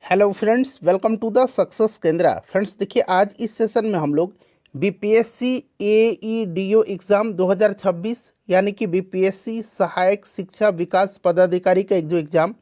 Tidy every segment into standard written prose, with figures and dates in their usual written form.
Hello friends, welcome to the success Kendra. Friends देखिए, आज इस सेशन में हम लोग बीपीएससी एईडीओ एग्ज़ाम 2026 यानी कि बीपीएससी सहायक शिक्षा विकास पदाधिकारी का एक जो एग्ज़ाम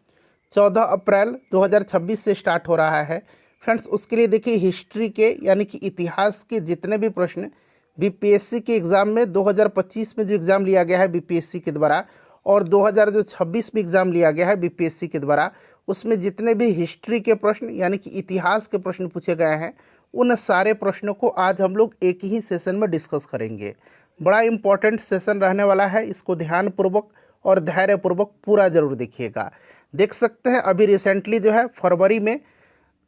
14 अप्रैल 2026 से स्टार्ट हो रहा है। फ्रेंड्स उसके लिए देखिए, हिस्ट्री के यानी कि इतिहास के जितने भी प्रश्न बीपीएससी के एग्ज़ाम में 2025 में जो एग्ज़ाम लिया गया है बीपीएससी के द्वारा, और 2026 में एग्ज़ाम लिया गया है बीपीएससी के द्वारा, उसमें जितने भी हिस्ट्री के प्रश्न यानी कि इतिहास के प्रश्न पूछे गए हैं, उन सारे प्रश्नों को आज हम लोग एक ही सेशन में डिस्कस करेंगे। बड़ा इम्पॉर्टेंट सेशन रहने वाला है, इसको ध्यानपूर्वक और धैर्यपूर्वक पूरा जरूर देखिएगा। देख सकते हैं अभी रिसेंटली जो है फरवरी में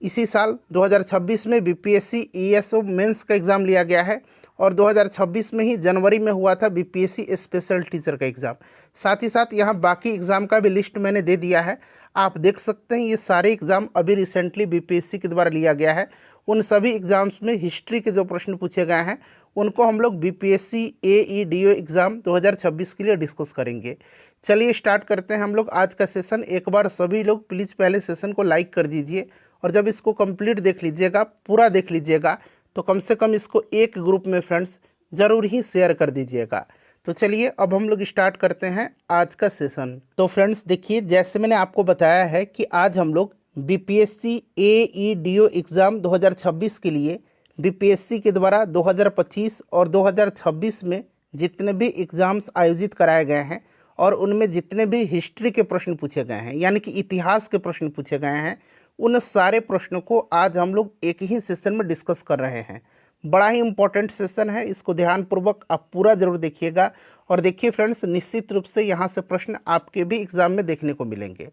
इसी साल 2026 में बीपीएससी ईएसओ मेंस का एग्ज़ाम लिया गया है, और 2026 में ही जनवरी में हुआ था बीपीएससी स्पेशल टीचर का एग्ज़ाम। साथ ही साथ यहाँ बाकी एग्ज़ाम का भी लिस्ट मैंने दे दिया है, आप देख सकते हैं। ये सारे एग्ज़ाम अभी रिसेंटली बीपीएससी के द्वारा लिया गया है। उन सभी एग्ज़ाम्स में हिस्ट्री के जो प्रश्न पूछे गए हैं उनको हम लोग बीपीएससी एईडीओ एग्ज़ाम 2026 के लिए डिस्कस करेंगे। चलिए स्टार्ट करते हैं हम लोग आज का सेशन। एक बार सभी लोग प्लीज़ पहले सेशन को लाइक कर दीजिए, और जब इसको कंप्लीट देख लीजिएगा, पूरा देख लीजिएगा, तो कम से कम इसको एक ग्रुप में फ्रेंड्स ज़रूर ही शेयर कर दीजिएगा। तो चलिए अब हम लोग स्टार्ट करते हैं आज का सेशन। तो फ्रेंड्स देखिए, जैसे मैंने आपको बताया है कि आज हम लोग बीपीएससी एईडीओ एग्ज़ाम 2026 के लिए बीपीएससी के द्वारा 2025 और 2026 में जितने भी एग्ज़ाम्स आयोजित कराए गए हैं और उनमें जितने भी हिस्ट्री के प्रश्न पूछे गए हैं यानी कि इतिहास के प्रश्न पूछे गए हैं, उन सारे प्रश्नों को आज हम लोग एक ही सेशन में डिस्कस कर रहे हैं। बड़ा ही इम्पोर्टेंट सेशन है, इसको ध्यानपूर्वक आप पूरा जरूर देखिएगा। और देखिए फ्रेंड्स, निश्चित रूप से यहाँ से प्रश्न आपके भी एग्जाम में देखने को मिलेंगे।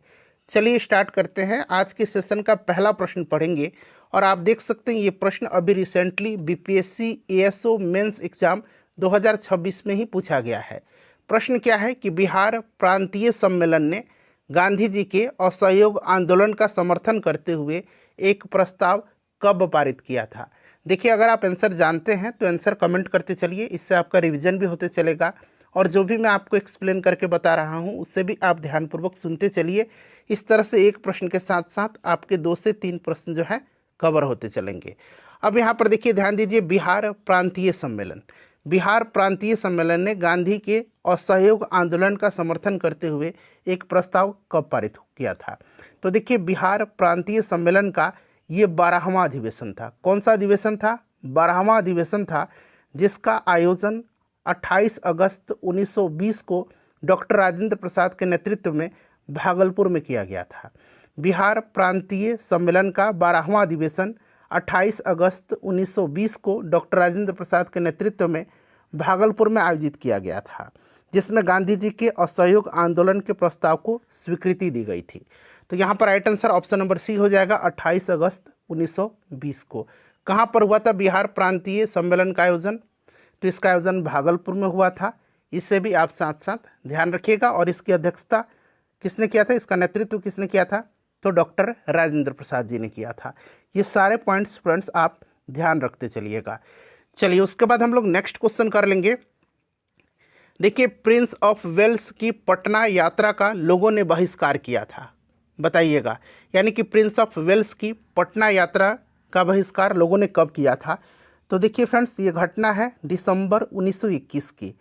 चलिए स्टार्ट करते हैं। आज के सेशन का पहला प्रश्न पढ़ेंगे, और आप देख सकते हैं ये प्रश्न अभी recently BPSC ASO mains exam 2026 में ही पूछा गया है। प्रश्न क्या है कि बिहार प्रांतीय सम्मेलन ने गांधी जी के असहयोग आंदोलन का समर्थन करते हुए एक प्रस्ताव कब पारित किया था। देखिए, अगर आप आंसर जानते हैं तो आंसर कमेंट करते चलिए, इससे आपका रिवीजन भी होते चलेगा, और जो भी मैं आपको एक्सप्लेन करके बता रहा हूं उससे भी आप ध्यानपूर्वक सुनते चलिए। इस तरह से एक प्रश्न के साथ साथ आपके 2 से 3 प्रश्न जो है कवर होते चलेंगे। अब यहाँ पर देखिए, ध्यान दीजिए, बिहार प्रांतीय सम्मेलन। बिहार प्रांतीय सम्मेलन ने गांधी के असहयोग आंदोलन का समर्थन करते हुए एक प्रस्ताव कब पारित किया था। तो देखिए, बिहार प्रांतीय सम्मेलन का ये 12वां अधिवेशन था। कौन सा अधिवेशन था? 12वां अधिवेशन था, जिसका आयोजन 28 अगस्त 1920 को डॉक्टर राजेंद्र प्रसाद के नेतृत्व में भागलपुर में किया गया था। बिहार प्रांतीय सम्मेलन का 12वां अधिवेशन 28 अगस्त 1920 को डॉक्टर राजेंद्र प्रसाद के नेतृत्व में भागलपुर में आयोजित किया गया था, जिसमें गांधी जी के असहयोग आंदोलन के प्रस्ताव को स्वीकृति दी गई थी। तो यहाँ पर right answer option number C हो जाएगा, 28 अगस्त 1920 को। कहाँ पर हुआ था बिहार प्रांतीय सम्मेलन का आयोजन? तो इसका आयोजन भागलपुर में हुआ था। इससे भी आप साथ साथ ध्यान रखिएगा। और इसकी अध्यक्षता किसने किया था, इसका नेतृत्व किसने किया था? तो डॉक्टर राजेंद्र प्रसाद जी ने किया था। ये सारे पॉइंट्स फ्रेंड्स आप ध्यान रखते चलिएगा। चलिए उसके बाद हम लोग नेक्स्ट क्वेश्चन कर लेंगे। देखिए, प्रिंस ऑफ वेल्स की पटना यात्रा का लोगों ने बहिष्कार किया था, बताइएगा। यानी कि प्रिंस ऑफ वेल्स की पटना यात्रा का बहिष्कार लोगों ने कब किया था? तो देखिए फ्रेंड्स, ये घटना है दिसंबर 1921 की।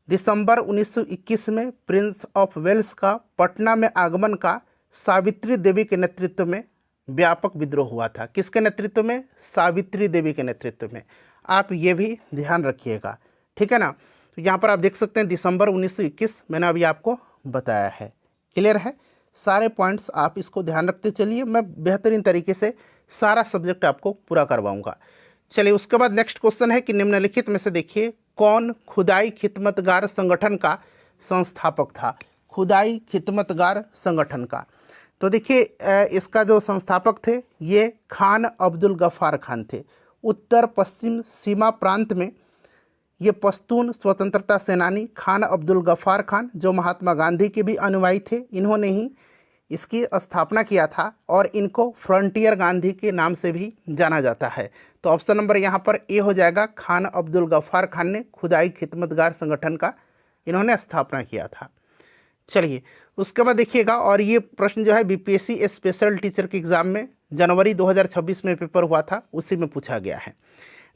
दिसंबर 1921 में प्रिंस ऑफ वेल्स का पटना में आगमन का सावित्री देवी के नेतृत्व में व्यापक विद्रोह हुआ था। किसके नेतृत्व में? सावित्री देवी के नेतृत्व में। आप ये भी ध्यान रखिएगा, ठीक है ना। तो यहाँ पर आप देख सकते हैं दिसंबर 1921 मैंने अभी आपको बताया है। क्लियर है? सारे पॉइंट्स आप इसको ध्यान रखते चलिए, मैं बेहतरीन तरीके से सारा सब्जेक्ट आपको पूरा करवाऊंगा। चलिए उसके बाद नेक्स्ट क्वेश्चन है कि निम्नलिखित में से देखिए, कौन खुदाई खिदमतगार संगठन का संस्थापक था? खुदाई खिदमतगार संगठन का। तो देखिए, इसका जो संस्थापक थे ये खान अब्दुल गफ्फार खान थे। उत्तर पश्चिम सीमा प्रांत में ये पश्तून स्वतंत्रता सेनानी खान अब्दुल गफ्फार खान, जो महात्मा गांधी के भी अनुयायी थे, इन्होंने ही इसकी स्थापना किया था, और इनको फ्रंटियर गांधी के नाम से भी जाना जाता है। तो ऑप्शन नंबर यहाँ पर ए हो जाएगा, खान अब्दुल गफ्फार खान ने खुदाई खिदमतगार संगठन का इन्होंने स्थापना किया था। चलिए उसके बाद देखिएगा, और ये प्रश्न जो है बीपीएससी स्पेशल टीचर के एग्ज़ाम में जनवरी 2026 में पेपर हुआ था, उसी में पूछा गया है।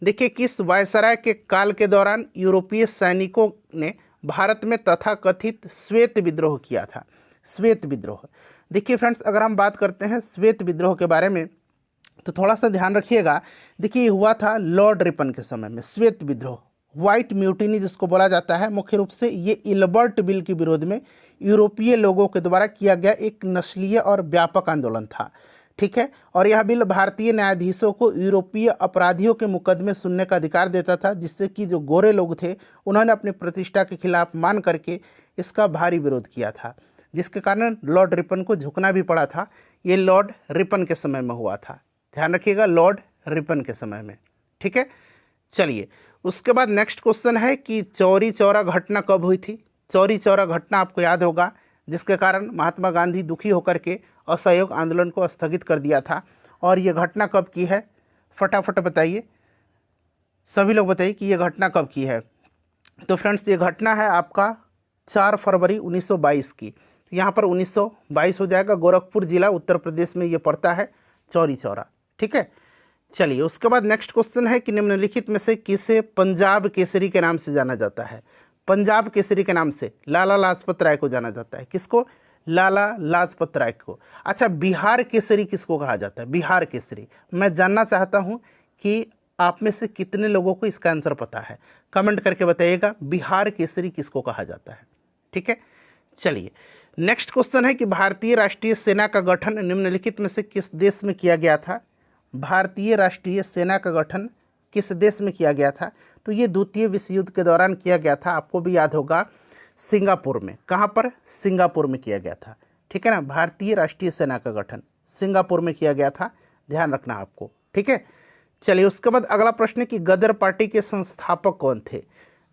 देखिए, किस वायसराय के काल के दौरान यूरोपीय सैनिकों ने भारत में तथाकथित श्वेत विद्रोह किया था? श्वेत विद्रोह। देखिए फ्रेंड्स, अगर हम बात करते हैं श्वेत विद्रोह के बारे में तो थोड़ा सा ध्यान रखिएगा। देखिए, ये हुआ था लॉर्ड रिपन के समय में। श्वेत विद्रोह, व्हाइट म्यूटिनी जिसको बोला जाता है, मुख्य रूप से ये इल्बर्ट बिल के विरोध में यूरोपीय लोगों के द्वारा किया गया एक नस्लीय और व्यापक आंदोलन था। ठीक है, और यह बिल भारतीय न्यायाधीशों को यूरोपीय अपराधियों के मुकदमे सुनने का अधिकार देता था, जिससे कि जो गोरे लोग थे उन्होंने अपनी प्रतिष्ठा के खिलाफ मान करके इसका भारी विरोध किया था, जिसके कारण लॉर्ड रिपन को झुकना भी पड़ा था। ये लॉर्ड रिपन के समय में हुआ था, ध्यान रखिएगा, लॉर्ड रिपन के समय में। ठीक है, चलिए उसके बाद नेक्स्ट क्वेश्चन है कि चौरी चौरा घटना कब हुई थी? चौरी चौरा घटना आपको याद होगा, जिसके कारण महात्मा गांधी दुखी होकर के असहयोग आंदोलन को स्थगित कर दिया था। और ये घटना कब की है? फटाफट बताइए, सभी लोग बताइए कि ये घटना कब की है। तो फ्रेंड्स, ये घटना है आपका 4 फरवरी 1922 की। यहाँ पर 1922 हो जाएगा। गोरखपुर जिला उत्तर प्रदेश में ये पड़ता है, चौरी चौरा। ठीक है, चलिए उसके बाद नेक्स्ट क्वेश्चन है कि निम्नलिखित में से किसे पंजाब केसरी के नाम से जाना जाता है? पंजाब केसरी के नाम से लाला लाजपत राय को जाना जाता है। किसको? लाला लाजपत राय को। अच्छा, बिहार केसरी किसको कहा जाता है? बिहार केसरी। मैं जानना चाहता हूँ कि आप में से कितने लोगों को इसका आंसर पता है, कमेंट करके बताइएगा। बिहार केसरी किसको कहा जाता है? ठीक है, चलिए नेक्स्ट क्वेश्चन है कि भारतीय राष्ट्रीय सेना का गठन निम्नलिखित में से किस देश में किया गया था? भारतीय राष्ट्रीय सेना का गठन किस देश में किया गया था? तो ये द्वितीय विश्व युद्ध के दौरान किया गया था, आपको भी याद होगा, सिंगापुर में। कहाँ पर? सिंगापुर में किया गया था। ठीक है ना, भारतीय राष्ट्रीय सेना का गठन सिंगापुर में किया गया था, ध्यान रखना आपको। ठीक है, चलिए उसके बाद अगला प्रश्न है कि गदर पार्टी के संस्थापक कौन थे?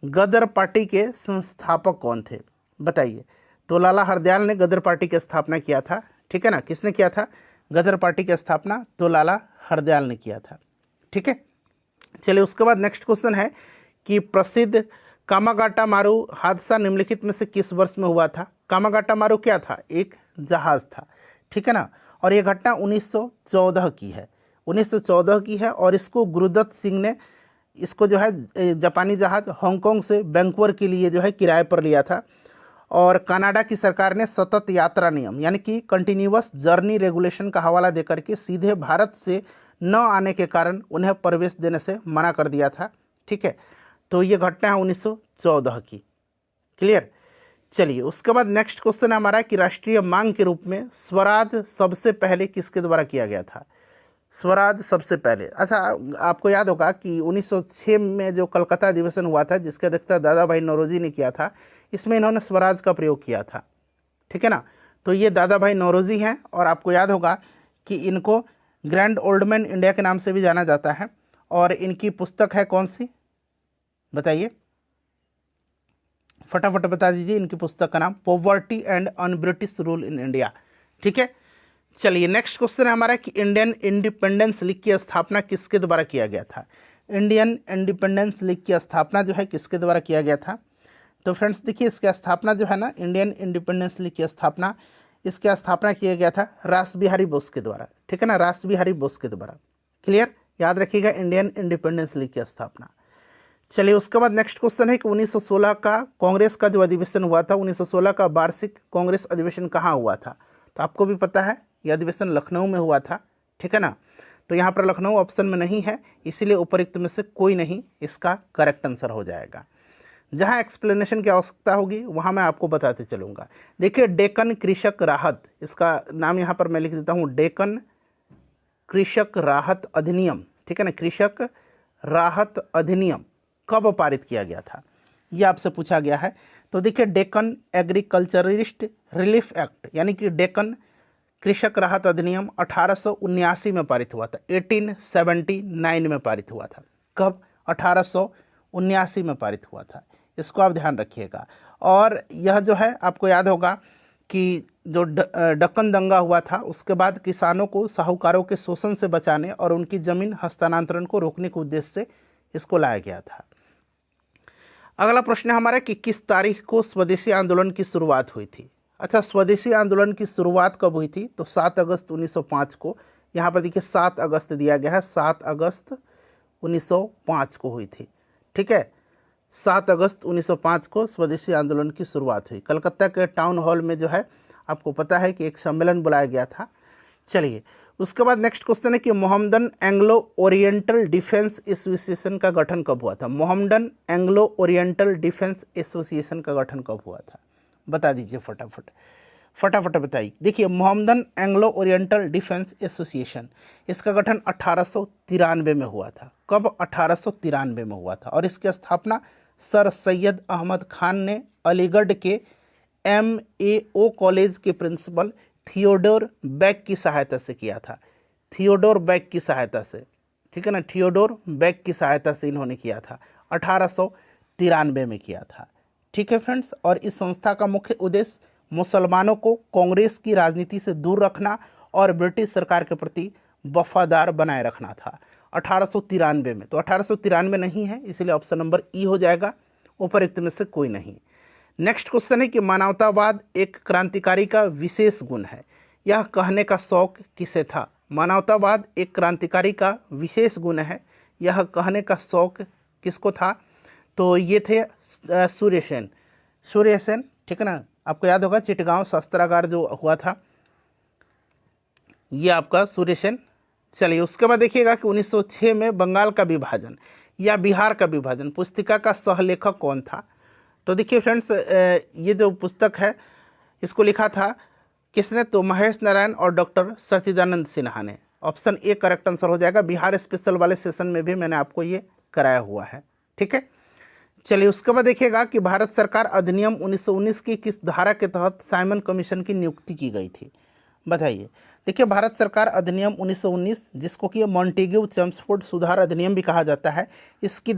गदर पार्टी के संस्थापक कौन थे, बताइए। तो लाला हरदयाल ने गदर पार्टी की स्थापना किया था। ठीक है ना, किसने किया था गदर पार्टी की स्थापना? तो लाला हरदयाल ने किया था। ठीक है, चलिए उसके बाद नेक्स्ट क्वेश्चन है कि प्रसिद्ध कामागाटा मारू हादसा निम्नलिखित में से किस वर्ष में हुआ था? कामागाटा मारू क्या था? एक जहाज था। ठीक है ना, और ये घटना 1914 की है, 1914 की है। और इसको गुरुदत्त सिंह ने इसको जो है जापानी जहाज हांगकांग से वैंकूवर के लिए जो है किराए पर लिया था। और कनाडा की सरकार ने सतत यात्रा नियम यानी कि कंटिन्यूअस जर्नी रेगुलेशन का हवाला देकर के सीधे भारत से न आने के कारण उन्हें प्रवेश देने से मना कर दिया था। ठीक है, तो ये घटना है 1914 की। क्लियर, चलिए उसके बाद नेक्स्ट क्वेश्चन है हमारा कि राष्ट्रीय मांग के रूप में स्वराज सबसे पहले किसके द्वारा किया गया था? स्वराज सबसे पहले, अच्छा आपको याद होगा कि 1906 में जो कलकत्ता अधिवेशन हुआ था, जिसकी अध्यक्षता दादा भाई नौरोजी ने किया था, इसमें इन्होंने स्वराज का प्रयोग किया था। ठीक है ना, तो ये दादा भाई नौरोजी हैं। और आपको याद होगा कि इनको ग्रैंड ओल्ड मैन इंडिया के नाम से भी जाना जाता है। और इनकी पुस्तक है कौन सी, बताइए, फटाफट बता दीजिए। इनकी पुस्तक का नाम poverty and un British rule in India. ठीक है, चलिए नेक्स्ट क्वेश्चन है हमारा कि इंडियन इंडिपेंडेंस लीग की स्थापना किसके द्वारा किया गया था? इंडियन इंडिपेंडेंस लीग की स्थापना जो है किसके द्वारा किया गया था? तो फ्रेंड्स देखिए, इसकी स्थापना जो है ना, इंडियन इंडिपेंडेंस लीग की स्थापना, इसकी स्थापना किया गया था रास बिहारी बोस के द्वारा। ठीक है ना, रास बिहारी बोस के द्वारा। क्लियर, याद रखिएगा, इंडियन इंडिपेंडेंस लीग की स्थापना। चलिए उसके बाद नेक्स्ट क्वेश्चन है कि 1916 का कांग्रेस का जो अधिवेशन हुआ था, 1916 का वार्षिक कांग्रेस अधिवेशन कहाँ हुआ था? तो आपको भी पता है, यह अधिवेशन लखनऊ में हुआ था। ठीक है ना, तो यहाँ पर लखनऊ ऑप्शन में नहीं है, इसीलिए उपरोक्त में से कोई नहीं इसका करेक्ट आंसर हो जाएगा। जहाँ एक्सप्लेनेशन की आवश्यकता होगी वहाँ मैं आपको बताते चलूँगा। देखिए, डेक्कन कृषक राहत, इसका नाम यहाँ पर मैं लिख देता हूँ, डेक्कन कृषक राहत अधिनियम। ठीक है ना, कृषक राहत अधिनियम कब पारित किया गया था, ये आपसे पूछा गया है। तो देखिए, डेक्कन एग्रीकल्चरिस्ट रिलीफ एक्ट यानी कि डेक्कन कृषक राहत अधिनियम 1879 में पारित हुआ था, 1879 में पारित हुआ था। कब? 1879 में पारित हुआ था, इसको आप ध्यान रखिएगा। और यह जो है आपको याद होगा कि जो दक्कन दंगा हुआ था, उसके बाद किसानों को साहूकारों के शोषण से बचाने और उनकी जमीन हस्तांतरण को रोकने के उद्देश्य से इसको लाया गया था। अगला प्रश्न है हमारा कि किस तारीख को स्वदेशी आंदोलन की शुरुआत हुई थी? अच्छा, स्वदेशी आंदोलन की शुरुआत कब हुई थी? तो 7 अगस्त 1905 को यहाँ पर देखिए 7 अगस्त दिया गया है, 7 अगस्त 1905 को हुई थी। ठीक है, 7 अगस्त 1905 को स्वदेशी आंदोलन की शुरुआत हुई। कलकत्ता के टाउन हॉल में जो है आपको पता है कि एक सम्मेलन बुलाया गया था। चलिए, उसके बाद नेक्स्ट क्वेश्चन है कि Mohammedan Anglo oriental defence association का गठन कब हुआ था? Mohammedan Anglo oriental defence association का गठन कब हुआ था? बता दीजिए फटाफट, फटाफट बताइए। देखिए, Mohammedan Anglo oriental defence association, इसका गठन 1893 में हुआ था। कब? 1893 में हुआ था। और इसकी स्थापना सर सैयद अहमद खान ने अलीगढ़ के MAO कॉलेज के प्रिंसिपल थियोडोर बेक की सहायता से किया था। थियोडोर बेक की सहायता से, ठीक है ना, थियोडोर बेक की सहायता से इन्होंने किया था, 1893 में किया था। ठीक है फ्रेंड्स, और इस संस्था का मुख्य उद्देश्य मुसलमानों को कांग्रेस की राजनीति से दूर रखना और ब्रिटिश सरकार के प्रति वफादार बनाए रखना था। 1893 में, तो 1893 नहीं है, इसलिए ऑप्शन नंबर ई हो जाएगा, उपरोक्त में से कोई नहीं। नेक्स्ट क्वेश्चन है कि मानवतावाद एक क्रांतिकारी का विशेष गुण है, यह कहने का शौक किसे था? मानवतावाद एक क्रांतिकारी का विशेष गुण है, यह कहने का शौक किसको था? तो ये थे सूर्य सेन। सूर्य सेन, ठीक है ना, आपको याद होगा चिटगांव शस्त्रागार जो हुआ था, ये आपका सूर्य सेन। चलिए, उसके बाद देखिएगा कि 1906 में बंगाल का विभाजन या बिहार का विभाजन पुस्तिका का सहलेखक कौन था? तो देखिए फ्रेंड्स, ये जो पुस्तक है इसको लिखा था किसने? तो महेश नारायण और डॉक्टर सच्चिदानंद सिन्हा ने। ऑप्शन ए करेक्ट आंसर हो जाएगा। बिहार स्पेशल वाले सेशन में भी मैंने आपको ये कराया हुआ है। ठीक है, चलिए, उसके बाद देखिएगा कि भारत सरकार अधिनियम 1919 की किस धारा के तहत साइमन कमीशन की नियुक्ति की गई थी? बताइए। देखिए, भारत सरकार अधिनियम 1919, जिसको कि मॉन्टेग्यू चेम्सफोर्ड सुधार अधिनियम भी कहा जाता है, इसकी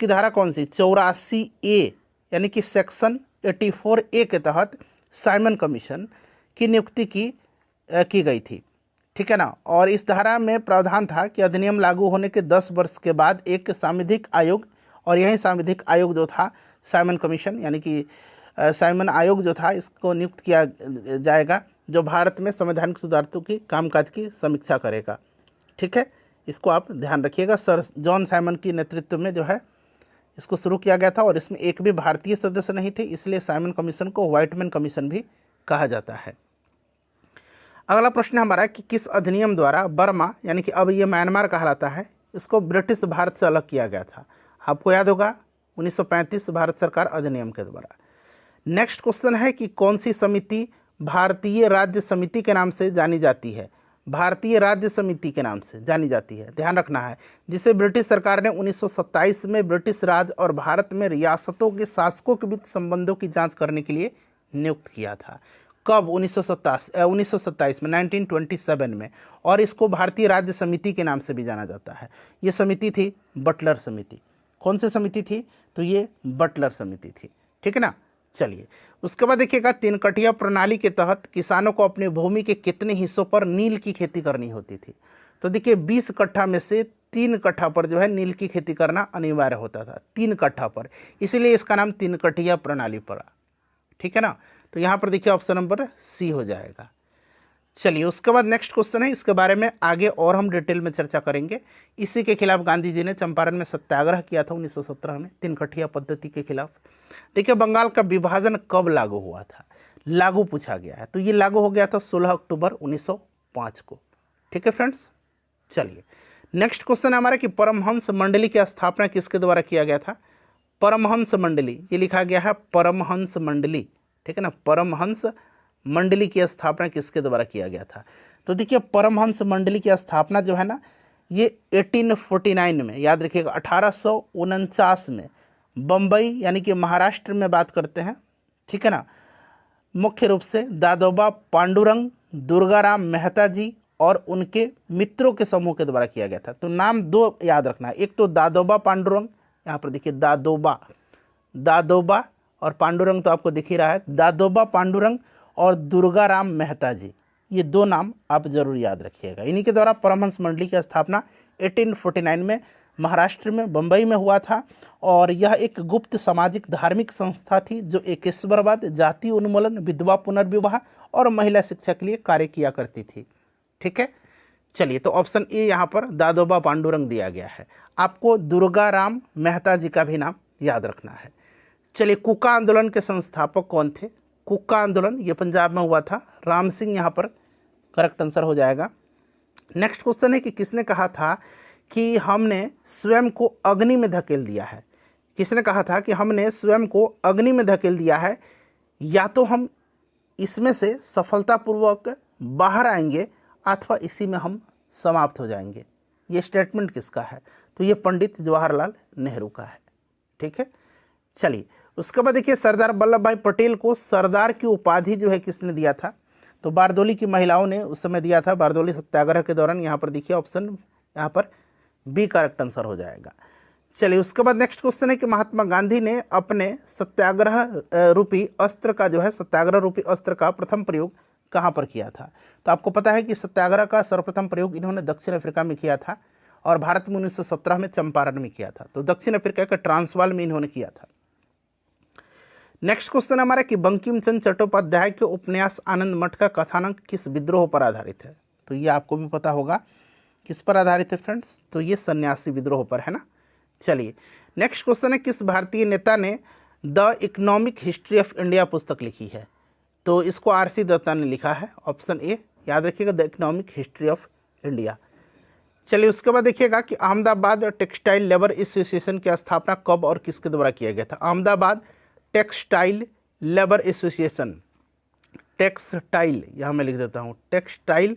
धारा कौन सी? 84A यानी कि सेक्शन 84A के तहत साइमन कमीशन की नियुक्ति की गई थी। ठीक है ना, और इस धारा में प्रावधान था कि अधिनियम लागू होने के 10 वर्ष के बाद एक सांविधिक आयोग, और यही सांविधिक आयोग जो था साइमन कमीशन यानी कि साइमन आयोग जो था, इसको नियुक्त किया जाएगा, जो भारत में संवैधानिक सुधारों की कामकाज की समीक्षा करेगा। ठीक है, इसको आप ध्यान रखिएगा। सर जॉन साइमन की नेतृत्व में जो है इसको शुरू किया गया था, और इसमें एक भी भारतीय सदस्य नहीं थे, इसलिए साइमन कमीशन को व्हाइटमैन कमीशन भी कहा जाता है। अगला प्रश्न हमारा कि किस अधिनियम द्वारा बर्मा यानी कि अब ये म्यांमार कहलाता है, इसको ब्रिटिश भारत से अलग किया गया था? आपको याद होगा 1935 भारत सरकार अधिनियम के द्वारा। नेक्स्ट क्वेश्चन है कि कौन सी समिति भारतीय राज्य समिति के नाम से जानी जाती है? भारतीय राज्य समिति के नाम से जानी जाती है, ध्यान रखना है, जिसे ब्रिटिश सरकार ने 1927 में ब्रिटिश राज और भारत में रियासतों के शासकों के बीच संबंधों की जांच करने के लिए नियुक्त किया था। कब? 1927 में, 1927 में, और इसको भारतीय राज्य समिति के नाम से भी जाना जाता है। ये समिति थी बटलर समिति। कौन सी समिति थी? तो ये बटलर समिति थी। ठीक है ना। चलिए, उसके बाद देखिएगा तीन-कठिया प्रणाली के तहत किसानों को अपनी भूमि के कितने हिस्सों पर नील की खेती करनी होती थी? तो देखिए 20 कट्ठा में से 3 कट्ठा पर जो है नील की खेती करना अनिवार्य होता था, 3 कट्ठा पर, इसीलिए इसका नाम तीन-कठिया प्रणाली पड़ा। ठीक है ना, तो यहाँ पर देखिए ऑप्शन नंबर सी हो जाएगा। चलिए, उसके बाद नेक्स्ट क्वेश्चन है, इसके बारे में आगे और हम डिटेल में चर्चा करेंगे। इसी के खिलाफ गांधी जी ने चंपारण में सत्याग्रह किया था 1917 में, तीन-कठिया पद्धति के खिलाफ। देखिए, बंगाल का विभाजन कब लागू हुआ था? लागू पूछा गया है, तो ये लागू हो गया था 16 अक्टूबर 1905 को। ठीक है फ्रेंड्स। चलिए, नेक्स्ट क्वेश्चन है हमारा कि परमहंस मंडली की स्थापना किसके द्वारा किया गया था? परमहंस मंडली, ये लिखा गया है परमहंस मंडली। ठीक है ना, परमहंस मंडली की स्थापना किसके द्वारा किया गया था? तो देखिए, परमहंस मंडली की स्थापना जो है ना, ये 1849 में, याद रखिएगा 1849 में बम्बई यानी कि महाराष्ट्र में बात करते हैं। ठीक है ना, मुख्य रूप से दादोबा पांडुरंग, दुर्गाराम मेहता जी और उनके मित्रों के समूह के द्वारा किया गया था। तो नाम 2 याद रखना है, एक तो दादोबा पांडुरंग, यहाँ पर देखिए दादोबा और पांडुरंग तो आपको दिख ही रहा है, दादोबा पांडुरंग और दुर्गाराम मेहता जी, ये 2 नाम आप जरूर याद रखिएगा। इन्हीं के द्वारा परमहंस मंडली की स्थापना 1849 में महाराष्ट्र में बम्बई में हुआ था, और यह एक गुप्त सामाजिक धार्मिक संस्था थी जो एकेश्वरवाद, जाति उन्मूलन, विधवा पुनर्विवाह और महिला शिक्षा के लिए कार्य किया करती थी। ठीक है, चलिए, तो ऑप्शन ए यहाँ पर दादोबा पांडुरंग दिया गया है। आपको दुर्गाराम मेहता जी का भी नाम याद रखना है। चलिए, कुका आंदोलन के संस्थापक कौन थे? कुका आंदोलन ये पंजाब में हुआ था। राम सिंह यहाँ पर करेक्ट आंसर हो जाएगा। नेक्स्ट क्वेश्चन है कि किसने कहा था कि हमने स्वयं को अग्नि में धकेल दिया है? किसने कहा था कि हमने स्वयं को अग्नि में धकेल दिया है, या तो हम इसमें से सफलतापूर्वक बाहर आएंगे अथवा इसी में हम समाप्त हो जाएंगे? ये स्टेटमेंट किसका है? तो ये पंडित जवाहरलाल नेहरू का है। ठीक है, चलिए उसके बाद देखिए, सरदार वल्लभ भाई पटेल को सरदार की उपाधि जो है किसने दिया था? तो बारदोली की महिलाओं ने उस समय दिया था, बारदोली सत्याग्रह के दौरान। यहाँ पर देखिए ऑप्शन यहाँ पर बी करेक्ट आंसर हो जाएगा। चलिए, उसके बाद नेक्स्ट क्वेश्चन है कि महात्मा गांधी ने अपने सत्याग्रह रूपी अस्त्र का जो है, सत्याग्रह रूपी अस्त्र का प्रथम प्रयोग कहाँ पर किया था? तो आपको पता है कि सत्याग्रह का सर्वप्रथम प्रयोग इन्होंने दक्षिण अफ्रीका में किया था और भारत में 1917 में चंपारण में किया था। तो दक्षिण अफ्रीका के ट्रांसवाल में इन्होंने किया था। नेक्स्ट क्वेश्चन हमारा कि बंकिम चंद्र चट्टोपाध्याय के उपन्यास आनंद मठ का कथानक किस विद्रोह पर आधारित है? तो ये आपको भी पता होगा किस पर आधारित है फ्रेंड्स, तो ये सन्यासी विद्रोह पर है ना। चलिए, नेक्स्ट क्वेश्चन है किस भारतीय नेता ने the economic history of India पुस्तक लिखी है? तो इसको आर.सी. दत्ता ने लिखा है। ऑप्शन ए याद रखिएगा, the economic history of India. चलिए, उसके बाद देखिएगा कि अहमदाबाद टेक्सटाइल लेबर एसोसिएशन की स्थापना कब और किसके द्वारा किया गया था? Ahmedabad textile labour association, textile यहाँ मैं लिख देता हूँ, textile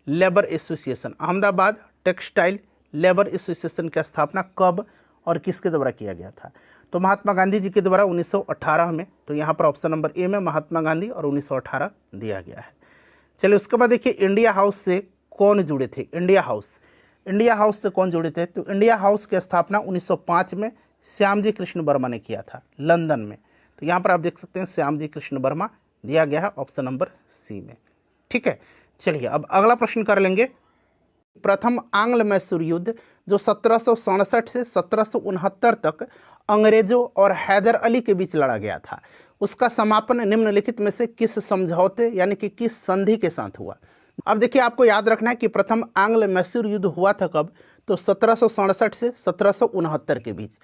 labour association, Ahmedabad textile labour association की स्थापना कब और किसके द्वारा किया गया था? तो महात्मा गांधी जी के द्वारा 1918 में। तो यहाँ पर ऑप्शन नंबर ए में महात्मा गांधी और 1918 दिया गया है। चलिए, उसके बाद देखिए, इंडिया हाउस से कौन जुड़े थे? इंडिया हाउस से कौन जुड़े थे? तो इंडिया हाउस की स्थापना 1905 में श्यामजी कृष्ण वर्मा ने किया था, लंदन में। तो यहाँ पर आप देख सकते हैं श्यामजी कृष्ण वर्मा दिया गया है ऑप्शन नंबर सी में। ठीक है, चलिए अब अगला प्रश्न कर लेंगे। प्रथम आंग्ल मैसूर युद्ध जो 1767 से 1769 तक अंग्रेजों और हैदर अली के बीच लड़ा गया था, उसका समापन निम्नलिखित में से किस समझौते यानी कि किस संधि के साथ हुआ? अब देखिए, आपको याद रखना है कि प्रथम आंग्ल मैसूर युद्ध हुआ था कब? तो 1767 से 1769 के बीच।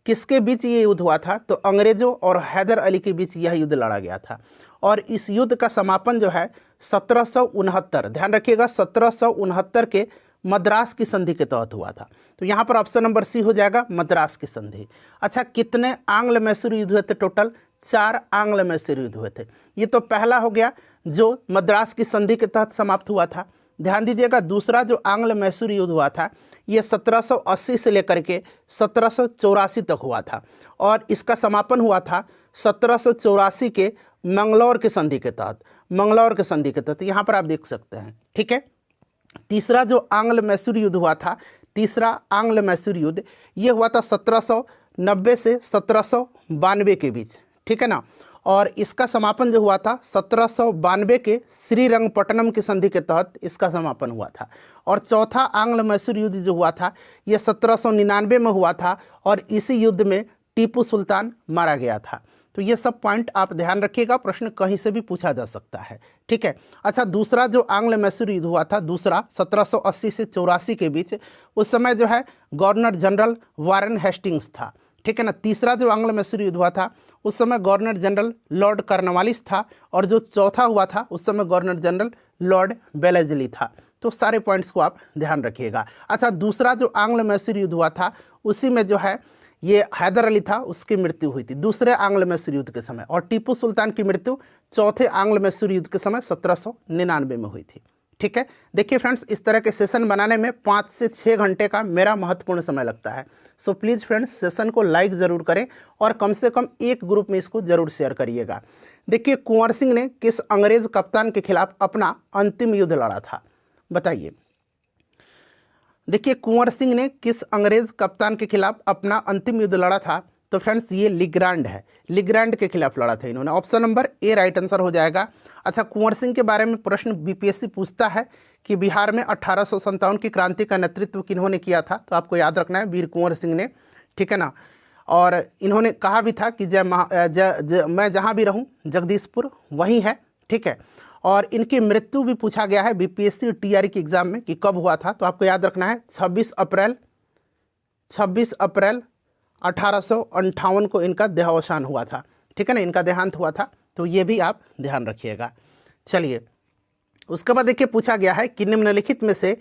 किसके बीच ये युद्ध हुआ था? तो अंग्रेजों और हैदर अली के बीच यह युद्ध लड़ा गया था। और इस युद्ध का समापन जो है 1769, ध्यान रखिएगा, 1769 के मद्रास की संधि के तहत हुआ था। तो यहाँ पर ऑप्शन नंबर सी हो जाएगा, मद्रास की संधि। अच्छा, कितने आंग्ल मैसूर युद्ध हुए थे? टोटल 4 आंग्ल मैसूर युद्ध हुए थे। ये तो पहला हो गया जो मद्रास की संधि के तहत समाप्त हुआ था। ध्यान दीजिएगा, दूसरा जो आंग्ल मैसूर युद्ध हुआ था ये 1780 से लेकर के 1784 तक हुआ था और इसका समापन हुआ था 1784 के मंगलौर के संधि के तहत। यहाँ पर आप देख सकते हैं। ठीक है, तीसरा जो आंग्ल मैसूर युद्ध हुआ था, तीसरा आंग्ल मैसूर युद्ध ये हुआ था 1790 से 1792 के बीच। ठीक है ना, और इसका समापन जो हुआ था 1792 के श्रीरंगपट्टनम की संधि के तहत इसका समापन हुआ था। और चौथा आंग्ल मैसूर युद्ध जो हुआ था ये 1799 में हुआ था और इसी युद्ध में टीपू सुल्तान मारा गया था। तो ये सब पॉइंट आप ध्यान रखिएगा, प्रश्न कहीं से भी पूछा जा सकता है। ठीक है, अच्छा, दूसरा जो आंग्ल मैसूर युद्ध हुआ था, दूसरा 1780 से 84 के बीच, उस समय जो है गवर्नर जनरल वारेन हेस्टिंग्स था। ठीक है ना। तीसरा जो आंग्ल मैसूर युद्ध हुआ था उस समय गवर्नर जनरल लॉर्ड कॉर्नवालिस था और जो चौथा हुआ था उस समय गवर्नर जनरल लॉर्ड बेलेजली था। तो सारे पॉइंट्स को आप ध्यान रखिएगा। अच्छा, दूसरा जो आंग्ल मैसूर युद्ध हुआ था उसी में जो है ये हैदर अली था, उसकी मृत्यु हुई थी दूसरे आंग्ल मैसूर युद्ध के समय, और टीपू सुल्तान की मृत्यु चौथे आंग्ल मैसूर युद्ध के समय 1799 में हुई थी। ठीक है, देखिए फ्रेंड्स, इस तरह के सेशन बनाने में 5 से 6 घंटे का मेरा महत्वपूर्ण समय लगता है। सो प्लीज़ फ्रेंड्स, सेशन को लाइक ज़रूर करें और कम से कम एक ग्रुप में इसको ज़रूर शेयर करिएगा। देखिए, कुंवर सिंह ने किस अंग्रेज कप्तान के खिलाफ अपना अंतिम युद्ध लड़ा था, बताइए। देखिए, कुंवर सिंह ने किस अंग्रेज कप्तान के खिलाफ अपना अंतिम युद्ध लड़ा था, तो फ्रेंड्स ये लिग्रांड है, लिग्रांड के खिलाफ लड़ा था इन्होंने। Option number A right answer हो जाएगा। अच्छा, कुंवर सिंह के बारे में प्रश्न बीपीएससी पूछता है कि बिहार में 1857 की क्रांति का नेतृत्व किन्होंने किया था, तो आपको याद रखना है वीर कुंवर सिंह ने। ठीक है ना, और इन्होंने कहा भी था कि मैं जहाँ भी रहूँ जगदीशपुर वहीं है। ठीक है, और इनकी मृत्यु भी पूछा गया है बीपीएससी टीआरई के एग्जाम में कि कब हुआ था। तो आपको याद रखना है 26 अप्रैल 1858 को इनका देहावसान हुआ था। ठीक है ना, इनका देहांत हुआ था। तो ये भी आप ध्यान रखिएगा। चलिए, उसके बाद देखिए पूछा गया है कि निम्नलिखित में से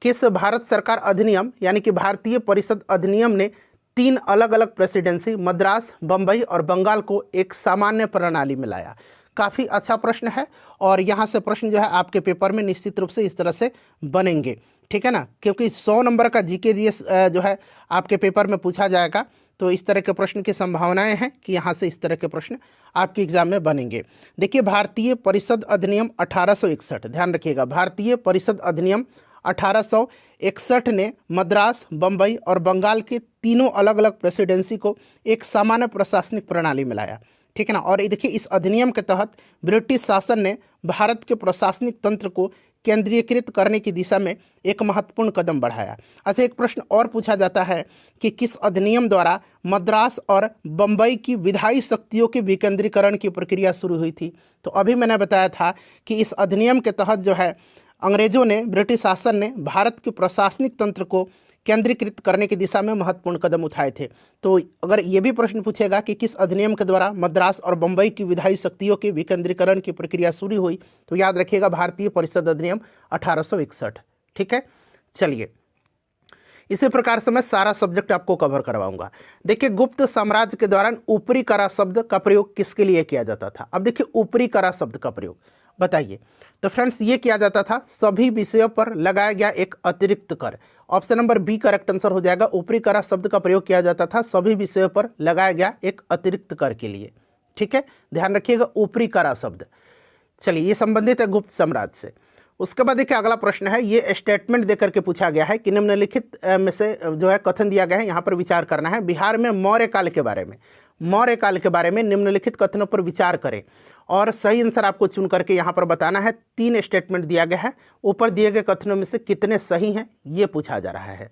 किस भारत सरकार अधिनियम यानी कि भारतीय परिषद अधिनियम ने 3 अलग अलग प्रेसिडेंसी मद्रास, बम्बई और बंगाल को एक सामान्य प्रणाली में लाया। काफ़ी अच्छा प्रश्न है और यहाँ से प्रश्न जो है आपके पेपर में निश्चित रूप से इस तरह से बनेंगे। ठीक है ना, क्योंकि 100 नंबर का जीके जीएस जो है आपके पेपर में पूछा जाएगा। तो इस तरह के प्रश्न की संभावनाएं हैं कि यहाँ से इस तरह के प्रश्न आपके एग्जाम में बनेंगे। देखिए, भारतीय परिषद अधिनियम 1861, ध्यान रखिएगा, भारतीय परिषद अधिनियम 1861 ने मद्रास, बम्बई और बंगाल के तीनों अलग अलग प्रेसिडेंसी को एक सामान्य प्रशासनिक प्रणाली में लाया। ठीक है ना, और देखिए इस अधिनियम के तहत ब्रिटिश शासन ने भारत के प्रशासनिक तंत्र को केंद्रीयकृत करने की दिशा में एक महत्वपूर्ण कदम बढ़ाया। अच्छा, एक प्रश्न और पूछा जाता है कि किस अधिनियम द्वारा मद्रास और बम्बई की विधायी शक्तियों के विकेंद्रीकरण की प्रक्रिया शुरू हुई थी। तो अभी मैंने बताया था कि इस अधिनियम के तहत जो है अंग्रेजों ने, ब्रिटिश शासन ने भारत के प्रशासनिक तंत्र को केंद्रीकृत करने की दिशा में महत्वपूर्ण कदम उठाए थे। तो अगर ये भी प्रश्न पूछेगा कि किस अधिनियम के द्वारा मद्रास और बम्बई की विधायी शक्तियों के विकेंद्रीकरण की प्रक्रिया शुरू हुई, तो याद रखिएगा भारतीय परिषद अधिनियम 1861। ठीक है, चलिए, इसी प्रकार से मैं सारा सब्जेक्ट आपको कवर करवाऊंगा। देखिए, गुप्त साम्राज्य के दौरान ऊपरी करा शब्द का प्रयोग किसके लिए किया जाता था? अब देखिए, ऊपरी करा शब्द का प्रयोग बताइए। तो फ्रेंड्स, ये किया जाता था सभी विषयों पर लगाया गया एक अतिरिक्त कर। Option number B correct answer हो जाएगा। ऊपरी करा शब्द का प्रयोग किया जाता था सभी विषयों पर लगाया गया एक अतिरिक्त कर के लिए। ठीक है, ध्यान रखिएगा, ऊपरी करा शब्द। चलिए, ये संबंधित है गुप्त साम्राज्य से। उसके बाद देखिए अगला प्रश्न है, ये स्टेटमेंट देकर के पूछा गया है कि निम्नलिखित में से जो है कथन दिया गया है, यहाँ पर विचार करना है। बिहार में मौर्य काल के बारे में निम्नलिखित कथनों पर विचार करें और सही आंसर आपको चुन करके यहाँ पर बताना है। 3 स्टेटमेंट दिया गया है, ऊपर दिए गए कथनों में से कितने सही हैं ये पूछा जा रहा है,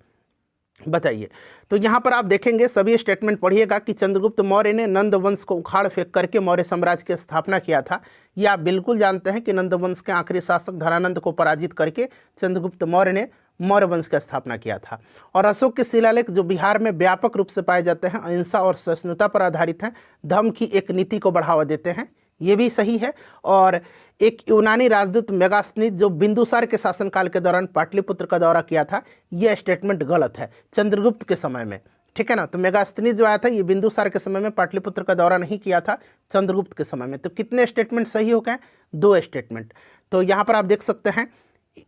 बताइए। तो यहाँ पर आप देखेंगे, सभी स्टेटमेंट पढ़िएगा कि चंद्रगुप्त मौर्य ने नंद वंश को उखाड़ फेंक करके मौर्य साम्राज्य की स्थापना किया था। ये आप बिल्कुल जानते हैं कि नंद वंश के आखिरी शासक धनानंद को पराजित करके चंद्रगुप्त मौर्य ने मौर्य वंश की स्थापना किया था। और अशोक के शिलालेख जो बिहार में व्यापक रूप से पाए जाते हैं, अहिंसा और सहिष्णुता पर आधारित हैं, धर्म की एक नीति को बढ़ावा देते हैं, ये भी सही है। और एक यूनानी राजदूत मेगास्थनीज जो बिंदुसार के शासनकाल के दौरान पाटलिपुत्र का दौरा किया था, यह स्टेटमेंट गलत है चंद्रगुप्त के समय में। ठीक है ना, तो मेगास्थनीज जो आया था ये बिंदुसार के समय में पाटलिपुत्र का दौरा नहीं किया था, चंद्रगुप्त के समय में। तो कितने स्टेटमेंट सही हो गए? 2 स्टेटमेंट। तो यहाँ पर आप देख सकते हैं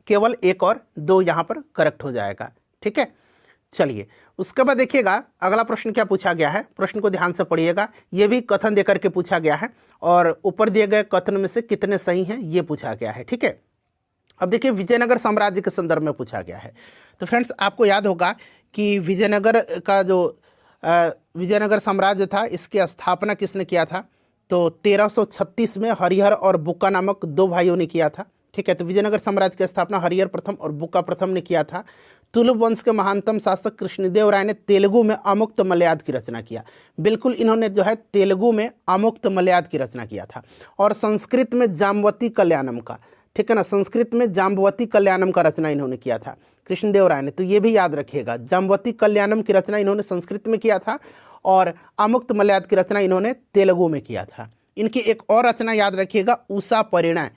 केवल 1 और 2 यहाँ पर करेक्ट हो जाएगा। ठीक है, चलिए, उसके बाद देखिएगा अगला प्रश्न क्या पूछा गया है, प्रश्न को ध्यान से पढ़िएगा। ये भी कथन देकर के पूछा गया है और ऊपर दिए गए कथन में से कितने सही हैं ये पूछा गया है। ठीक है, अब देखिए विजयनगर साम्राज्य के संदर्भ में पूछा गया है। तो फ्रेंड्स, आपको याद होगा कि विजयनगर का जो विजयनगर साम्राज्य था, इसकी स्थापना किसने किया था? तो 1336 में हरिहर और बुक्का नामक 2 भाइयों ने किया था। ठीक है, तो विजयनगर साम्राज्य की स्थापना हरिहर प्रथम और बुक्का प्रथम ने किया था। तुलुप वंश के महानतम शासक कृष्णदेव राय ने तेलुगु में अमुक्त मलयाद की रचना किया। बिल्कुल, इन्होंने जो है तेलुगु में अमुक्त मलयाद की रचना किया था। और संस्कृत में जाम्बवती कल्याणम का, ठीक है ना, संस्कृत में जाम्बवती कल्याणम का रचना इन्होंने किया था कृष्णदेव राय ने। तो ये भी याद रखिएगा, जाम्बवती कल्याणम की रचना इन्होंने संस्कृत में किया था और अमुक्त मलयाद की रचना इन्होंने तेलुगु में किया था। इनकी एक और रचना याद रखिएगा, उषा परिणय,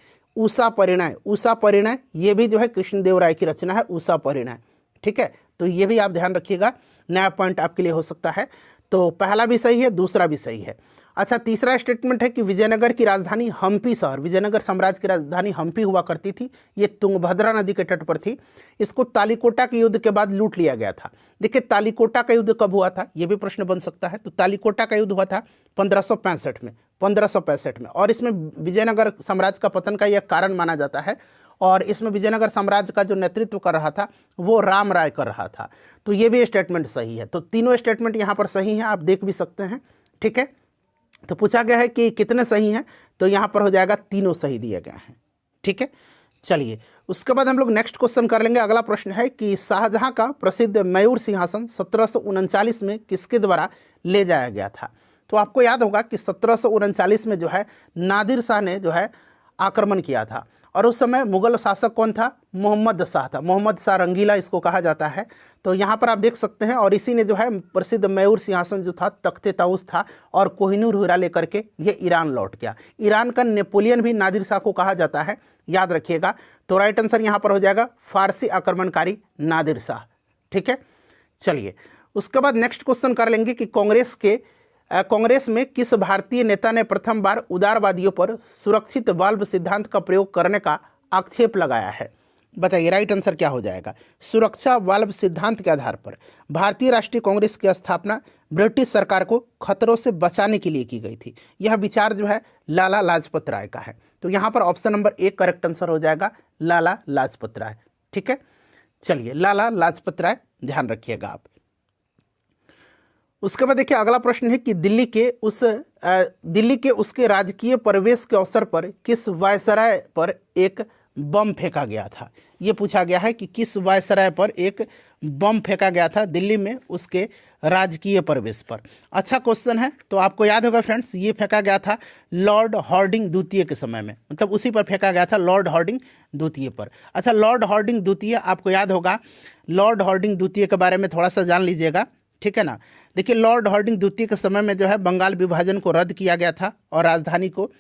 ये भी जो है कृष्णदेव राय की रचना है, उषा परिणय। ठीक है, तो ये भी आप ध्यान रखिएगा, नया पॉइंट आपके लिए हो सकता है। तो पहला भी सही है, दूसरा भी सही है। अच्छा, तीसरा स्टेटमेंट है कि विजयनगर की राजधानी हम्पी शहर, विजयनगर साम्राज्य की राजधानी हम्पी हुआ करती थी, ये तुंगभद्रा नदी के तट पर थी। इसको तालीकोटा के युद्ध के बाद लूट लिया गया था। देखिए, तालीकोटा का युद्ध कब हुआ था, ये भी प्रश्न बन सकता है। तो तालीकोटा का युद्ध हुआ था 1565 में, और इसमें विजयनगर साम्राज्य का पतन का यह कारण माना जाता है। और इसमें विजयनगर साम्राज्य का जो नेतृत्व कर रहा था वो राम राय कर रहा था। तो ये भी स्टेटमेंट सही है। तो तीनों स्टेटमेंट यहाँ पर सही हैं, आप देख भी सकते हैं। ठीक है, तो पूछा गया है कि कितने सही हैं, तो यहाँ पर हो जाएगा तीनों सही दिए गए हैं। ठीक है, चलिए, उसके बाद हम लोग नेक्स्ट क्वेश्चन कर लेंगे। अगला प्रश्न है कि शाहजहां का प्रसिद्ध मयूर सिंहासन 1739 में किसके द्वारा ले जाया गया था? तो आपको याद होगा कि 1739 में जो है नादिर शाह ने जो है आक्रमण किया था। और उस समय मुगल शासक कौन था? मोहम्मद शाह था। मोहम्मद शाह रंगीला इसको कहा जाता है। तो यहाँ पर आप देख सकते हैं, और इसी ने जो है प्रसिद्ध मयूर सिंहासन जो था, तख्ते ताउस था, और कोहिनूर हीरा लेकर के ये ईरान लौट गया। ईरान का नेपोलियन भी नादिर शाह को कहा जाता है, याद रखिएगा। तो राइट आंसर यहाँ पर हो जाएगा फारसी आक्रमणकारी नादिर शाह। ठीक है, चलिए उसके बाद नेक्स्ट क्वेश्चन कर लेंगे कि कांग्रेस में किस भारतीय नेता ने प्रथम बार उदारवादियों पर सुरक्षित वाल्व सिद्धांत का प्रयोग करने का आक्षेप लगाया है? बताइए राइट आंसर क्या हो जाएगा। सुरक्षा वाल्व सिद्धांत के आधार पर भारतीय राष्ट्रीय कांग्रेस की स्थापना ब्रिटिश सरकार को खतरों से बचाने के लिए की गई थी। यह विचार जो है लाला लाजपत राय का है। तो यहाँ पर ऑप्शन नंबर 1 करेक्ट आंसर हो जाएगा लाला लाजपत राय। ठीक है, चलिए लाला लाजपत राय ध्यान रखिएगा आप। उसके बाद देखिए अगला प्रश्न है कि दिल्ली के उसके राजकीय प्रवेश के अवसर पर किस वायसराय पर एक बम फेंका गया था? ये पूछा गया है कि किस वायसराय पर एक बम फेंका गया था दिल्ली में उसके राजकीय प्रवेश पर। अच्छा क्वेश्चन है। तो आपको याद होगा फ्रेंड्स, ये फेंका गया था लॉर्ड हार्डिंग द्वितीय के समय में, मतलब उसी पर फेंका गया था, लॉर्ड हार्डिंग द्वितीय पर। अच्छा, लॉर्ड हार्डिंग द्वितीय आपको याद होगा, लॉर्ड हार्डिंग द्वितीय के बारे में थोड़ा सा जान लीजिएगा। ठीक है ना। देखिए लॉर्ड हार्डिंग द्वितीय के समय में जो है बंगाल विभाजन को रद्द किया गया था और राजधानी को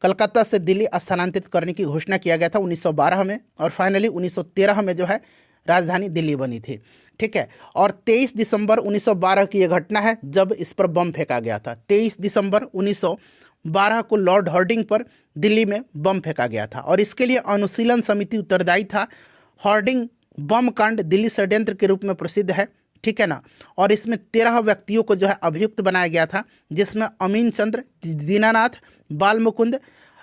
कलकत्ता से दिल्ली स्थानांतरित करने की घोषणा किया गया था 1912 में, और फाइनली 1913 में जो है राजधानी दिल्ली बनी थी। ठीक है, और 23 दिसंबर 1912 की यह घटना है जब इस पर बम फेंका गया था। 23 दिसंबर 1912 को लॉर्ड हार्डिंग पर दिल्ली में बम फेंका गया था, और इसके लिए अनुशीलन समिति उत्तरदायी था। हार्डिंग बम कांड दिल्ली षड्यंत्र के रूप में प्रसिद्ध है। ठीक है ना। और इसमें 13 व्यक्तियों को जो है अभियुक्त बनाया गया था, जिसमें अमीन चंद्र, दीनानाथ, बाल मुकुंद,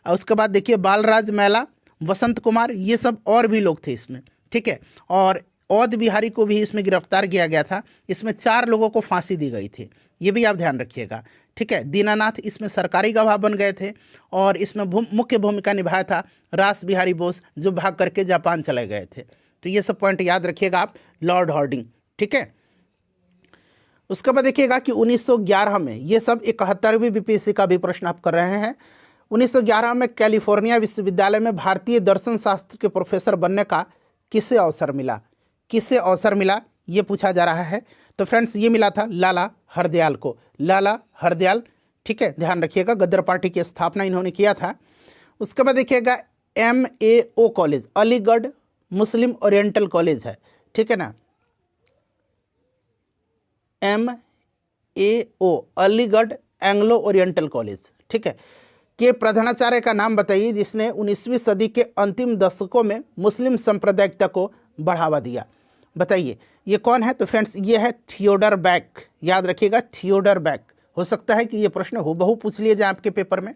उसके बाद देखिए बालराज मैला, वसंत कुमार, ये सब और भी लोग थे इसमें। ठीक है, और औध बिहारी को भी इसमें गिरफ्तार किया गया था। इसमें 4 लोगों को फांसी दी गई थी, ये भी आप ध्यान रखिएगा। ठीक है, दीनानाथ इसमें सरकारी गवाह बन गए थे, और इसमें मुख्य भूमिका निभाया था रास बिहारी बोस, जो भाग करके जापान चले गए थे। तो ये सब पॉइंट याद रखिएगा आप, लॉर्ड हार्डिंग। ठीक है, उसके बाद देखिएगा कि 1911 में, ये सब 71वीं बीपीएससी का भी प्रश्न आप कर रहे हैं। 1911 में कैलिफोर्निया विश्वविद्यालय में भारतीय दर्शन शास्त्र के प्रोफेसर बनने का किसे अवसर मिला? किसे अवसर मिला ये पूछा जा रहा है। तो फ्रेंड्स ये मिला था लाला हरदयाल को, लाला हरदयाल। ठीक है, ध्यान रखिएगा, गद्दर पार्टी की स्थापना इन्होंने किया था। उसके बाद देखिएगा MAO कॉलेज, अलीगढ़ मुस्लिम ओरिएंटल कॉलेज है। ठीक है ना, MAO Aligarh Anglo oriental college. ठीक है, के प्रधानाचार्य का नाम बताइए जिसने 19वीं सदी के अंतिम दशकों में मुस्लिम सांप्रदायिकता को बढ़ावा दिया। बताइए ये कौन है? तो फ्रेंड्स ये है थियोडर बैक। याद रखिएगा, थियोडर बैक। हो सकता है कि ये प्रश्न हूबहू पूछ लिए जाए आपके पेपर में।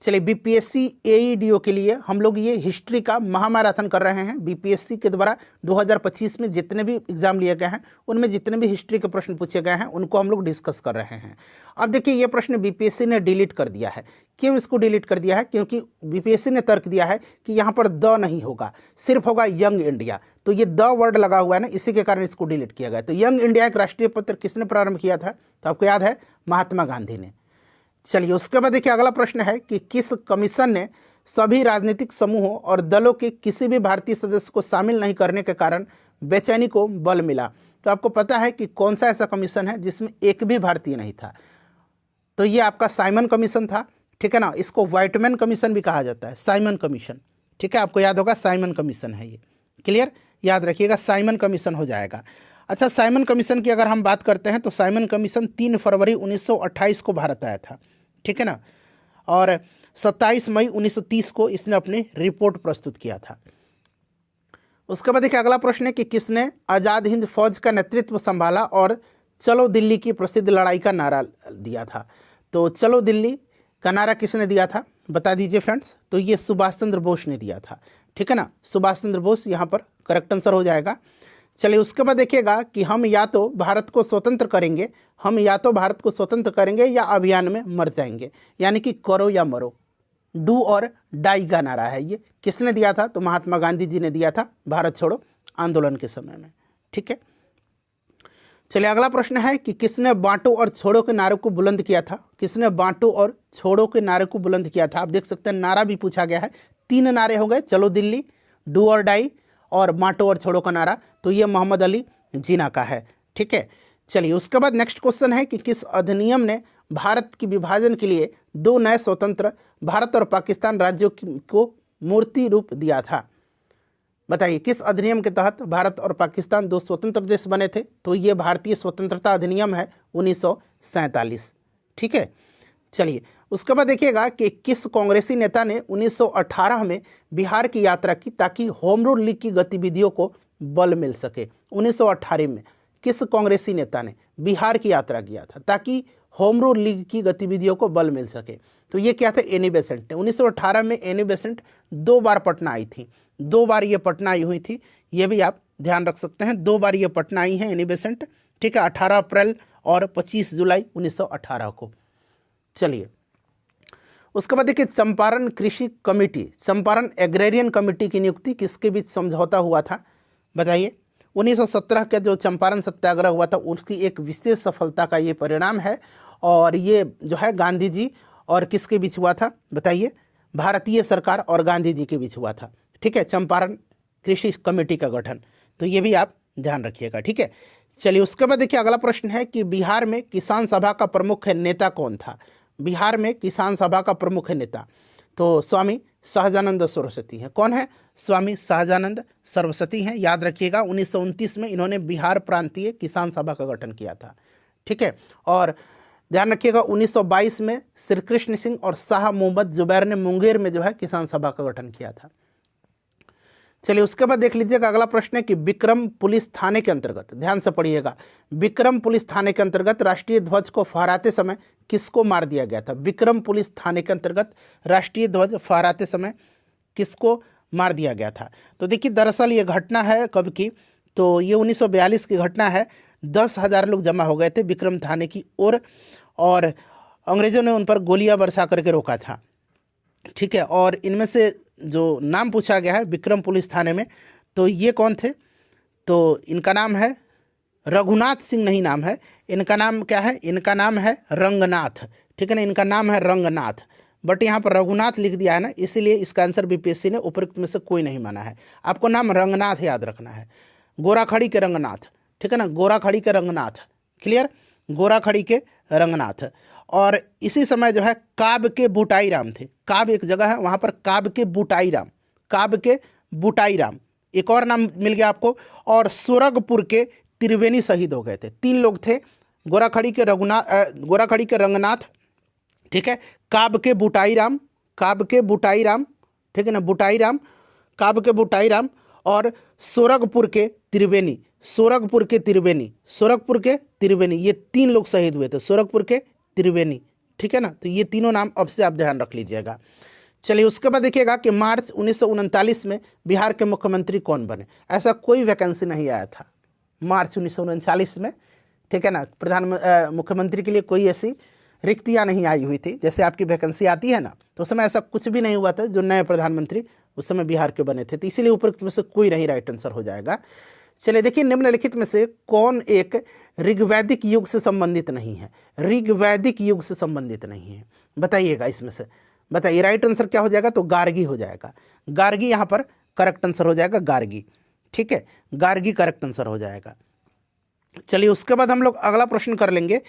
चलिए बीपीएससी AEDO के लिए हम लोग ये हिस्ट्री का महामैराथन कर रहे हैं। बीपीएससी के द्वारा 2025 में जितने भी एग्जाम लिए गए हैं उनमें जितने भी हिस्ट्री के प्रश्न पूछे गए हैं उनको हम लोग डिस्कस कर रहे हैं। अब देखिए ये प्रश्न बीपीएससी ने डिलीट कर दिया है। क्यों इसको डिलीट कर दिया है? क्योंकि बीपीएससी ने तर्क दिया है कि यहाँ पर द नहीं होगा, सिर्फ होगा यंग इंडिया। तो ये द वर्ड लगा हुआ है ना, इसी के कारण इसको डिलीट किया गया। तो यंग इंडिया एक राष्ट्रीय पत्र किसने प्रारंभ किया था? तो आपको याद है, महात्मा गांधी ने। चलिए उसके बाद देखिए अगला प्रश्न है कि किस कमीशन ने सभी राजनीतिक समूहों और दलों के किसी भी भारतीय सदस्य को शामिल नहीं करने के कारण बेचैनी को बल मिला? तो आपको पता है कि कौन सा ऐसा कमीशन है जिसमें एक भी भारतीय नहीं था? तो ये आपका साइमन कमीशन था। ठीक है ना, इसको व्हाइटमैन कमीशन भी कहा जाता है, साइमन कमीशन। ठीक है, आपको याद होगा साइमन कमीशन है ये। क्लियर, याद रखिएगा, साइमन कमीशन हो जाएगा। अच्छा, साइमन कमीशन की अगर हम बात करते हैं तो साइमन कमीशन 3 फरवरी 1928 को भारत आया था। ठीक है ना, और 27 मई 1930 को इसने अपनी रिपोर्ट प्रस्तुत किया था। उसके बाद देखिए अगला प्रश्न है कि किसने आज़ाद हिंद फौज का नेतृत्व संभाला और चलो दिल्ली की प्रसिद्ध लड़ाई का नारा दिया था? तो चलो दिल्ली का नारा किसने दिया था बता दीजिए फ्रेंड्स। तो ये सुभाष चंद्र बोस ने दिया था। ठीक है ना, सुभाष चंद्र बोस यहाँ पर करेक्ट आंसर हो जाएगा। चलिए उसके बाद देखिएगा कि हम या तो भारत को स्वतंत्र करेंगे, हम या तो भारत को स्वतंत्र करेंगे या अभियान में मर जाएंगे, यानी कि करो या मरो, डू और डाई का नारा है। ये किसने दिया था? तो महात्मा गांधी जी ने दिया था भारत छोड़ो आंदोलन के समय में। ठीक है, चलिए अगला प्रश्न है कि किसने बांटो और छोड़ो के नारे को बुलंद किया था। किसने बांटो और छोड़ो के नारे को बुलंद किया था। आप देख सकते हैं नारा भी पूछा गया है, 3 नारे हो गए, चलो दिल्ली, डू और डाई और बांटो और छोड़ो का नारा। तो ये मोहम्मद अली जिन्ना का है। ठीक है, चलिए उसके बाद नेक्स्ट क्वेश्चन है कि किस अधिनियम ने भारत की विभाजन के लिए 2 नए स्वतंत्र भारत और पाकिस्तान राज्यों को मूर्ति रूप दिया था। बताइए किस अधिनियम के तहत भारत और पाकिस्तान 2 स्वतंत्र देश बने थे। तो ये भारतीय स्वतंत्रता अधिनियम है 1947। ठीक है, चलिए उसके बाद देखिएगा कि किस कांग्रेसी नेता ने 1918 में बिहार की यात्रा की ताकि होम रूल लीग की गतिविधियों को बल मिल सके। 1918 में किस कांग्रेसी नेता ने बिहार की यात्रा किया था ताकि होम रूल लीग की गतिविधियों को बल मिल सके। तो ये क्या थे, एनी बेसेंट ने। 1918 में एनी बेसेंट 2 बार पटना आई थी, 2 बार ये पटना आई हुई थी, ये भी आप ध्यान रख सकते हैं। 2 बार ये पटना आई हैं एनी बेसेंट। ठीक है, 18 अप्रैल और 25 जुलाई 1918 को। चलिए उसके बाद देखिए चंपारण कृषि कमेटी, चंपारण एग्रेरियन कमेटी की नियुक्ति किसके बीच समझौता हुआ था। बताइए 1917 का जो चंपारण सत्याग्रह हुआ था उसकी एक विशेष सफलता का ये परिणाम है। और ये जो है गांधी जी और किसके बीच हुआ था। बताइए भारतीय सरकार और गांधी जी के बीच हुआ था। ठीक है, चंपारण कृषि कमेटी का गठन। तो ये भी आप ध्यान रखिएगा। ठीक है, चलिए उसके बाद देखिए अगला प्रश्न है कि बिहार में किसान सभा का प्रमुख नेता कौन था। बिहार में किसान सभा का प्रमुख नेता तो स्वामी सहजानंद सरस्वती हैं। कौन है, स्वामी सहजानंद सरस्वती हैं। याद रखिएगा 1929 में इन्होंने बिहार प्रांतीय किसान सभा का गठन किया था। ठीक है, और ध्यान रखिएगा 1922 में श्री कृष्ण सिंह और शाह मोहम्मद जुबैर ने मुंगेर में जो है किसान सभा का गठन किया था। चलिए उसके बाद देख लीजिएगा अगला प्रश्न है कि विक्रम पुलिस थाने के अंतर्गत, ध्यान से पढ़िएगा, विक्रम पुलिस थाने के अंतर्गत राष्ट्रीय ध्वज को फहराते समय किसको मार दिया गया था। विक्रम पुलिस थाने के अंतर्गत राष्ट्रीय ध्वज फहराते समय किसको मार दिया गया था। तो देखिए दरअसल ये घटना है कब की, तो ये 1942 की घटना है। 10,000 लोग जमा हो गए थे विक्रम थाने की ओर और अंग्रेज़ों ने उन पर गोलियां बरसा करके रोका था। ठीक है, और इनमें से जो नाम पूछा गया है विक्रम पुलिस थाने में, तो ये कौन थे, तो इनका नाम है रघुनाथ सिंह नहीं नाम है, इनका नाम क्या है, इनका नाम है रंगनाथ। ठीक है ना, इनका नाम है रंगनाथ, बट यहाँ पर रघुनाथ लिख दिया है ना, इसीलिए इसका आंसर बीपीएससी ने उपरोक्त में से कोई नहीं माना है। आपको नाम रंगनाथ याद रखना है, गोराखड़ी के रंगनाथ। ठीक है ना, गोराखड़ी के रंगनाथ, क्लियर, गोराखड़ी के रंगनाथ। और इसी समय जो है काब के बुटाई राम थे। काब एक जगह है, वहाँ पर काब के बुटाई राम, काब के बुटाई राम, एक और नाम मिल गया आपको। और सुरगपुर के त्रिवेणी शहीद हो गए थे। 3 लोग थे, गोराखड़ी के गोराखड़ी के रंगनाथ, ठीक है, काब के बुटाई राम, काब के बुटाई राम, ठीक है ना, बुटाई राम, काब के बुटाई राम और सोरगपुर के त्रिवेणी, सोरगपुर के त्रिवेणी, सोरगपुर के त्रिवेणी, ये 3 लोग शहीद हुए थे, सोरगपुर के त्रिवेणी। ठीक है ना, तो ये तीनों नाम अब से आप ध्यान रख लीजिएगा। चलिए उसके बाद देखिएगा कि मार्च 1939 में बिहार के मुख्यमंत्री कौन बने। ऐसा कोई वैकेंसी नहीं आया था मार्च 1939 में। ठीक है ना, मुख्यमंत्री के लिए कोई ऐसी रिक्तियाँ नहीं आई हुई थी, जैसे आपकी वैकेंसी आती है ना, तो उस समय ऐसा कुछ भी नहीं हुआ था जो नए प्रधानमंत्री उस समय बिहार के बने थे। तो इसीलिए उपरोक्त में से कोई नहीं राइट आंसर हो जाएगा। चलिए देखिए निम्नलिखित में से कौन एक ऋग्वैदिक युग से संबंधित नहीं है, ऋग्वैदिक युग से संबंधित नहीं है, बताइएगा इसमें से, बताइए राइट आंसर क्या हो जाएगा, तो गार्गी हो जाएगा। गार्गी यहाँ पर करेक्ट आंसर हो जाएगा, गार्गी। ठीक है, गार्गी करेक्ट आंसर हो जाएगा। चलिए उसके बाद हम लोग अगला प्रश्न कर लेंगे।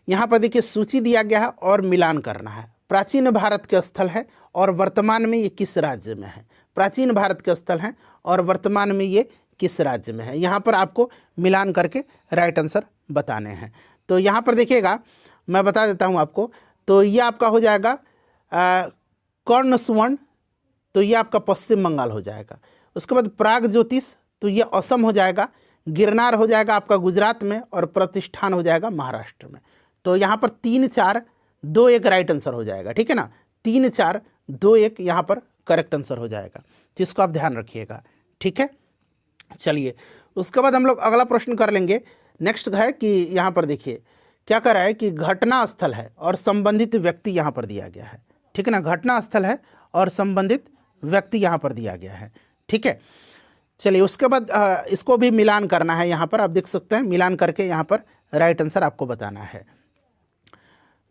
यहाँ पर देखिए सूची दिया गया है और मिलान करना है। प्राचीन भारत के स्थल है और वर्तमान में ये किस राज्य में है। प्राचीन भारत के स्थल हैं और वर्तमान में ये किस राज्य में है, यहाँ पर आपको मिलान करके राइट आंसर बताने हैं। तो यहाँ पर देखिएगा मैं बता देता हूँ आपको, तो ये आपका हो जाएगा कर्ण सुवर्ण, तो ये आपका पश्चिम बंगाल हो जाएगा। उसके बाद प्राग ज्योतिष, तो ये असम हो जाएगा। गिरनार हो जाएगा आपका गुजरात में और प्रतिष्ठान हो जाएगा महाराष्ट्र में। तो यहाँ पर 3, 4, 2, 1 राइट आंसर हो जाएगा। ठीक है ना, 3, 4, 2, 1 यहाँ पर करेक्ट आंसर हो जाएगा। तो इसको आप ध्यान रखिएगा। ठीक है, चलिए उसके बाद हम लोग अगला प्रश्न कर लेंगे। नेक्स्ट है कि यहाँ पर देखिए क्या कर रहा है कि घटना स्थल है और संबंधित व्यक्ति यहाँ पर दिया गया है। ठीक है ना, घटना स्थल है और संबंधित व्यक्ति यहाँ पर दिया गया है। ठीक है, चलिए उसके बाद इसको भी मिलान करना है। यहाँ पर आप देख सकते हैं, मिलान करके यहाँ पर राइट आंसर आपको बताना है।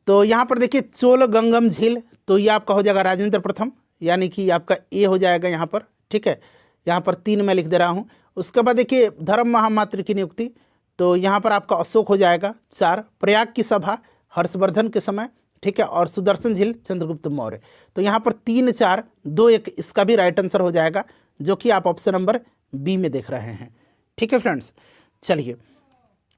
तो यहाँ पर देखिए चोलगंगम झील, तो ये आपका हो जाएगा राजेंद्र प्रथम, यानी कि आपका ए हो जाएगा यहाँ पर, ठीक है। यहाँ पर 3 मैं लिख दे रहा हूँ। उसके बाद देखिए धर्म महामात्र की नियुक्ति, तो यहाँ पर आपका अशोक हो जाएगा। 4 प्रयाग की सभा हर्षवर्धन के समय, ठीक है। और सुदर्शन झील चंद्रगुप्त मौर्य। तो यहाँ पर 3, 4, 2, 1 इसका भी राइट आंसर हो जाएगा, जो कि आप ऑप्शन नंबर बी में देख रहे हैं, ठीक है फ्रेंड्स। चलिए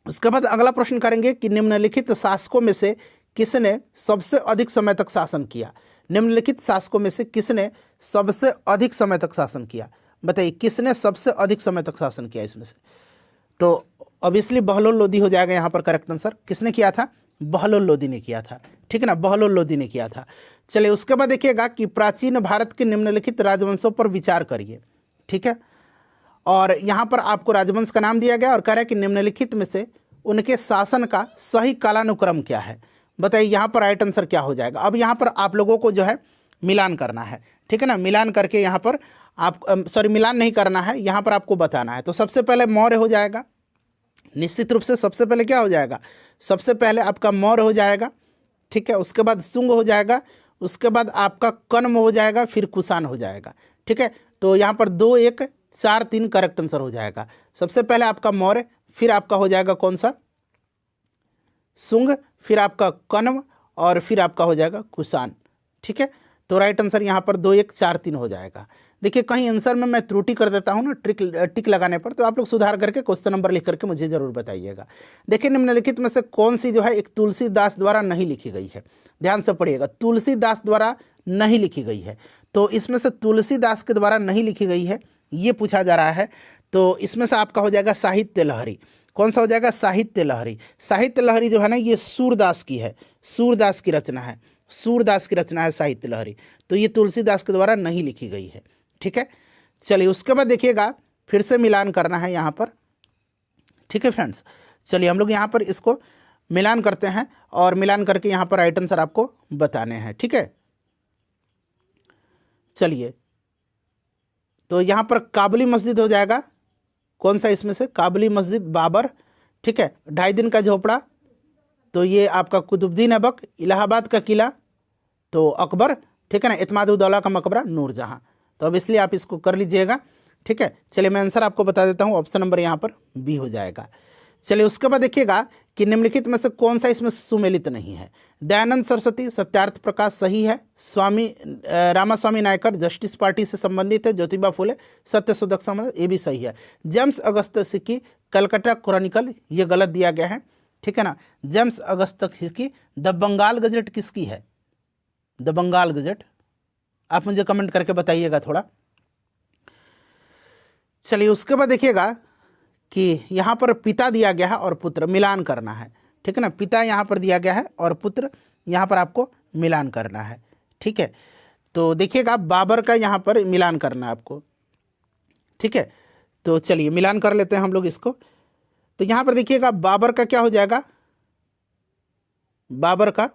उसके बाद अगला प्रश्न करेंगे कि निम्नलिखित शासकों में से किसने सबसे अधिक समय तक शासन किया। निम्नलिखित शासकों में से किसने सबसे अधिक समय तक शासन किया, बताइए किसने सबसे अधिक समय तक शासन किया इसमें से। तो ऑब्वियसली बहलोल लोदी हो जाएगा यहाँ पर करेक्ट आंसर। किसने किया था, बहलोल लोदी ने किया था, ठीक है ना, बहलोल लोदी ने किया था। चलिए उसके बाद देखिएगा कि प्राचीन भारत के निम्नलिखित राजवंशों पर विचार करिए, ठीक है। और यहाँ पर आपको राजवंश का नाम दिया गया और कह रहा है कि निम्नलिखित में से उनके शासन का सही कालानुक्रम क्या है, बताइए यहाँ पर राइट आंसर क्या हो जाएगा। अब यहाँ पर आप लोगों को जो है मिलान करना है, ठीक है ना, मिलान करके यहाँ पर आप मिलान नहीं करना है, यहाँ पर आपको बताना है। तो सबसे पहले मौर्य हो जाएगा, निश्चित रूप से सबसे पहले क्या हो जाएगा, सबसे पहले आपका मौर्य हो जाएगा, ठीक है। उसके बाद शुंग हो जाएगा, उसके बाद आपका कन्व हो जाएगा, फिर कुषाण हो जाएगा, ठीक है। तो यहाँ पर 2, 1, 4, 3 करेक्ट आंसर हो जाएगा। सबसे पहले आपका मौर्य, फिर आपका हो जाएगा कौन सा, शुंग, फिर आपका कन्व और फिर आपका हो जाएगा कुषाण, ठीक है। तो राइट आंसर यहाँ पर 2, 1, 4, 3 हो जाएगा। देखिए कहीं आंसर में मैं त्रुटि कर देता हूँ ना टिक लगाने पर, तो आप लोग सुधार करके क्वेश्चन नंबर लिख करके मुझे जरूर बताइएगा। देखिए निम्नलिखित में से कौन सी जो है एक तुलसीदास द्वारा नहीं लिखी गई है, ध्यान से पढ़िएगा, तुलसीदास द्वारा नहीं लिखी गई है। तो इसमें से तुलसीदास के द्वारा नहीं लिखी गई है ये पूछा जा रहा है। तो इसमें से आपका हो जाएगा साहित्य लहरी। कौन सा हो जाएगा, साहित्य लहरी। साहित्य लहरी जो है ना ये सूरदास की है, सूरदास की रचना है, सूरदास की रचना है साहित्य लहरी। तो ये तुलसीदास के द्वारा नहीं लिखी गई है, ठीक है। चलिए उसके बाद देखिएगा फिर से मिलान करना है यहाँ पर, ठीक है फ्रेंड्स। चलिए हम लोग यहाँ पर इसको मिलान करते हैं और मिलान करके यहाँ पर राइट आंसर आपको बताने हैं, ठीक है। चलिए तो यहाँ पर काबुली मस्जिद हो जाएगा, कौन सा इसमें से, काबुली मस्जिद बाबर, ठीक है। 2.5 दिन का झोपड़ा, तो ये आपका कुतुबुद्दीन ऐबक। इलाहाबाद का किला तो अकबर, ठीक है ना। इत्माद-उद-दौला का मकबरा नूरजहाँ। तो अब इसलिए आप इसको कर लीजिएगा, ठीक है। चलिए मैं आंसर आपको बता देता हूँ, ऑप्शन नंबर यहाँ पर बी हो जाएगा। चलिए उसके बाद देखिएगा कि निम्नलिखित में से कौन सा इसमें सुमेलित नहीं है। दयानंद सरस्वती सत्यार्थ प्रकाश सही है, स्वामी रामास्वामी नायकर जस्टिस पार्टी से संबंधित है, ज्योतिबा फुले सत्य शोधक समाज ये भी सही है। जेम्स अगस्टस की कलकत्ता क्रॉनिकल ये गलत दिया गया है, ठीक है ना। जेम्स अगस्टस की द बंगाल गजट किसकी है, द बंगाल गजट, आप मुझे कमेंट करके बताइएगा थोड़ा। चलिए उसके बाद देखिएगा कि यहाँ पर पिता दिया गया है और पुत्र, मिलान करना है, ठीक है ना। पिता यहाँ पर दिया गया है और पुत्र यहाँ पर आपको मिलान करना है, ठीक है। तो देखिएगा बाबर का यहाँ पर मिलान करना है आपको, ठीक है। तो चलिए मिलान कर लेते हैं हम लोग इसको। तो यहाँ पर देखिएगा बाबर का क्या हो जाएगा, बाबर का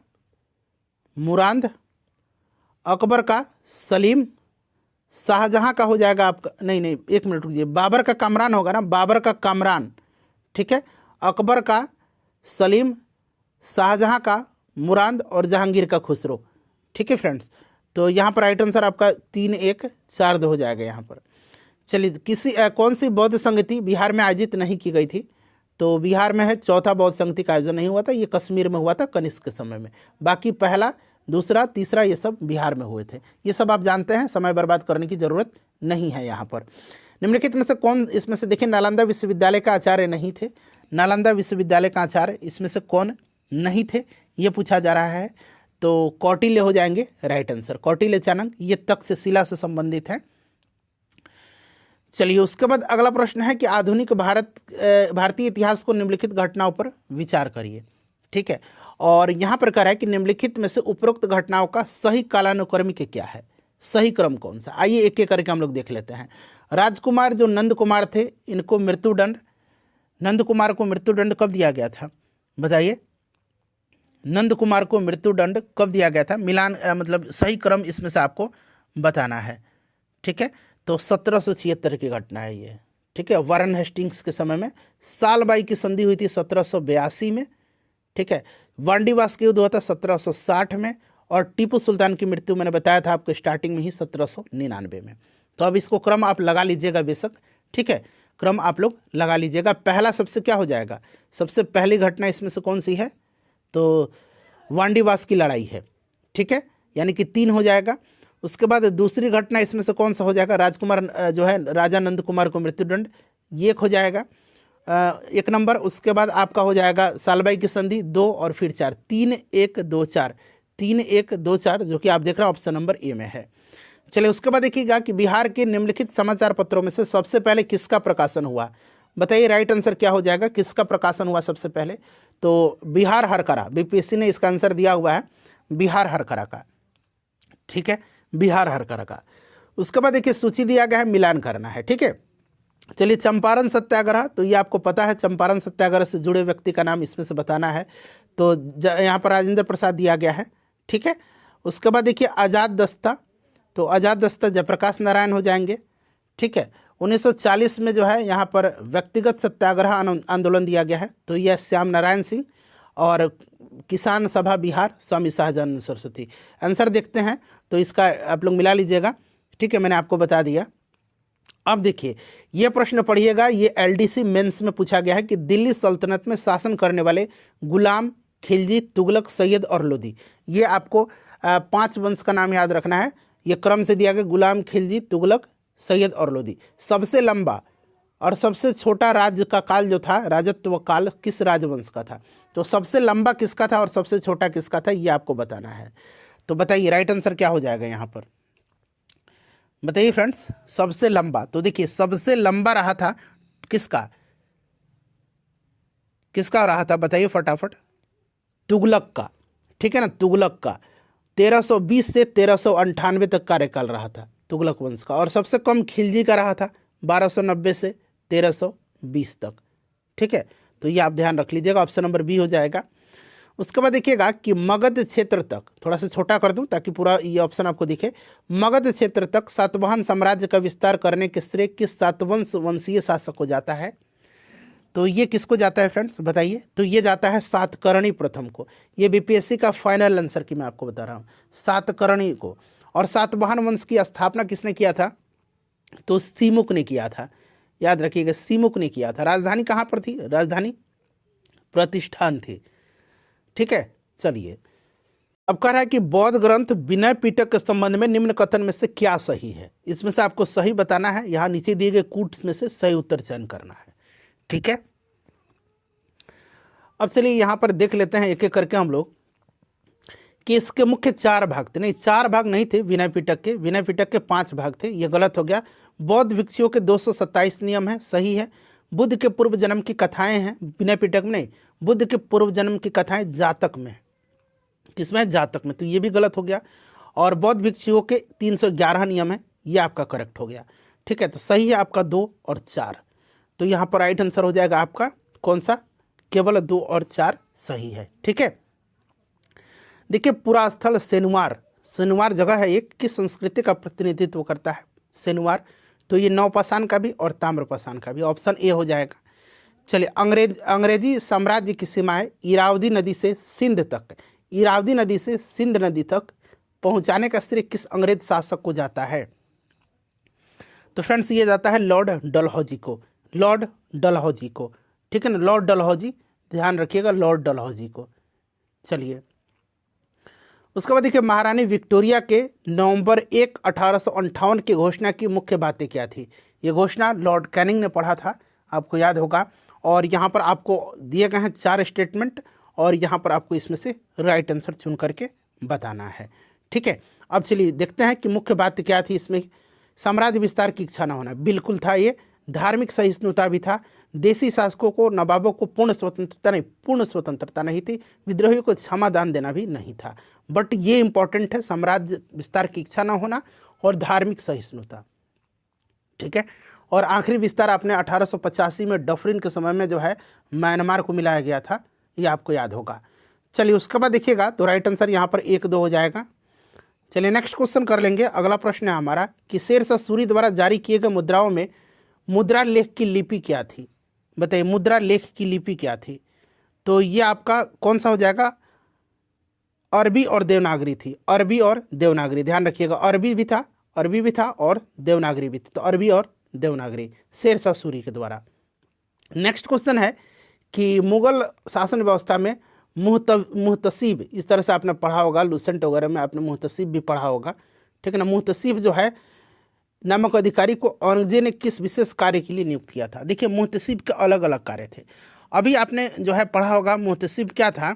मुराद, अकबर का सलीम, शाहजहां का हो जाएगा आपका, नहीं एक मिनट रुकिए, बाबर का कामरान होगा ना, बाबर का कामरान, ठीक है। अकबर का सलीम, शाहजहां का मुराद और जहांगीर का खुसरो, ठीक है फ्रेंड्स। तो यहाँ पर राइट आंसर आपका 3, 1, 4, 2 हो जाएगा यहाँ पर। चलिए कौन सी बौद्ध संगति बिहार में आयोजित नहीं की गई थी, तो बिहार में है चौथा बौद्ध संगति का आयोजन नहीं हुआ था, ये कश्मीर में हुआ था कनिष्क के समय में। बाकी पहला, दूसरा, तीसरा ये सब बिहार में हुए थे, ये सब आप जानते हैं, समय बर्बाद करने की ज़रूरत नहीं है यहाँ पर। निम्नलिखित में से कौन, इसमें से देखिए नालंदा विश्वविद्यालय का आचार्य नहीं थे, नालंदा विश्वविद्यालय का आचार्य इसमें से कौन नहीं थे ये पूछा जा रहा है। तो कौटिल्य हो जाएंगे राइट आंसर, कौटिल्य चाणक्य, ये तक्षशिला से संबंधित है। चलिए उसके बाद अगला प्रश्न है कि आधुनिक भारतीय इतिहास को निम्नलिखित घटनाओं पर विचार करिए, ठीक है। और यहाँ पर कह रहा है कि निम्नलिखित में से उपरोक्त घटनाओं का सही कालानुक्रमिक क्या है, सही क्रम कौन सा। आइए एक एक करके हम लोग देख लेते हैं। राजकुमार जो नंद कुमार थे, इनको मृत्युदंड, नंद कुमार को मृत्युदंड कब दिया गया था, बताइए। नंद कुमार को मृत्युदंड कब दिया गया था, मिलान मतलब सही क्रम इसमें से आपको बताना है, ठीक है। तो 1776 की घटना है ये, ठीक है। वारन हेस्टिंग्स के समय में सालबाई की संधि हुई थी 1782 में, ठीक है। वांडीवास के युद्ध हुआ था 1760 में, और टीपू सुल्तान की मृत्यु मैंने बताया था आपको स्टार्टिंग में ही 1799 में। तो अब इसको क्रम आप लगा लीजिएगा बेशक, ठीक है, क्रम आप लोग लगा लीजिएगा। पहला सबसे क्या हो जाएगा, सबसे पहली घटना इसमें से कौन सी है, तो वांडीवास की लड़ाई है, ठीक है, यानी कि 3 हो जाएगा। उसके बाद दूसरी घटना इसमें से कौन सा हो जाएगा, राजकुमार जो है राजा नंद कुमार को मृत्युदंड, ये एक हो जाएगा 1 नंबर। उसके बाद आपका हो जाएगा सालबाई की संधि 2 और फिर 4, 3 1 2 4, 3 1 2 4, जो कि आप देख रहे हैं ऑप्शन नंबर ए में है। चलिए उसके बाद देखिएगा कि बिहार के निम्नलिखित समाचार पत्रों में से सबसे पहले किसका प्रकाशन हुआ, बताइए राइट आंसर क्या हो जाएगा, किसका प्रकाशन हुआ सबसे पहले, तो बिहार हरकरा, बीपीएससी ने इसका आंसर दिया हुआ है बिहार हरकरा का, ठीक है, बिहार हरकरा का। उसके बाद देखिए सूची दिया गया है, मिलान करना है, ठीक है। चलिए चंपारण सत्याग्रह, तो ये आपको पता है, चंपारण सत्याग्रह से जुड़े व्यक्ति का नाम इसमें से बताना है, तो यहाँ पर राजेंद्र प्रसाद दिया गया है, ठीक है। उसके बाद देखिए आज़ाद दस्ता, तो आज़ाद दस्ता जयप्रकाश नारायण हो जाएंगे, ठीक है। 1940 में जो है यहाँ पर व्यक्तिगत सत्याग्रह आंदोलन दिया गया है, तो यह श्याम नारायण सिंह, और किसान सभा बिहार स्वामी शाहजानंद सरस्वती। आंसर देखते हैं, तो इसका आप लोग मिला लीजिएगा, ठीक है, मैंने आपको बता दिया। अब देखिए ये प्रश्न पढ़िएगा, ये एलडीसी मेंस में पूछा गया है कि दिल्ली सल्तनत में शासन करने वाले गुलाम, खिलजी, तुगलक, सैयद और लोदी, ये आपको 5 वंश का नाम याद रखना है। ये क्रम से दिया गया, गुलाम, खिलजी, तुगलक, सैयद और लोदी। सबसे लंबा और सबसे छोटा राज्य का काल जो था, राजत्व काल किस राजवंश का था, तो सबसे लंबा किसका था और सबसे छोटा किसका था, ये आपको बताना है। तो बताइए राइट आंसर क्या हो जाएगा यहाँ पर, बताइए फ्रेंड्स। सबसे लंबा, तो देखिए सबसे लंबा रहा था किसका, किसका रहा था बताइए फटाफट, तुगलक का, ठीक है ना, तुगलक का 1320 से 1398 तक कार्यकाल रहा था तुगलक वंश का। और सबसे कम खिलजी का रहा था 1290 से 1320 तक, ठीक है। तो ये आप ध्यान रख लीजिएगा, ऑप्शन नंबर बी हो जाएगा। उसके बाद देखिएगा कि मगध क्षेत्र तक, थोड़ा सा छोटा कर दूं ताकि पूरा ये ऑप्शन आपको दिखे, मगध क्षेत्र तक सातवाहन साम्राज्य का विस्तार करने के श्रेय किस सातवंश वंशीय शासक को जाता है, तो ये किसको जाता है फ्रेंड्स बताइए, तो ये जाता है सातकर्णी प्रथम को। ये बीपीएससी का फाइनल आंसर की मैं आपको बता रहा हूँ, सातकर्णी को। और सातवाहन वंश की स्थापना किसने किया था, तो सीमुक ने किया था, याद रखिएगा सीमुक ने किया था। राजधानी कहाँ पर थी, राजधानी प्रतिष्ठान थी, ठीक है। चलिए अब कह रहा है कि बौद्ध ग्रंथ विनय पिटक के संबंध में निम्न कथन में से क्या सही है, इसमें से आपको सही बताना है, यहाँ नीचे दिए गए कूट में से सही उत्तर चयन करना है, ठीक है। अब चलिए यहाँ पर देख लेते हैं एक एक करके हम लोग कि इसके मुख्य 4 भाग थे, नहीं 4 भाग नहीं थे विनय पिटक के, विनय पिटक के 5 भाग थे, ये गलत हो गया। बौद्ध भिक्षुओं के 227 नियम है, सही है। बुद्ध के पूर्व जन्म की कथाएं हैं विनय पिटक में, नहीं, बुद्ध के पूर्व जन्म की कथाएं जातक में, किसमें, जातक में, तो ये भी गलत हो गया। और बौद्ध भिक्षुओं के 311 नियम है, ये आपका करेक्ट हो गया, ठीक है। तो सही है आपका 2 और 4, तो यहाँ पर राइट आंसर हो जाएगा आपका कौन सा, केवल 2 और 4 सही है, ठीक है। देखिए पुरास्थल सेनुवार, सेनुवार जगह है एक, किस संस्कृति का प्रतिनिधित्व करता है सेनुवार, तो ये नवपाषाण का भी और ताम्रपाषाण का भी, ऑप्शन ए हो जाएगा। चलिए अंग्रेजी साम्राज्य की सीमाएं इरावदी नदी से सिंध तक, इरावदी नदी से सिंध नदी तक पहुंचाने का श्रेय किस अंग्रेज शासक को जाता है, तो फ्रेंड्स ये जाता है लॉर्ड डलहौजी को, लॉर्ड डलहौजी को, ठीक है ना, लॉर्ड डलहौजी, ध्यान रखिएगा लॉर्ड डलहौजी को। चलिए उसके बाद देखिए महारानी विक्टोरिया के नवंबर 1, 1858 की घोषणा की मुख्य बातें क्या थी, ये घोषणा लॉर्ड कैनिंग ने पढ़ा था, आपको याद होगा। और यहाँ पर आपको दिए गए हैं 4 स्टेटमेंट, और यहाँ पर आपको इसमें से राइट आंसर चुन करके बताना है, ठीक है। अब चलिए देखते हैं कि मुख्य बात क्या थी इसमें। साम्राज्य विस्तार की इच्छा न होना, बिल्कुल था ये। धार्मिक सहिष्णुता भी था, देसी शासकों को, नवाबों को पूर्ण स्वतंत्रता नहीं थी, विद्रोहियों को क्षमादान देना भी नहीं था। बट ये इंपॉर्टेंट है, साम्राज्य विस्तार की इच्छा न होना और धार्मिक सहिष्णुता, ठीक है। और आखिरी विस्तार आपने 1885 में डफरिन के समय में जो है म्यांमार को मिलाया गया था, ये आपको याद होगा। चलिए उसके बाद देखिएगा तो राइट आंसर यहाँ पर 1, 2 हो जाएगा। चलिए नेक्स्ट क्वेश्चन कर लेंगे। अगला प्रश्न है हमारा कि शेरशाह सूरी द्वारा जारी किए गए मुद्राओं में मुद्रा लेख की लिपि क्या थी। बताइए मुद्रा लेख की लिपि क्या थी। तो ये आपका कौन सा हो जाएगा, अरबी और देवनागरी थी। अरबी और देवनागरी, ध्यान रखिएगा, अरबी भी था और देवनागरी भी थी। तो अरबी और देवनागरी शेरशाह सूरी के द्वारा। नेक्स्ट क्वेश्चन है कि मुगल शासन व्यवस्था में मुहतसिब, इस तरह से आपने पढ़ा होगा, लूसेंट वगैरह में आपने मुहतसिब भी पढ़ा होगा, ठीक है ना। मुहतसिब जो है नामक अधिकारी को औरंगजेब ने किस विशेष कार्य के लिए नियुक्त किया था। देखिए मुहतसिब के अलग अलग कार्य थे। अभी आपने जो है पढ़ा होगा मुहतसिब क्या था,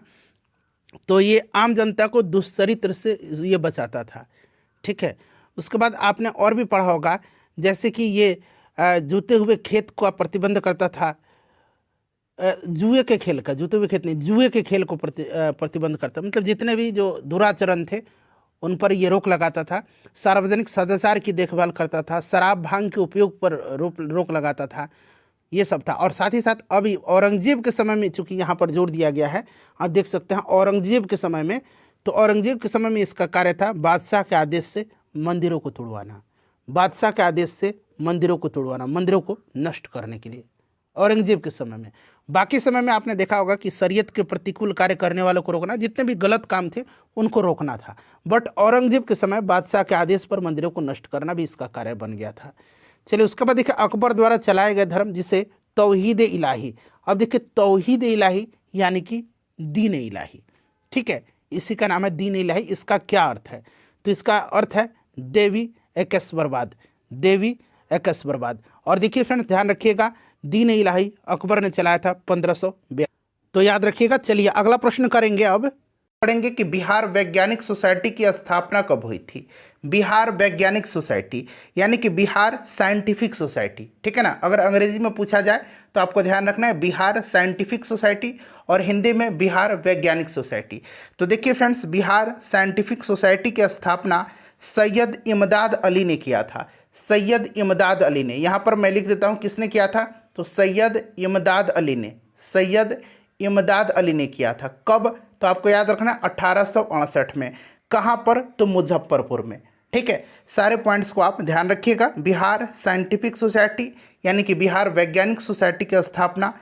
तो ये आम जनता को दुष्चरित्र से ये बचाता था, ठीक है। उसके बाद आपने और भी पढ़ा होगा, जैसे कि ये जूते हुए खेत का प्रतिबंध करता था, जुए के खेल का, जूते हुए खेत नहीं, जुए के खेल को प्रतिबंध करता, मतलब जितने भी जो दुराचरण थे उन पर ये रोक लगाता था। सार्वजनिक सदाचार की देखभाल करता था, शराब भांग के उपयोग पर रोक लगाता था, ये सब था। और साथ ही साथ अभी औरंगजेब के समय में, चूंकि यहाँ पर जोर दिया गया है, आप देख सकते हैं औरंगजेब के समय में, तो औरंगजेब के समय में इसका कार्य था बादशाह के आदेश से मंदिरों को तोड़वाना, बादशाह के आदेश से मंदिरों को तोड़वाना, मंदिरों को नष्ट करने के लिए औरंगजेब के समय में। बाकी समय में आपने देखा होगा कि शरीयत के प्रतिकूल कार्य करने वालों को रोकना, जितने भी गलत काम थे उनको रोकना था। बट औरंगजेब के समय बादशाह के आदेश पर मंदिरों को नष्ट करना भी इसका कार्य बन गया था। चलिए उसके बाद देखिए अकबर द्वारा चलाए गए धर्म, जिसे तौहीद इलाही। अब देखिए तौहीद इलाही यानी कि दीन इलाही, ठीक है, इसी का नाम है दीन इलाही। इसका क्या अर्थ है, तो इसका अर्थ है देवी एकस्वरवाद, देवी एकस्वरवाद। और देखिए फ्रेंड्स ध्यान रखिएगा, दीन इलाही अकबर ने चलाया था 1542, तो याद रखिएगा। चलिए अगला प्रश्न करेंगे। अब पढ़ेंगे कि बिहार वैज्ञानिक सोसाइटी की स्थापना कब हुई थी। बिहार वैज्ञानिक सोसाइटी यानी कि बिहार साइंटिफिक सोसाइटी, ठीक है ना। अगर अंग्रेजी में पूछा जाए तो आपको ध्यान रखना है बिहार साइंटिफिक सोसाइटी, और हिंदी में बिहार वैज्ञानिक सोसाइटी। तो देखिए फ्रेंड्स, बिहार साइंटिफिक सोसाइटी की स्थापना सैयद इमदाद अली ने किया था। सैयद इमदाद अली ने, यहाँ पर मैं लिख देता हूँ किसने किया था, तो सैयद इमदाद अली ने, सैयद इमदाद अली ने किया था। कब, तो आपको याद रखना 1868 में। कहाँ पर, तो मुजफ्फरपुर में, ठीक है। सारे पॉइंट्स को आप ध्यान रखिएगा। बिहार साइंटिफिक सोसाइटी यानी कि बिहार वैज्ञानिक सोसाइटी की स्थापना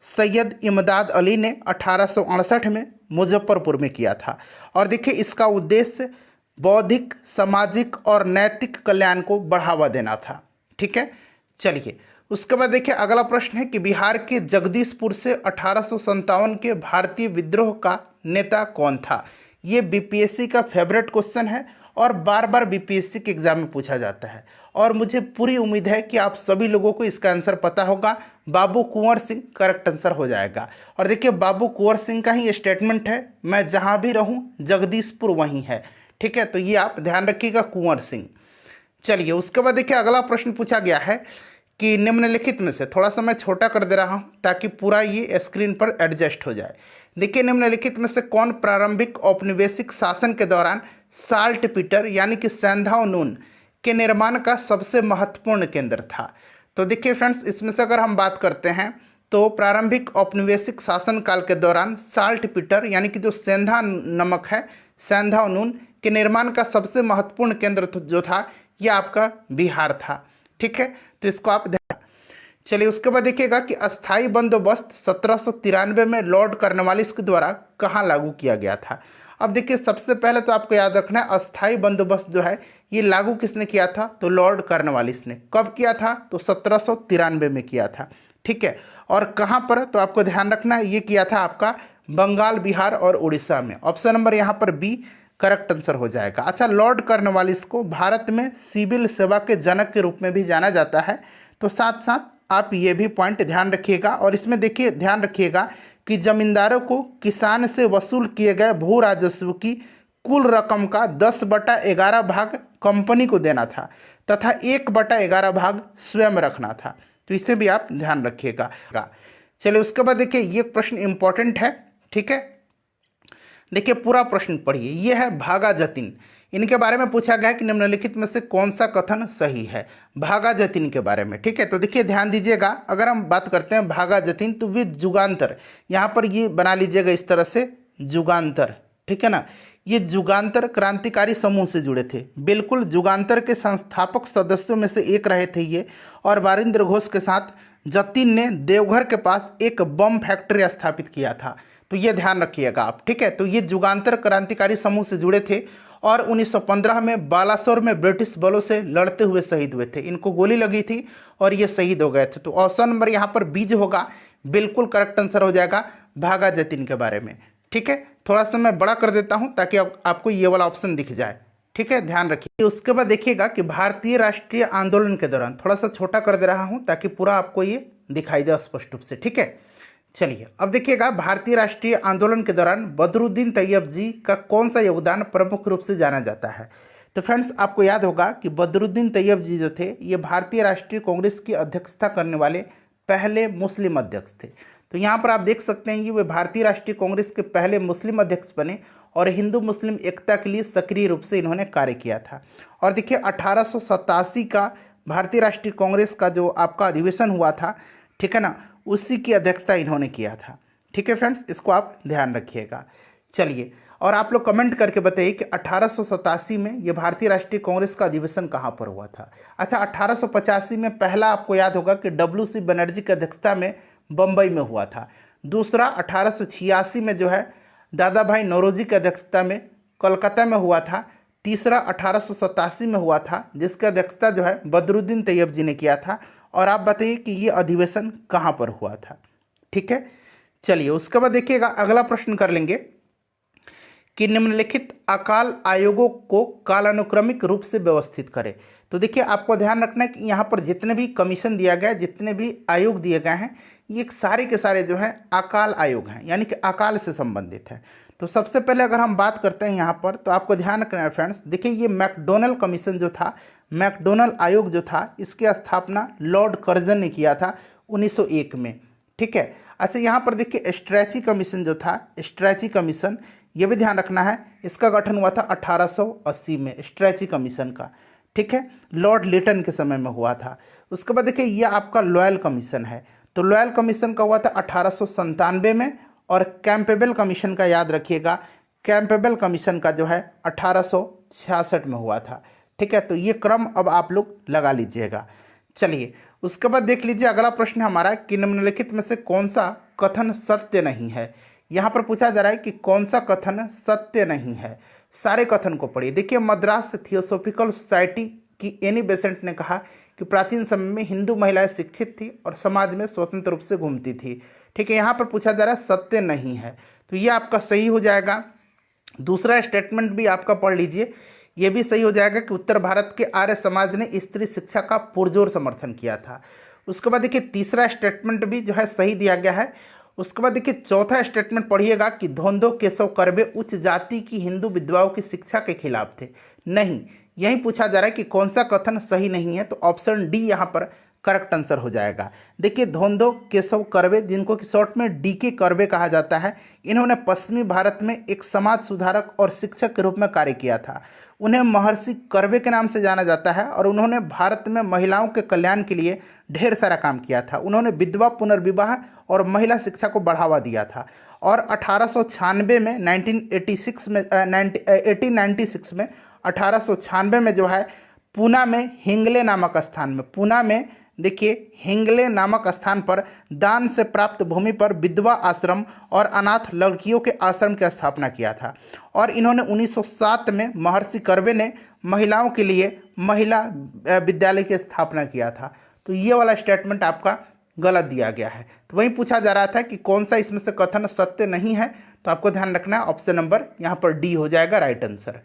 सैयद इमदाद अली ने 1868 में मुजफ्फरपुर में किया था। और देखिए इसका उद्देश्य बौद्धिक, सामाजिक और नैतिक कल्याण को बढ़ावा देना था, ठीक है। चलिए उसके बाद देखिए अगला प्रश्न है कि बिहार के जगदीशपुर से 1857 के भारतीय विद्रोह का नेता कौन था। ये बीपीएससी का फेवरेट क्वेश्चन है और बार बार बीपीएससी के एग्जाम में पूछा जाता है, और मुझे पूरी उम्मीद है कि आप सभी लोगों को इसका आंसर पता होगा। बाबू कुंवर सिंह करेक्ट आंसर हो जाएगा। और देखिए बाबू कुंवर सिंह का ही स्टेटमेंट है, मैं जहां भी रहूं जगदीशपुर वहीं है, ठीक है। तो ये आप ध्यान रखिएगा, कुंवर सिंह। चलिए उसके बाद देखिए अगला प्रश्न पूछा गया है कि निम्नलिखित में से, थोड़ा सा मैं छोटा कर दे रहा हूँ ताकि पूरा ये स्क्रीन पर एडजस्ट हो जाए। देखिए निम्नलिखित में से कौन प्रारंभिक औपनिवेशिक शासन के दौरान साल्ट पीटर यानी कि सेंधाव नून के निर्माण का सबसे महत्वपूर्ण केंद्र था। तो देखिए फ्रेंड्स, इसमें से अगर हम बात करते हैं तो प्रारंभिक औपनिवेशिक शासन काल के दौरान साल्ट पीटर यानी कि जो सेंधा नमक है, सेंधाव नून के निर्माण का सबसे महत्वपूर्ण केंद्र जो था यह आपका बिहार था, ठीक है। तो इसको आप ध्यान। चलिए उसके बाद देखिएगा कि अस्थाई बंदोबस्त 1793 में लॉर्ड कॉर्नवालिस के द्वारा कहाँ लागू किया गया था। अब देखिए सबसे पहले तो आपको याद रखना है, अस्थाई बंदोबस्त जो है ये लागू किसने किया था, तो लॉर्ड कॉर्नवालिस ने। कब किया था, तो 1793 में किया था, ठीक है। और कहाँ पर, तो आपको ध्यान रखना है ये किया था आपका बंगाल, बिहार और उड़ीसा में। ऑप्शन नंबर यहाँ पर बी करेक्ट आंसर हो जाएगा। अच्छा, लॉर्ड कॉर्नवालिस को भारत में सिविल सेवा के जनक के रूप में भी जाना जाता है, तो साथ साथ आप ये भी पॉइंट ध्यान रखिएगा। और इसमें देखिए ध्यान रखिएगा कि जमींदारों को किसान से वसूल किए गए भू राजस्व की कुल रकम का 10/11 भाग कंपनी को देना था तथा 1/11 भाग स्वयं रखना था। तो इसे भी आप ध्यान रखिएगा। चलिए उसके बाद देखिए ये प्रश्न इंपॉर्टेंट है, ठीक है। देखिए पूरा प्रश्न पढ़िए, ये है भागा जतिन। इनके बारे में पूछा गया है कि निम्नलिखित में से कौन सा कथन सही है भागा जतिन के बारे में, ठीक है। तो देखिए ध्यान दीजिएगा, अगर हम बात करते हैं भागा जतिन तो विद जुगांतर, यहाँ पर ये बना लीजिएगा इस तरह से जुगांतर, ठीक है ना। ये जुगांतर क्रांतिकारी समूह से जुड़े थे। बिल्कुल जुगांतर के संस्थापक सदस्यों में से एक रहे थे ये, और बारिंद्र घोष के साथ जतिन ने देवघर के पास एक बम फैक्ट्री स्थापित किया था। तो ये ध्यान रखिएगा आप, ठीक है। तो ये जुगांतर क्रांतिकारी समूह से जुड़े थे और 1915 में बालासोर में ब्रिटिश बलों से लड़ते हुए शहीद हुए थे। इनको गोली लगी थी और ये शहीद हो गए थे। तो ऑप्शन नंबर यहाँ पर बीज होगा, बिल्कुल करेक्ट आंसर हो जाएगा भागा जतिन के बारे में, ठीक है। थोड़ा सा मैं बड़ा कर देता हूँ ताकि आपको ये वाला ऑप्शन दिख जाए, ठीक है, ध्यान रखिए। उसके बाद देखिएगा कि भारतीय राष्ट्रीय आंदोलन के दौरान, थोड़ा सा छोटा कर दे रहा हूँ ताकि पूरा आपको ये दिखाई दे स्पष्ट रूप से, ठीक है। चलिए अब देखिएगा, भारतीय राष्ट्रीय आंदोलन के दौरान बदरुद्दीन तैयब जी का कौन सा योगदान प्रमुख रूप से जाना जाता है। तो फ्रेंड्स आपको याद होगा कि बदरुद्दीन तैयब जी जो थे ये भारतीय राष्ट्रीय कांग्रेस की अध्यक्षता करने वाले पहले मुस्लिम अध्यक्ष थे। तो यहाँ पर आप देख सकते हैं कि वे भारतीय राष्ट्रीय कांग्रेस के पहले मुस्लिम अध्यक्ष बने और हिंदू मुस्लिम एकता के लिए सक्रिय रूप से इन्होंने कार्य किया था। और देखिए 1887 का भारतीय राष्ट्रीय कांग्रेस का जो आपका अधिवेशन हुआ था, ठीक है ना, उसी की अध्यक्षता इन्होंने किया था, ठीक है फ्रेंड्स, इसको आप ध्यान रखिएगा। चलिए, और आप लोग कमेंट करके बताइए कि 1887 में ये भारतीय राष्ट्रीय कांग्रेस का अधिवेशन कहाँ पर हुआ था। अच्छा, 1885 में पहला आपको याद होगा कि WC बनर्जी की अध्यक्षता में बम्बई में हुआ था। दूसरा 1886 में जो है दादा भाई नौरोजी की अध्यक्षता में कोलकाता में हुआ था। तीसरा 1887 में हुआ था जिसकी अध्यक्षता जो है बदरुद्दीन तैयब जी ने किया था। और आप बताइए कि ये अधिवेशन कहाँ पर हुआ था, ठीक है। चलिए उसके बाद देखिएगा, अगला प्रश्न कर लेंगे कि निम्नलिखित अकाल आयोगों को कालानुक्रमिक रूप से व्यवस्थित करें। तो देखिए आपको ध्यान रखना है कि यहाँ पर जितने भी कमीशन दिया गया है, जितने भी आयोग दिए गए हैं, ये सारे के सारे जो हैं अकाल आयोग हैं, यानी कि अकाल से संबंधित हैं। तो सबसे पहले अगर हम बात करते हैं यहाँ पर, तो आपको ध्यान रखना है फ्रेंड्स, देखिए ये मैकडोनल कमीशन जो था, मैकडोनल आयोग जो था, इसकी स्थापना लॉर्ड कर्जन ने किया था 1901 में, ठीक है। अच्छा, यहाँ पर देखिए स्ट्रैची कमीशन जो था, स्ट्रैची कमीशन, ये भी ध्यान रखना है, इसका गठन हुआ था 1880 में, स्ट्रैची कमीशन का, ठीक है, लॉर्ड लिटन के समय में हुआ था। उसके बाद देखिए ये आपका लॉयल कमीशन है, तो लॉयल कमीशन का हुआ था 1897 में, और कैंपेबल कमीशन का याद रखिएगा, कैंपेबल कमीशन का जो है 1866 में हुआ था, ठीक है। तो ये क्रम अब आप लोग लगा लीजिएगा। चलिए उसके बाद देख लीजिए अगला प्रश्न हमारा कि निम्नलिखित में से कौन सा कथन सत्य नहीं है। यहाँ पर पूछा जा रहा है कि कौन सा कथन सत्य नहीं है। सारे कथन को पढ़िए। देखिए मद्रास थियोसॉफिकल सोसाइटी की एनी बेसेंट ने कहा कि प्राचीन समय में हिंदू महिलाएं शिक्षित थी और समाज में स्वतंत्र रूप से घूमती थी, ठीक है। यहाँ पर पूछा जा रहा है सत्य नहीं है, तो ये आपका सही हो जाएगा। दूसरा स्टेटमेंट भी आपका पढ़ लीजिए, ये भी सही हो जाएगा कि उत्तर भारत के आर्य समाज ने स्त्री शिक्षा का पुरजोर समर्थन किया था। उसके बाद देखिए तीसरा स्टेटमेंट भी जो है सही दिया गया है। उसके बाद देखिए चौथा स्टेटमेंट पढ़िएगा कि धोंधो केशव कर्वे उच्च जाति की हिंदू विधवाओं की शिक्षा के खिलाफ थे। नहीं, यही पूछा जा रहा है कि कौन सा कथन सही नहीं है, तो ऑप्शन डी यहाँ पर करेक्ट आंसर हो जाएगा। देखिए धोंधो केशव कर्वे, जिनको कि शॉर्ट में DK कर्वे कहा जाता है, इन्होंने पश्चिमी भारत में एक समाज सुधारक और शिक्षक के रूप में कार्य किया था। उन्हें महर्षि कर्वे के नाम से जाना जाता है और उन्होंने भारत में महिलाओं के कल्याण के लिए ढेर सारा काम किया था। उन्होंने विधवा पुनर्विवाह और महिला शिक्षा को बढ़ावा दिया था। और 1896 में 1896 में जो है पूना में हिंगले नामक स्थान में, पूना में देखिए हिंगले नामक स्थान पर दान से प्राप्त भूमि पर विधवा आश्रम और अनाथ लड़कियों के आश्रम की स्थापना किया था। और इन्होंने 1907 में महर्षि कर्वे ने महिलाओं के लिए महिला विद्यालय की स्थापना किया था। तो ये वाला स्टेटमेंट आपका गलत दिया गया है। तो वही पूछा जा रहा था कि कौन सा इसमें से कथन सत्य नहीं है, तो आपको ध्यान रखना है ऑप्शन नंबर यहाँ पर डी हो जाएगा राइट आंसर।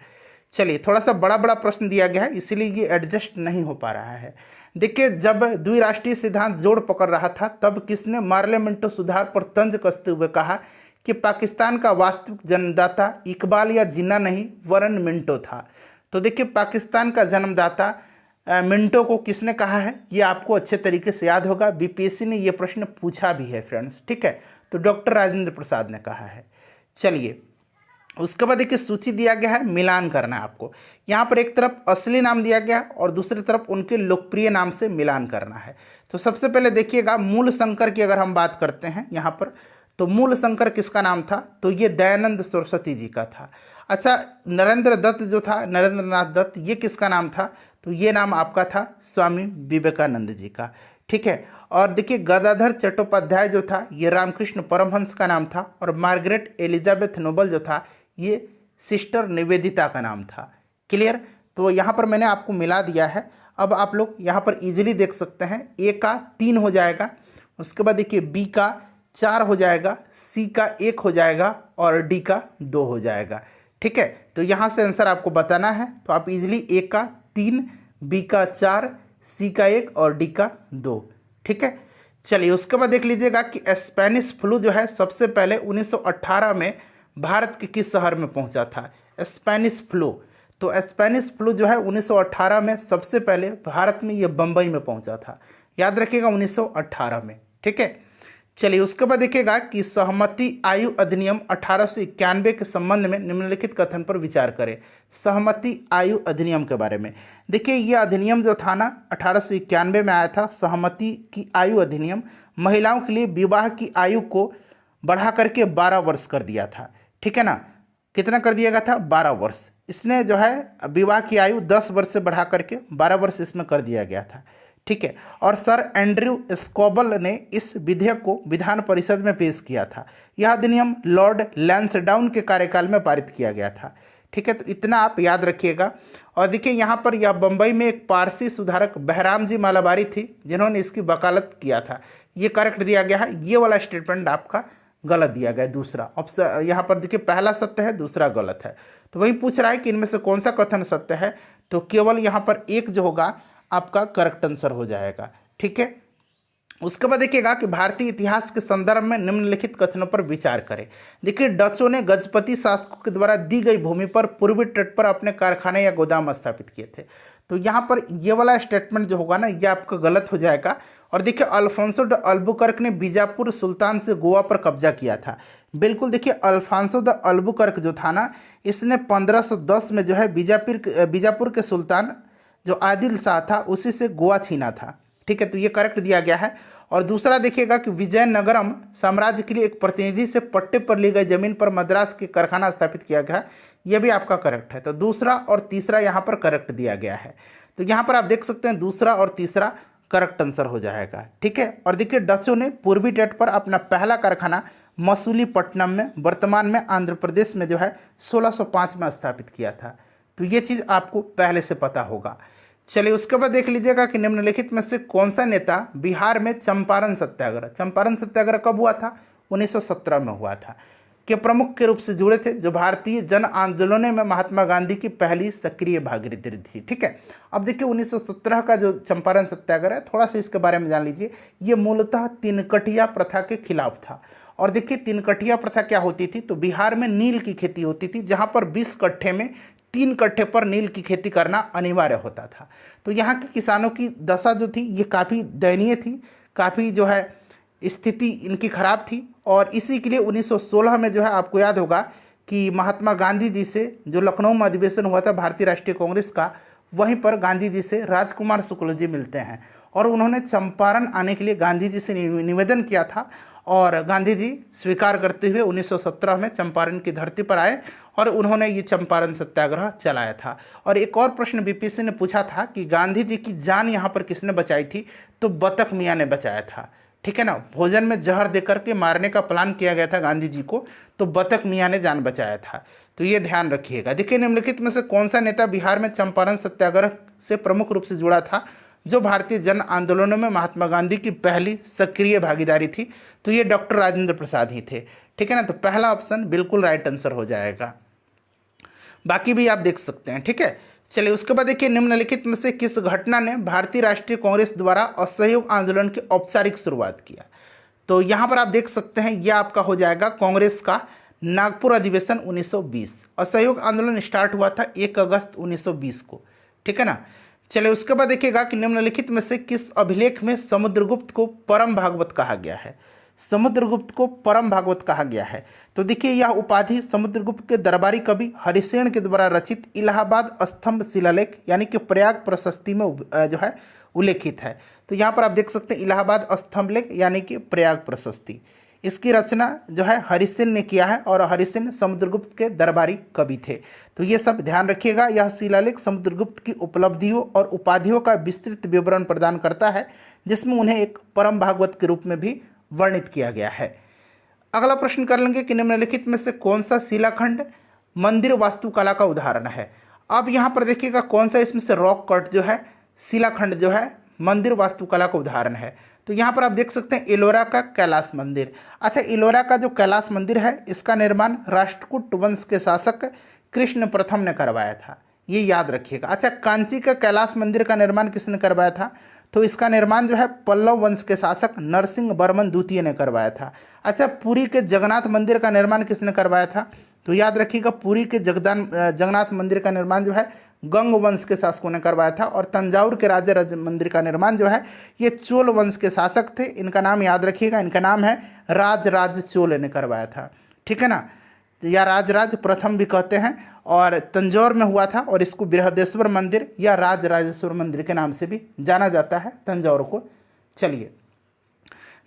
चलिए थोड़ा सा बड़ा बड़ा प्रश्न दिया गया है, इसीलिए ये एडजस्ट नहीं हो पा रहा है। देखिए जब द्विराष्ट्रीय सिद्धांत जोड़ पकड़ रहा था, तब किसने मार्ले मिंटो सुधार पर तंज कसते हुए कहा कि पाकिस्तान का वास्तविक जन्मदाता इकबाल या जिन्ना नहीं वरन मिंटो था। तो देखिए पाकिस्तान का जन्मदाता मिंटो को किसने कहा है, ये आपको अच्छे तरीके से याद होगा, BPSC ने ये प्रश्न पूछा भी है फ्रेंड्स, ठीक है। तो डॉक्टर राजेंद्र प्रसाद ने कहा है। चलिए उसके बाद देखिए सूची दिया गया है, मिलान करना है आपको। यहाँ पर एक तरफ असली नाम दिया गया और दूसरी तरफ उनके लोकप्रिय नाम से मिलान करना है। तो सबसे पहले देखिएगा मूल शंकर की अगर हम बात करते हैं यहाँ पर, तो मूल शंकर किसका नाम था, तो ये दयानंद सरस्वती जी का था। अच्छा, नरेंद्र दत्त जो था, नरेंद्र नाथ दत्त, ये किसका नाम था? तो ये नाम आपका था स्वामी विवेकानंद जी का। ठीक है। और देखिए गदाधर चट्टोपाध्याय जो था ये रामकृष्ण परमहंस का नाम था, और मार्गरेट एलिजाबेथ नोबल जो था ये सिस्टर निवेदिता का नाम था। क्लियर? तो यहाँ पर मैंने आपको मिला दिया है। अब आप लोग यहाँ पर इजीली देख सकते हैं, ए का 3 हो जाएगा, उसके बाद देखिए बी का 4 हो जाएगा, सी का 1 हो जाएगा और डी का 2 हो जाएगा। ठीक है, तो यहाँ से आंसर आपको बताना है, तो आप इजीली ए का 3, बी का 4, सी का 1 और डी का 2। ठीक है, चलिए उसके बाद देख लीजिएगा कि स्पेनिश फ्लू जो है सबसे पहले 1918 में भारत के किस शहर में पहुंचा था? Spanish flu. तो स्पेनिश फ्लू जो है 1918 में सबसे पहले भारत में ये बम्बई में पहुंचा था। याद रखिएगा 1918 में। ठीक है, चलिए उसके बाद देखिएगा कि सहमति आयु अधिनियम 1891 के संबंध में निम्नलिखित कथन पर विचार करें। सहमति आयु अधिनियम के बारे में देखिए, ये अधिनियम जो था ना 1891 में आया था। सहमति की आयु अधिनियम महिलाओं के लिए विवाह की आयु को बढ़ा करके 12 वर्ष कर दिया था। ठीक है ना, कितना कर दिया गया था? 12 वर्ष। इसने जो है विवाह की आयु 10 वर्ष से बढ़ा करके 12 वर्ष इसमें कर दिया गया था। ठीक है, और सर एंड्रयू स्कोबल ने इस विधेयक को विधान परिषद में पेश किया था। यह अधिनियम लॉर्ड लैंसडाउन के कार्यकाल में पारित किया गया था। ठीक है, तो इतना आप याद रखिएगा। और देखिए यहाँ पर यह बम्बई में एक पारसी सुधारक बहराम जी मालाबारी थी जिन्होंने इसकी वकालत किया था। ये करेक्ट दिया गया है, ये वाला स्टेटमेंट आपका गलत दिया गया है। दूसरा ऑप्शन यहाँ पर देखिए, पहला सत्य है, दूसरा गलत है। तो वही पूछ रहा है कि इनमें से कौन सा कथन सत्य है, तो केवल यहाँ पर एक जो होगा आपका करेक्ट आंसर हो जाएगा। ठीक है, उसके बाद देखिएगा कि भारतीय इतिहास के संदर्भ में निम्नलिखित कथनों पर विचार करें। देखिए डचों ने गजपति शासकों के द्वारा दी गई भूमि पर पूर्वी तट पर अपने कारखाने या गोदाम स्थापित किए थे। तो यहाँ पर ये वाला स्टेटमेंट जो होगा ना ये आपका गलत हो जाएगा। और देखिए अल्फांसो द अल्बुकर्क ने बीजापुर सुल्तान से गोवा पर कब्जा किया था। बिल्कुल, देखिए अल्फांसो द अल्बुकर्क जो था ना इसने 1510 में जो है बीजापुर के सुल्तान जो आदिल शाह था उसी से गोवा छीना था। ठीक है, तो ये करेक्ट दिया गया है। और दूसरा देखिएगा कि विजयनगरम साम्राज्य के लिए एक प्रतिनिधि से पट्टे पर ली गई जमीन पर मद्रास के कारखाना स्थापित किया गया, यह भी आपका करेक्ट है। तो दूसरा और तीसरा यहाँ पर करेक्ट दिया गया है। तो यहाँ पर आप देख सकते हैं दूसरा और तीसरा करेक्ट आंसर हो जाएगा। ठीक है, और देखिए डचों ने पूर्वी तट पर अपना पहला कारखाना मसूलीपट्टनम में, वर्तमान में आंध्र प्रदेश में जो है 1605 में स्थापित किया था। तो ये चीज़ आपको पहले से पता होगा। चलिए उसके बाद देख लीजिएगा कि निम्नलिखित में से कौन सा नेता बिहार में चंपारण सत्याग्रह कब हुआ था? 1917 में हुआ था, के प्रमुख के रूप से जुड़े थे, जो भारतीय जन आंदोलनों में महात्मा गांधी की पहली सक्रिय भागीदारी थी। ठीक है, अब देखिए 1917 का जो चंपारण सत्याग्रह है, थोड़ा सा इसके बारे में जान लीजिए। ये मूलतः तिनकटिया प्रथा के खिलाफ था। और देखिए तिनकटिया प्रथा क्या होती थी? तो बिहार में नील की खेती होती थी, जहाँ पर 20 कट्ठे में 3 कट्ठे पर नील की खेती करना अनिवार्य होता था। तो यहाँ के किसानों की दशा जो थी ये काफ़ी दयनीय थी, काफ़ी जो है स्थिति इनकी खराब थी। और इसी के लिए 1916 में जो है आपको याद होगा कि महात्मा गांधी जी से जो लखनऊ में अधिवेशन हुआ था भारतीय राष्ट्रीय कांग्रेस का, वहीं पर गांधी जी से राजकुमार शुक्ल जी मिलते हैं और उन्होंने चंपारण आने के लिए गांधी जी से निवेदन किया था। और गांधी जी स्वीकार करते हुए 1917 में चंपारण की धरती पर आए और उन्होंने ये चंपारण सत्याग्रह चलाया था। और एक और प्रश्न बीपीएससी ने पूछा था कि गांधी जी की जान यहाँ पर किसने बचाई थी? तो बतख मियाँ ने बचाया था। ठीक है ना, भोजन में जहर देकर के मारने का प्लान किया गया था गांधी जी को, तो बतख मियाँ ने जान बचाया था। तो ये ध्यान रखिएगा। देखिए निम्नलिखित में से कौन सा नेता बिहार में चंपारण सत्याग्रह से प्रमुख रूप से जुड़ा था, जो भारतीय जन आंदोलनों में महात्मा गांधी की पहली सक्रिय भागीदारी थी? तो ये डॉक्टर राजेंद्र प्रसाद ही थे। ठीक है ना, तो पहला ऑप्शन बिल्कुल राइट आंसर हो जाएगा। बाकी भी आप देख सकते हैं। ठीक है, चलिए उसके बाद देखिए निम्नलिखित में से किस घटना ने भारतीय राष्ट्रीय कांग्रेस द्वारा असहयोग आंदोलन की औपचारिक शुरुआत किया? तो यहाँ पर आप देख सकते हैं यह आपका हो जाएगा कांग्रेस का नागपुर अधिवेशन 1920। असहयोग आंदोलन स्टार्ट हुआ था 1 अगस्त 1920 को। ठीक है ना, चलिए उसके बाद देखिएगा कि निम्नलिखित में से किस अभिलेख में समुद्रगुप्त को परम भागवत कहा गया है? समुद्रगुप्त को परम भागवत कहा गया है। तो देखिए यह उपाधि समुद्रगुप्त के दरबारी कवि हरिसेन के द्वारा रचित इलाहाबाद स्तंभ शिलालेख यानी कि प्रयाग प्रशस्ति में जो है उल्लेखित है। तो यहाँ पर आप देख सकते हैं इलाहाबाद स्तंभ लेख यानी कि प्रयाग प्रशस्ति। इसकी रचना जो है हरिसेन ने किया है और हरिसेन समुद्रगुप्त के दरबारी कवि थे। तो ये सब ध्यान रखिएगा। यह शिलालेख समुद्रगुप्त की उपलब्धियों और उपाधियों का विस्तृत विवरण प्रदान करता है, जिसमें उन्हें एक परम भागवत के रूप में भी वर्णित किया गया है। अगला प्रश्न कर लेंगे कि निम्नलिखित में से कौन सा शिलाखंड मंदिर वास्तुकला का उदाहरण है। अब यहाँ पर देखिएगा कौन सा इसमें से रॉक कट जो है शिलाखंड जो है मंदिर वास्तुकला का उदाहरण है। तो यहाँ पर आप देख सकते हैं एलोरा का कैलाश मंदिर। अच्छा, एलोरा का जो कैलाश मंदिर है इसका निर्माण राष्ट्रकूट वंश के शासक कृष्ण प्रथम ने करवाया था, ये याद रखिएगा। अच्छा, कांची का कैलाश मंदिर का निर्माण किसने करवाया था? तो इसका निर्माण जो है पल्लव वंश के शासक नरसिंह वर्मन द्वितीय ने करवाया था। अच्छा, पुरी के जगन्नाथ मंदिर का निर्माण किसने करवाया था? तो याद रखिएगा पुरी के जगन्नाथ मंदिर का निर्माण जो है गंग वंश के शासकों ने करवाया था। और तंजावुर के राज मंदिर का निर्माण जो है ये चोल वंश के शासक थे, इनका नाम याद रखिएगा, इनका नाम है राज चोल ने करवाया था, ठीक है ना, या राज प्रथम भी कहते हैं। और तंजौर में हुआ था और इसको बृहदेश्वर मंदिर या राजेश्वर मंदिर के नाम से भी जाना जाता है तंजौर को। चलिए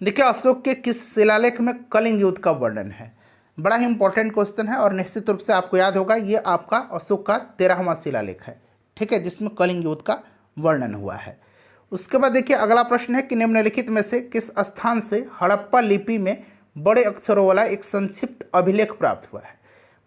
देखिए, अशोक के किस शिलालेख में कलिंग युद्ध का वर्णन है? बड़ा ही इंपॉर्टेंट क्वेश्चन है और निश्चित रूप से आपको याद होगा ये आपका अशोक का 13वां शिलालेख है, ठीक है, जिसमें कलिंग युद्ध का वर्णन हुआ है। उसके बाद देखिए अगला प्रश्न है कि निम्नलिखित में से किस स्थान से हड़प्पा लिपि में बड़े अक्षरों वाला एक संक्षिप्त अभिलेख प्राप्त हुआ है?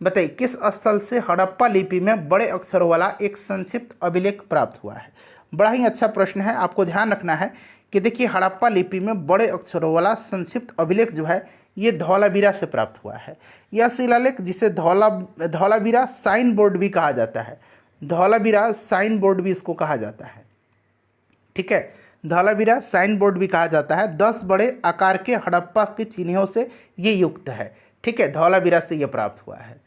बताइए किस स्थल से हड़प्पा लिपि में बड़े अक्षरों वाला एक संक्षिप्त अभिलेख प्राप्त हुआ है? बड़ा ही अच्छा प्रश्न है। आपको ध्यान रखना है कि देखिए हड़प्पा लिपि में बड़े अक्षरों वाला संक्षिप्त अभिलेख जो है ये धौलावीरा से प्राप्त हुआ है। यह शिलालेख जिसे धौलावीरा साइन बोर्ड भी कहा जाता है, धौलावीरा साइन बोर्ड भी इसको कहा जाता है, ठीक है, धौलावीरा साइन बोर्ड भी कहा जाता है। 10 बड़े आकार के हड़प्पा के चिन्हों से ये युक्त है, ठीक है, धौलावीरा से ये प्राप्त हुआ है।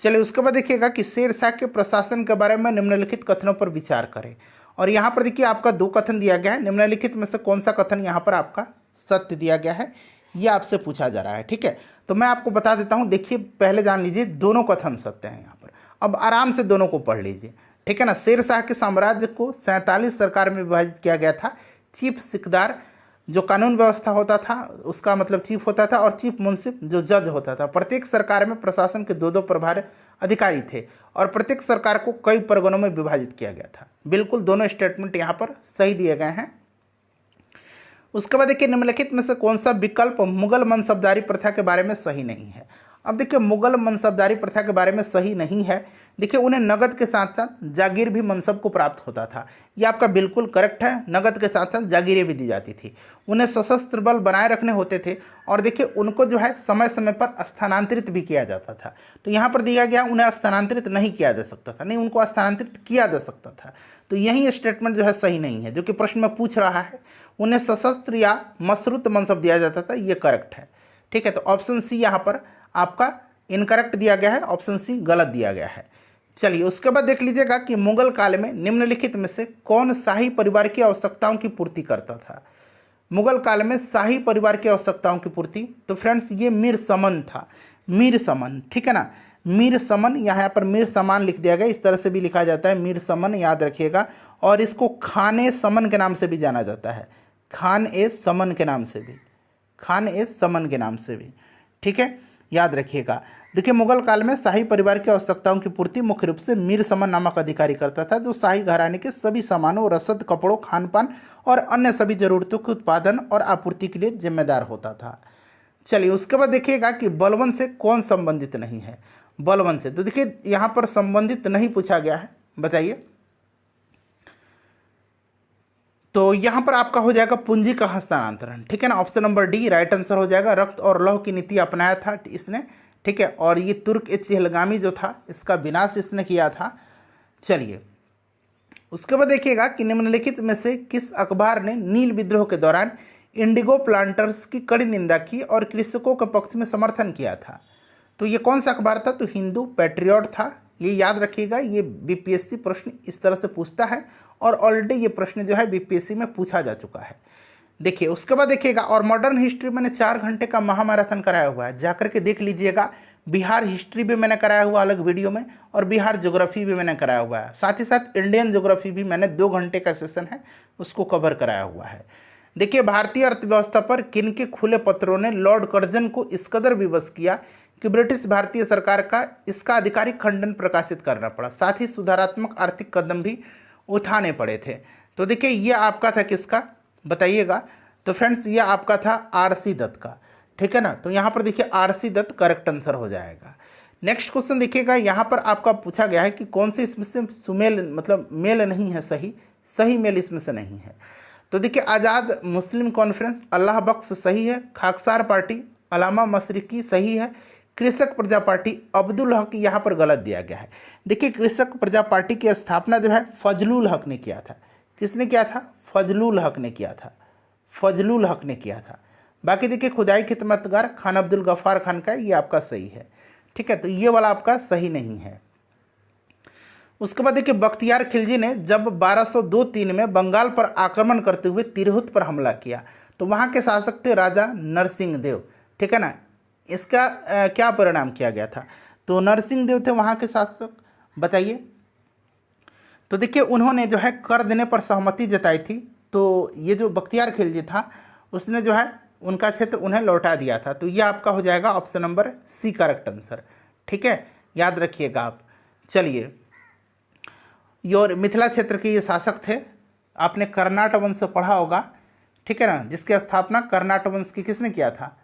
चलिए उसके बाद देखिएगा कि शेरशाह के प्रशासन के बारे में निम्नलिखित कथनों पर विचार करें। और यहाँ पर देखिए आपका 2 कथन दिया गया है, निम्नलिखित में से कौन सा कथन यहाँ पर आपका सत्य दिया गया है ये आपसे पूछा जा रहा है, ठीक है। तो मैं आपको बता देता हूँ, देखिए पहले जान लीजिए दोनों कथन सत्य हैं यहाँ पर। अब आराम से दोनों को पढ़ लीजिए, ठीक है ना। शेरशाह के साम्राज्य को 47 सरकार में विभाजित किया गया था। चीफ सिकदार जो कानून व्यवस्था होता था उसका मतलब चीफ होता था, और चीफ मुंसिफ जो जज होता था। प्रत्येक सरकार में प्रशासन के 2-2 प्रभारी अधिकारी थे और प्रत्येक सरकार को कई परगनों में विभाजित किया गया था। बिल्कुल दोनों स्टेटमेंट यहाँ पर सही दिए गए हैं। उसके बाद देखिए निम्नलिखित में से कौन सा विकल्प मुगल मनसबदारी प्रथा के बारे में सही नहीं है? अब देखिए मुगल मनसबदारी प्रथा के बारे में सही नहीं है। देखिए उन्हें नगद के साथ साथ जागीर भी मनसब को प्राप्त होता था, ये आपका बिल्कुल करेक्ट है। नगद के साथ साथ जागीरें भी दी जाती थी। उन्हें सशस्त्र बल बनाए रखने होते थे और देखिए उनको जो है समय समय पर स्थानांतरित भी किया जाता था। तो यहाँ पर दिया गया उन्हें स्थानांतरित नहीं किया जा सकता था, नहीं उनको स्थानांतरित किया जा सकता था। तो यही स्टेटमेंट जो है सही नहीं है, जो कि प्रश्न में पूछ रहा है। उन्हें सशस्त्र या मशरूत मनसब दिया जाता था, ये करेक्ट है, ठीक है। तो ऑप्शन सी यहाँ पर आपका इनकरेक्ट दिया गया है, ऑप्शन सी गलत दिया गया है। चलिए उसके बाद देख लीजिएगा कि मुगल काल में निम्नलिखित में से कौन शाही परिवार की आवश्यकताओं की पूर्ति करता था? मुगल काल में शाही परिवार की आवश्यकताओं की पूर्ति, तो फ्रेंड्स ये मीर समन था, मीर समन, ठीक है ना, मीर समन। यहाँ पर मीर समान लिख दिया गया, इस तरह से भी लिखा जाता है मीर समन, याद रखिएगा। और इसको खाने समन के नाम से भी जाना जाता है, खान ए समन के नाम से भी, खान ए समन के नाम से भी, ठीक है, याद रखिएगा। देखिए मुगल काल में शाही परिवार की आवश्यकताओं की पूर्ति मुख्य रूप से मीर समन नामक अधिकारी करता था, जो शाही घराने के सभी सामानों, रसद, कपड़ों, खान पान और अन्य सभी जरूरतों के उत्पादन और आपूर्ति के लिए जिम्मेदार होता था। चलिए उसके बाद देखिएगा कि बलवन से कौन संबंधित नहीं है? बलवन से, तो देखिए यहाँ पर संबंधित नहीं पूछा गया है, बताइए। तो यहाँ पर आपका हो जाएगा पूंजी का हस्तांतरण, ठीक है ना, option number D right answer हो जाएगा। रक्त और लौह की नीति अपनाया था इसने, ठीक है, और ये तुर्क ए चहलगामी जो था इसका विनाश इसने किया था। चलिए उसके बाद देखिएगा कि निम्नलिखित में से किस अखबार ने नील विद्रोह के दौरान इंडिगो प्लांटर्स की कड़ी निंदा की और कृषकों के पक्ष में समर्थन किया था? तो ये कौन सा अखबार था? तो हिंदू पैट्रियट था, ये याद रखिएगा। ये बीपीएससी प्रश्न इस तरह से पूछता है और ऑलरेडी ये प्रश्न जो है बीपीएससी में पूछा जा चुका है। देखिए उसके बाद देखिएगा, और मॉडर्न हिस्ट्री मैंने 4 घंटे का महामैराथन कराया हुआ है, जाकर के देख लीजिएगा। बिहार हिस्ट्री भी मैंने कराया हुआ अलग वीडियो में, और बिहार ज्योग्राफी भी मैंने कराया हुआ है। साथ ही साथ इंडियन ज्योग्राफी भी मैंने 2 घंटे का सेशन है उसको कवर कराया हुआ है। देखिए, भारतीय अर्थव्यवस्था पर किन के खुले पत्रों ने लॉर्ड कर्जन को इस कदर विवश किया कि ब्रिटिश भारतीय सरकार का इसका आधिकारिक खंडन प्रकाशित करना पड़ा, साथ ही सुधारात्मक आर्थिक कदम भी उठाने पड़े थे। तो देखिए, ये आपका था किसका, बताइएगा। तो फ्रेंड्स, ये आपका था आरसी दत्त का, ठीक है ना। तो यहाँ पर देखिए आरसी दत्त करेक्ट आंसर हो जाएगा। नेक्स्ट क्वेश्चन देखिएगा, यहाँ पर आपका पूछा गया है कि कौन से इसमें से सुमेल मतलब मेल नहीं है, सही मेल इसमें से नहीं है। तो देखिए, आज़ाद मुस्लिम कॉन्फ्रेंस, अल्लाह बख्श सही है, खाकसार पार्टी, अलामा मशरिकी सही है, कृषक प्रजा पार्टी, अब्दुल हक यहाँ पर गलत दिया गया है। देखिए, कृषक प्रजा पार्टी की स्थापना जो है फजलुल हक ने किया था। किसने किया था? फजलुल हक ने किया था, फजलुल हक ने किया था। बाकी देखिए, खुदाई खिदमतगार खान अब्दुल गफ्फार खान का, ये आपका सही है, ठीक है। तो ये वाला आपका सही नहीं है। उसके बाद देखिए, बख्तियार खिलजी ने जब 1202-3 में बंगाल पर आक्रमण करते हुए तिरहुत पर हमला किया तो वहाँ के शासक थे राजा नरसिंह देव, ठीक है ना। इसका क्या परिणाम किया गया था? तो नरसिंह देव थे वहाँ के शासक, बताइए। तो देखिए, उन्होंने जो है कर देने पर सहमति जताई थी। तो ये जो बख्तियार खिलजी था उसने जो है उनका क्षेत्र उन्हें लौटा दिया था। तो ये आपका हो जाएगा option number C correct answer, ठीक है, याद रखिएगा आप। चलिए, और मिथिला क्षेत्र के ये शासक थे, आपने कर्नाट वंश से पढ़ा होगा, ठीक है ना, जिसकी स्थापना कर्नाट वंश की किसने किया था,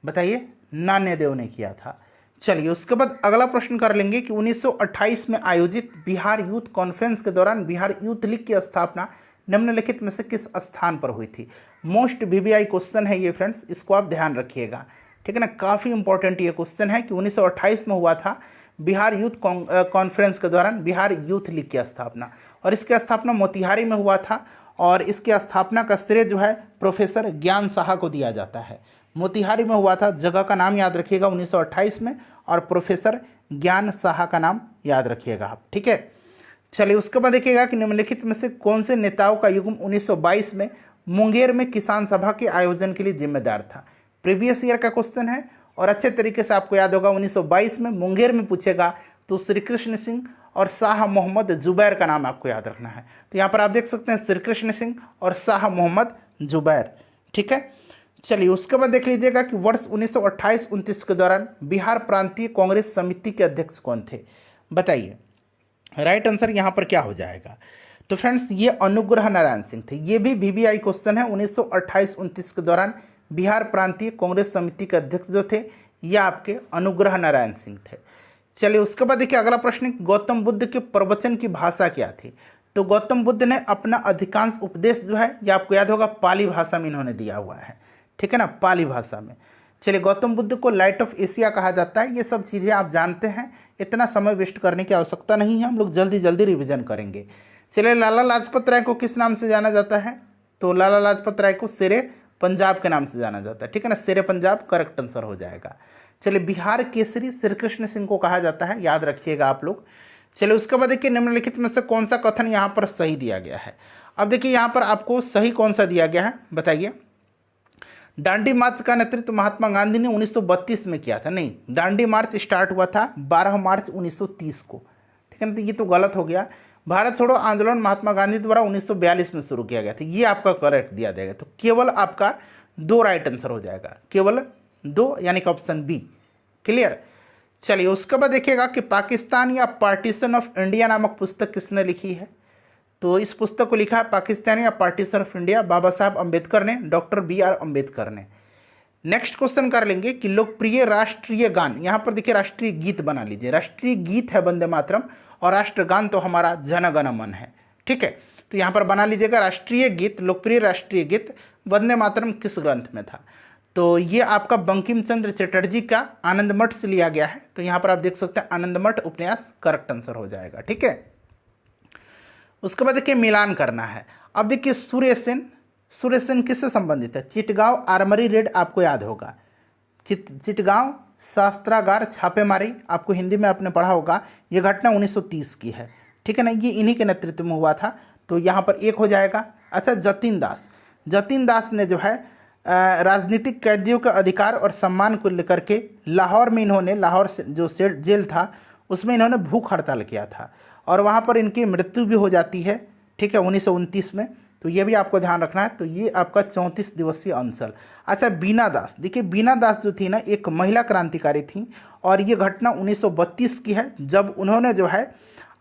बताइए? नान्यदेव ने किया था। चलिए, उसके बाद अगला प्रश्न कर लेंगे कि 1928 में आयोजित बिहार यूथ कॉन्फ्रेंस के दौरान बिहार यूथ लीग की स्थापना निम्नलिखित में से किस स्थान पर हुई थी? मोस्ट वीवीआई क्वेश्चन है ये फ्रेंड्स, इसको आप ध्यान रखिएगा, ठीक है ना। काफ़ी इंपॉर्टेंट ये क्वेश्चन है कि 1928 में हुआ था बिहार यूथ कॉन्फ्रेंस के दौरान बिहार यूथ लीग की स्थापना, और इसकी स्थापना मोतिहारी में हुआ था। और इसकी स्थापना का श्रेय जो है प्रोफेसर ज्ञान साहा को दिया जाता है। मोतिहारी में हुआ था, जगह का नाम याद रखिएगा 1928 में, और प्रोफेसर ज्ञान साहा का नाम याद रखिएगा आप, ठीक है। चलिए, उसके बाद देखिएगा कि निम्नलिखित में से कौन से नेताओं का युग्म 1922 में मुंगेर में किसान सभा के आयोजन के लिए जिम्मेदार था? प्रीवियस ईयर का क्वेश्चन है और अच्छे तरीके से आपको याद होगा। 1922 में मुंगेर में पूछेगा तो श्री कृष्ण सिंह और शाह मोहम्मद जुबैर का नाम आपको याद रखना है। तो यहाँ पर आप देख सकते हैं श्री कृष्ण सिंह और शाह मोहम्मद जुबैर, ठीक है। चलिए, उसके बाद देख लीजिएगा कि वर्ष 1928-29 के दौरान बिहार प्रांतीय कांग्रेस समिति के अध्यक्ष कौन थे? बताइए, राइट आंसर यहाँ पर क्या हो जाएगा? तो फ्रेंड्स, ये अनुग्रह नारायण सिंह थे। ये भी वीवीआई क्वेश्चन है। 1928-29 के दौरान बिहार प्रांतीय कांग्रेस समिति के अध्यक्ष जो थे ये आपके अनुग्रह नारायण सिंह थे। चलिए, उसके बाद देखिए अगला प्रश्न, गौतम बुद्ध के प्रवचन की भाषा क्या थी? तो गौतम बुद्ध ने अपना अधिकांश उपदेश जो है ये आपको याद होगा पाली भाषा में इन्होंने दिया हुआ है, ठीक है ना, पाली भाषा में। चलिए, गौतम बुद्ध को लाइट ऑफ एशिया कहा जाता है। ये सब चीज़ें आप जानते हैं, इतना समय वेस्ट करने की आवश्यकता नहीं है, हम लोग जल्दी जल्दी रिवीजन करेंगे। चलिए, लाला लाजपत राय को किस नाम से जाना जाता है? तो लाला लाजपत राय को शेरे पंजाब के नाम से जाना जाता है, ठीक है ना, शेरे पंजाब करेक्ट आंसर हो जाएगा। चलिए, बिहार केसरी श्री कृष्ण सिंह को कहा जाता है, याद रखिएगा आप लोग। चलिए, उसके बाद देखिए निम्नलिखित में से कौन सा कथन यहाँ पर सही दिया गया है? अब देखिए यहाँ पर आपको सही कौन सा दिया गया है, बताइए। दांडी मार्च का नेतृत्व महात्मा गांधी ने 1932 में किया था। नहीं, दांडी मार्च स्टार्ट हुआ था 12 मार्च 1930 को, ठीक है ना। तो ये तो गलत हो गया। भारत छोड़ो आंदोलन महात्मा गांधी द्वारा 1942 में शुरू किया गया था, ये आपका करेक्ट दिया जाएगा। तो केवल आपका 2 राइट आंसर हो जाएगा, केवल 2, यानी कि ऑप्शन बी। क्लियर? चलिए, उसके बाद देखिएगा कि पाकिस्तान या पार्टीशन ऑफ इंडिया नामक पुस्तक किसने लिखी है? तो इस पुस्तक को लिखा है पाकिस्तान या पार्टीशन ऑफ इंडिया बाबा साहब अम्बेडकर ने, डॉक्टर BR अम्बेडकर ने। नेक्स्ट क्वेश्चन कर लेंगे कि लोकप्रिय राष्ट्रीय गान, यहाँ पर देखिए राष्ट्रीय गीत बना लीजिए। राष्ट्रीय गीत है वंदे मातरम और राष्ट्रगान तो हमारा जन गण मन है, ठीक है। तो यहाँ पर बना लीजिएगा राष्ट्रीय गीत, लोकप्रिय राष्ट्रीय गीत वंदे मातरम किस ग्रंथ में था? तो ये आपका बंकिम चंद्र चटर्जी का आनंद मठ से लिया गया है। तो यहाँ पर आप देख सकते हैं आनंद मठ उपन्यास करेक्ट आंसर हो जाएगा, ठीक है। उसके बाद देखिए मिलान करना है। अब देखिए सूर्य सेन किससे संबंधित है? चिटगांव आर्मरी रेड आपको याद होगा, चिटगांव शस्त्रागार छापेमारी आपको हिंदी में आपने पढ़ा होगा। ये घटना 1930 की है, ठीक है ना, ये इन्हीं के नेतृत्व में हुआ था। तो यहाँ पर 1 हो जाएगा। अच्छा, जतिन दास ने जो है राजनीतिक कैदियों के अधिकार और सम्मान को लेकर के लाहौर में इन्होंने, लाहौर जो जेल था उसमें इन्होंने भूख हड़ताल किया था और वहाँ पर इनकी मृत्यु भी हो जाती है, ठीक है, 1929 में। तो ये भी आपको ध्यान रखना है। तो ये आपका 34 दिवसीय अंसल। अच्छा, बीना दास, देखिए बीना दास जो थी ना एक महिला क्रांतिकारी थी और ये घटना 1932 की है, जब उन्होंने जो है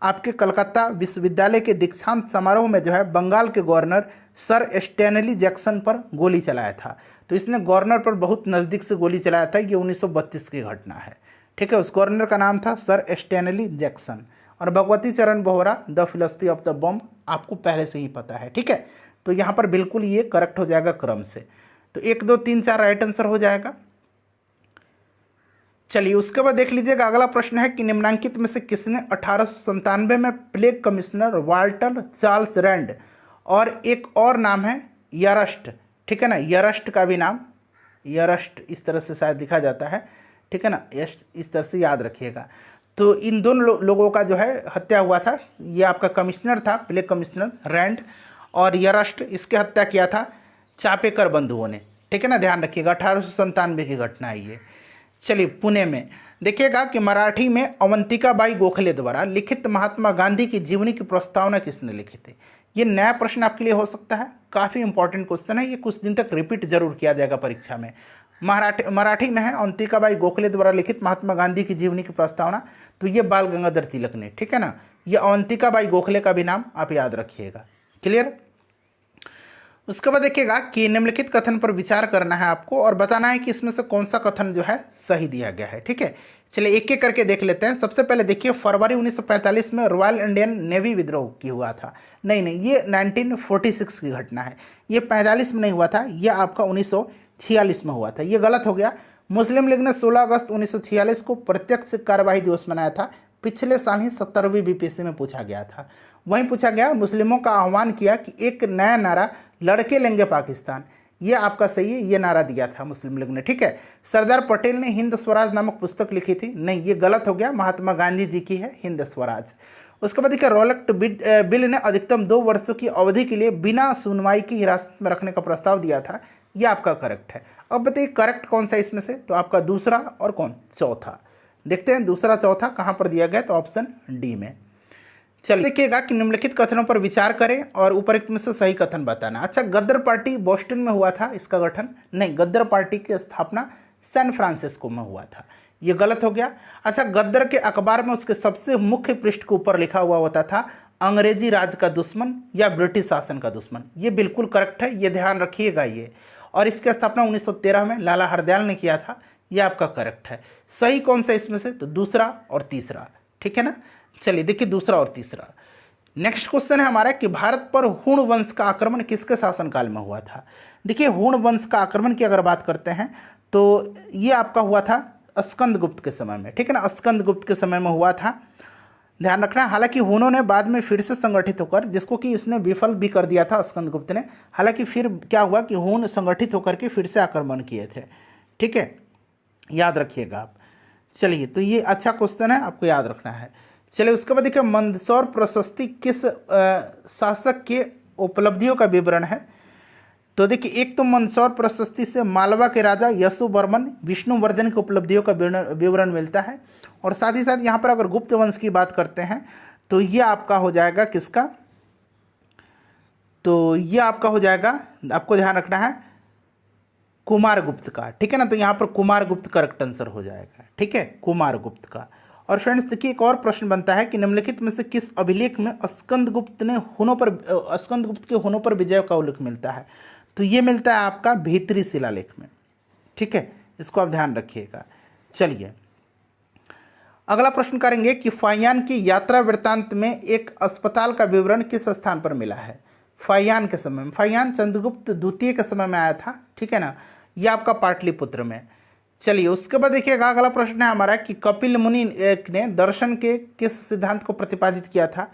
आपके कलकत्ता विश्वविद्यालय के दीक्षांत समारोह में जो है बंगाल के गवर्नर सर स्टैनली जैक्सन पर गोली चलाया था। तो इसने गवर्नर पर बहुत नज़दीक से गोली चलाया था। ये 1932 की घटना है, ठीक है। उस गवर्नर का नाम था सर स्टैनली जैक्सन। और भगवती चरण Bohra, the philosophy of the bomb, आपको पहले से ही पता है, ठीक है। तो यहाँ पर बिल्कुल ये करेक्ट हो जाएगा क्रम से। तो 1 2 3 4 राइट आंसर हो जाएगा। चलिए उसके बाद देख लीजिएगा अगला प्रश्न है कि निम्नांकित में से किसने 1897 में plague commissioner Walter Charles Rand और एक और नाम है यरस्ट, ठीक है ना, यरस्ट का भी नाम, यरस्ट इस तरह से शायद लिखा जाता है, ठीक है ना, यस्ट इस तरह से याद रखिएगा। तो इन दोनों लोगों का जो है हत्या हुआ था। ये आपका कमिश्नर था प्लेग कमिश्नर रैंड, और यरस्ट इसके हत्या किया था चापेकर बंधुओं ने, ठीक है ना, ध्यान रखिएगा। 1897 की घटना है ये। चलिए पुणे में देखिएगा कि मराठी में अवंतिकाबाई गोखले द्वारा लिखित महात्मा गांधी की जीवनी की प्रस्तावना किसने लिखी थी। ये नया प्रश्न आपके लिए हो सकता है, काफ़ी इंपॉर्टेंट क्वेश्चन है, ये कुछ दिन तक रिपीट जरूर किया जाएगा परीक्षा में। मराठी में है अवंतिकाबाई गोखले द्वारा लिखित महात्मा गांधी की जीवनी की प्रस्तावना, तो ये बाल गंगाधर तिलक ने, ठीक है ना। ये अवंतिकाबाई गोखले का भी नाम आप याद रखिएगा, क्लियर। उसके बाद देखिएगा कि निम्नलिखित कथन पर विचार करना है आपको और बताना है कि इसमें से कौन सा कथन जो है सही दिया गया है, ठीक है। चलिए एक एक करके देख लेते हैं। सबसे पहले देखिए फरवरी 1945 में रॉयल इंडियन नेवी विद्रोह की हुआ था। नहीं, ये 1946 की घटना है, ये 45 में नहीं हुआ था, ये आपका 1946 में हुआ था, ये गलत हो गया। मुस्लिम लीग ने 16 अगस्त 1946 को प्रत्यक्ष कार्यवाही दिवस मनाया था। पिछले साल ही 70वीं बीपीएससी में पूछा गया था। वहीं पूछा गया मुस्लिमों का आह्वान किया कि एक नया नारा लड़के लेंगे पाकिस्तान, ये आपका सही है, ये नारा दिया था मुस्लिम लीग ने, ठीक है। सरदार पटेल ने हिंद स्वराज नामक पुस्तक लिखी थी, नहीं ये गलत हो गया, महात्मा गांधी जी की है हिंद स्वराज। उसके बाद देखिए रॉलेट बिल ने अधिकतम 2 वर्षों की अवधि के लिए बिना सुनवाई की हिरासत में रखने का प्रस्ताव दिया था, ये आपका करेक्ट है। अब बताइए करेक्ट कौन सा इसमें से, तो आपका दूसरा और कौन, चौथा। देखते हैं दूसरा चौथा कहाँ पर दिया गया, तो ऑप्शन डी में। चलिए देखिएगा कि निम्नलिखित कथनों पर विचार करें और उपरोक्त में से सही कथन बताना। अच्छा, गद्दर पार्टी बोस्टन में हुआ था इसका गठन, नहीं, गद्दर पार्टी की स्थापना सैन फ्रांसिस्को में हुआ था, ये गलत हो गया। अच्छा, गद्दर के अखबार में उसके सबसे मुख्य पृष्ठ के ऊपर लिखा हुआ होता था अंग्रेजी राज का दुश्मन या ब्रिटिश शासन का दुश्मन, ये बिल्कुल करेक्ट है, ये ध्यान रखिएगा ये। और इसकी स्थापना 1913 में लाला हरदयाल ने किया था, ये आपका करेक्ट है। सही कौन सा इसमें से, तो दूसरा और तीसरा, ठीक है ना। चलिए देखिए दूसरा और तीसरा। नेक्स्ट क्वेश्चन है हमारा कि भारत पर हुण वंश का आक्रमण किसके शासनकाल में हुआ था। देखिए हुण वंश का आक्रमण की अगर बात करते हैं तो ये आपका हुआ था स्कंदगुप्त के समय में, ठीक है ना, स्कंदगुप्त के समय में हुआ था, ध्यान रखना। हालांकि हुणों ने बाद में फिर से संगठित होकर, जिसको कि इसने विफल भी कर दिया था स्कंदगुप्त ने, हालांकि फिर क्या हुआ कि हुण संगठित होकर के फिर से आक्रमण किए थे, ठीक है, याद रखिएगा आप। चलिए तो ये अच्छा क्वेश्चन है, आपको याद रखना है। चलिए उसके बाद देखिए मंदसौर प्रशस्ति किस शासक के उपलब्धियों का विवरण है। तो देखिए एक तो मंदसौर प्रशस्ति से मालवा के राजा यशोवर्मन विष्णुवर्धन की उपलब्धियों का विवरण मिलता है, और साथ ही साथ यहाँ पर अगर गुप्त वंश की बात करते हैं तो ये आपका हो जाएगा किसका, तो ये आपका हो जाएगा, आपको ध्यान रखना है, कुमारगुप्त का, ठीक है ना। तो यहाँ पर कुमारगुप्त करेक्ट आंसर हो जाएगा, ठीक है, कुमारगुप्त का। और फ्रेंड्स देखिए एक और प्रश्न बनता है कि निम्नलिखित में से किस अभिलेख में स्कंदगुप्त के हुनों पर विजय का उल्लेख मिलता है। तो ये मिलता है आपका भीतरी शिलालेख में, ठीक है, इसको आप ध्यान रखिएगा। चलिए अगला प्रश्न करेंगे कि फाहियान की यात्रा वृत्तांत में एक अस्पताल का विवरण किस स्थान पर मिला है। फाहियान के समय में, फाहियान चंद्रगुप्त द्वितीय के समय में आया था, ठीक है ना, ये आपका पाटलिपुत्र में। चलिए उसके बाद देखिएगा अगला प्रश्न है हमारा कि कपिल मुनि ने दर्शन के किस सिद्धांत को प्रतिपादित किया था।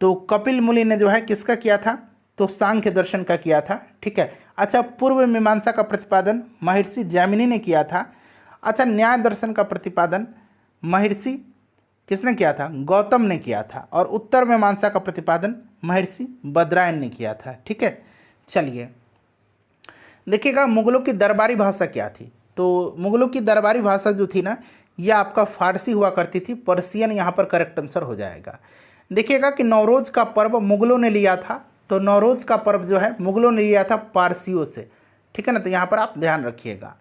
तो कपिल मुनि ने जो है किसका किया था, तो सांख्य दर्शन का किया था, ठीक है। अच्छा, पूर्व मीमांसा का प्रतिपादन महर्षि जैमिनी ने किया था। अच्छा, न्याय दर्शन का प्रतिपादन महर्षि किसने किया था, गौतम ने किया था। और उत्तर मीमांसा का प्रतिपादन महर्षि बद्रायन ने किया था, ठीक है। चलिए देखिएगा मुगलों की दरबारी भाषा क्या थी। तो मुगलों की दरबारी भाषा जो थी ना, ये आपका फारसी हुआ करती थी, पर्शियन यहाँ पर करेक्ट आंसर हो जाएगा। देखिएगा कि नवरोज़ का पर्व मुगलों ने लिया था तो नौरोज़ का पर्व जो है मुगलों ने लिया था पारसियों से, ठीक है ना, तो यहाँ पर आप ध्यान रखिएगा।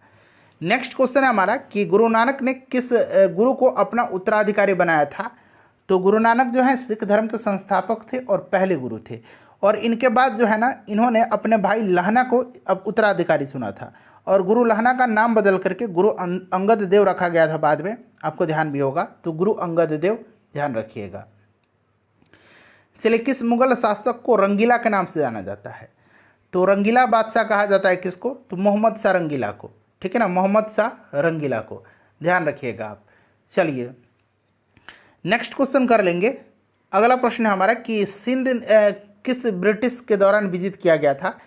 नेक्स्ट क्वेश्चन है हमारा कि गुरु नानक ने किस गुरु को अपना उत्तराधिकारी बनाया था। तो गुरु नानक जो है सिख धर्म के संस्थापक थे और पहले गुरु थे, और इनके बाद जो है ना इन्होंने अपने भाई लहना को अब उत्तराधिकारी चुना था, और गुरु लहना का नाम बदल करके गुरु अंगद देव रखा गया था बाद में, आपको ध्यान भी होगा, तो गुरु अंगद देव ध्यान रखिएगा। चलिए, किस मुगल शासक को रंगीला के नाम से जाना जाता है। तो रंगीला बादशाह कहा जाता है किसको, तो मोहम्मद शाह रंगीला को, ठीक है ना, मोहम्मद शाह रंगीला को, ध्यान रखिएगा आप। चलिए नेक्स्ट क्वेश्चन कर लेंगे। अगला प्रश्न है हमारा कि सिंध किस ब्रिटिश के दौरान विजिट किया गया था।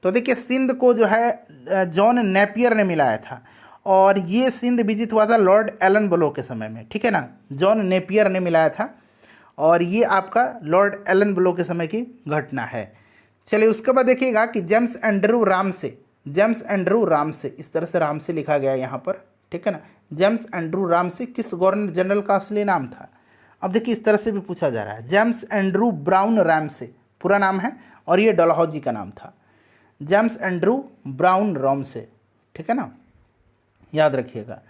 तो देखिए, सिंध को जो है जॉन नेपियर ने मिलाया था, और ये सिंध विजिट हुआ था लॉर्ड एलन ब्लो के समय में, ठीक है ना, जॉन नेपियर ने मिलाया था, और ये आपका लॉर्ड एलन ब्लो के समय की घटना है। चलिए उसके बाद देखिएगा कि James Andrew Ramsay, James Andrew Ramsay, इस तरह से रामसे लिखा गया है यहाँ पर, ठीक है ना, जेम्स एंड्रू रामसे किस गवर्नर जनरल का असली नाम था। अब देखिए इस तरह से भी पूछा जा रहा है, जेम्स एंड्रू ब्राउन रामसे पूरा नाम है, और ये डलहौजी का नाम था, जेम्स एंड्रू ब्राउन रामसे, ठीक है ना, याद रखिएगा।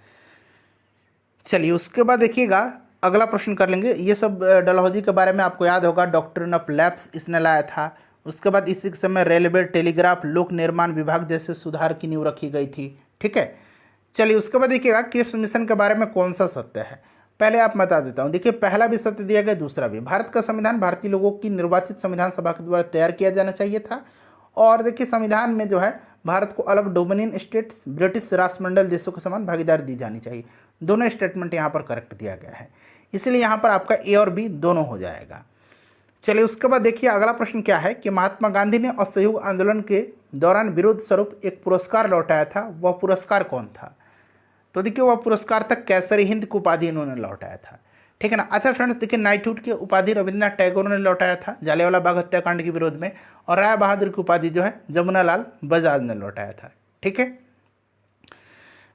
चलिए उसके बाद देखिएगा अगला प्रश्न कर लेंगे। ये सब डलहौजी के बारे में आपको याद होगा, डॉक्ट्रिन ऑफ लैप्स इसने लाया था। उसके बाद इसी के समय रेलवे, टेलीग्राफ, लोक निर्माण विभाग जैसे सुधार की नींव रखी गई थी, ठीक है। चलिए उसके बाद देखिएगा क्रिप्स मिशन के बारे में कौन सा सत्य है। पहले आप बता देता हूँ, देखिए पहला भी सत्य दिया गया, दूसरा भी। भारत का संविधान भारतीय लोगों की निर्वाचित संविधान सभा के द्वारा तैयार किया जाना चाहिए था, और देखिए संविधान में जो है भारत को अलग डोमिनियन स्टेट्स, ब्रिटिश राष्ट्रमंडल देशों के समान भागीदारी दी जानी चाहिए। दोनों स्टेटमेंट यहाँ पर करेक्ट दिया गया है, इसलिए यहाँ पर आपका ए और बी दोनों हो जाएगा। चलिए उसके बाद देखिए अगला प्रश्न क्या है कि महात्मा गांधी ने असहयोग आंदोलन के दौरान विरोध स्वरूप एक पुरस्कार लौटाया था, वह पुरस्कार कौन था। तो देखिए वह पुरस्कार था कैसरी हिंद की उपाधि इन्होंने लौटाया था, ठीक है ना। अच्छा फ्रेंड्स, देखिए नाइटहुड की उपाधि रविंद्रनाथ टैगोर ने लौटाया था जलियांवाला बाग हत्याकांड के विरोध में, और राय बहादुर की उपाधि जो है जमुनालाल बजाज ने लौटाया था, ठीक है।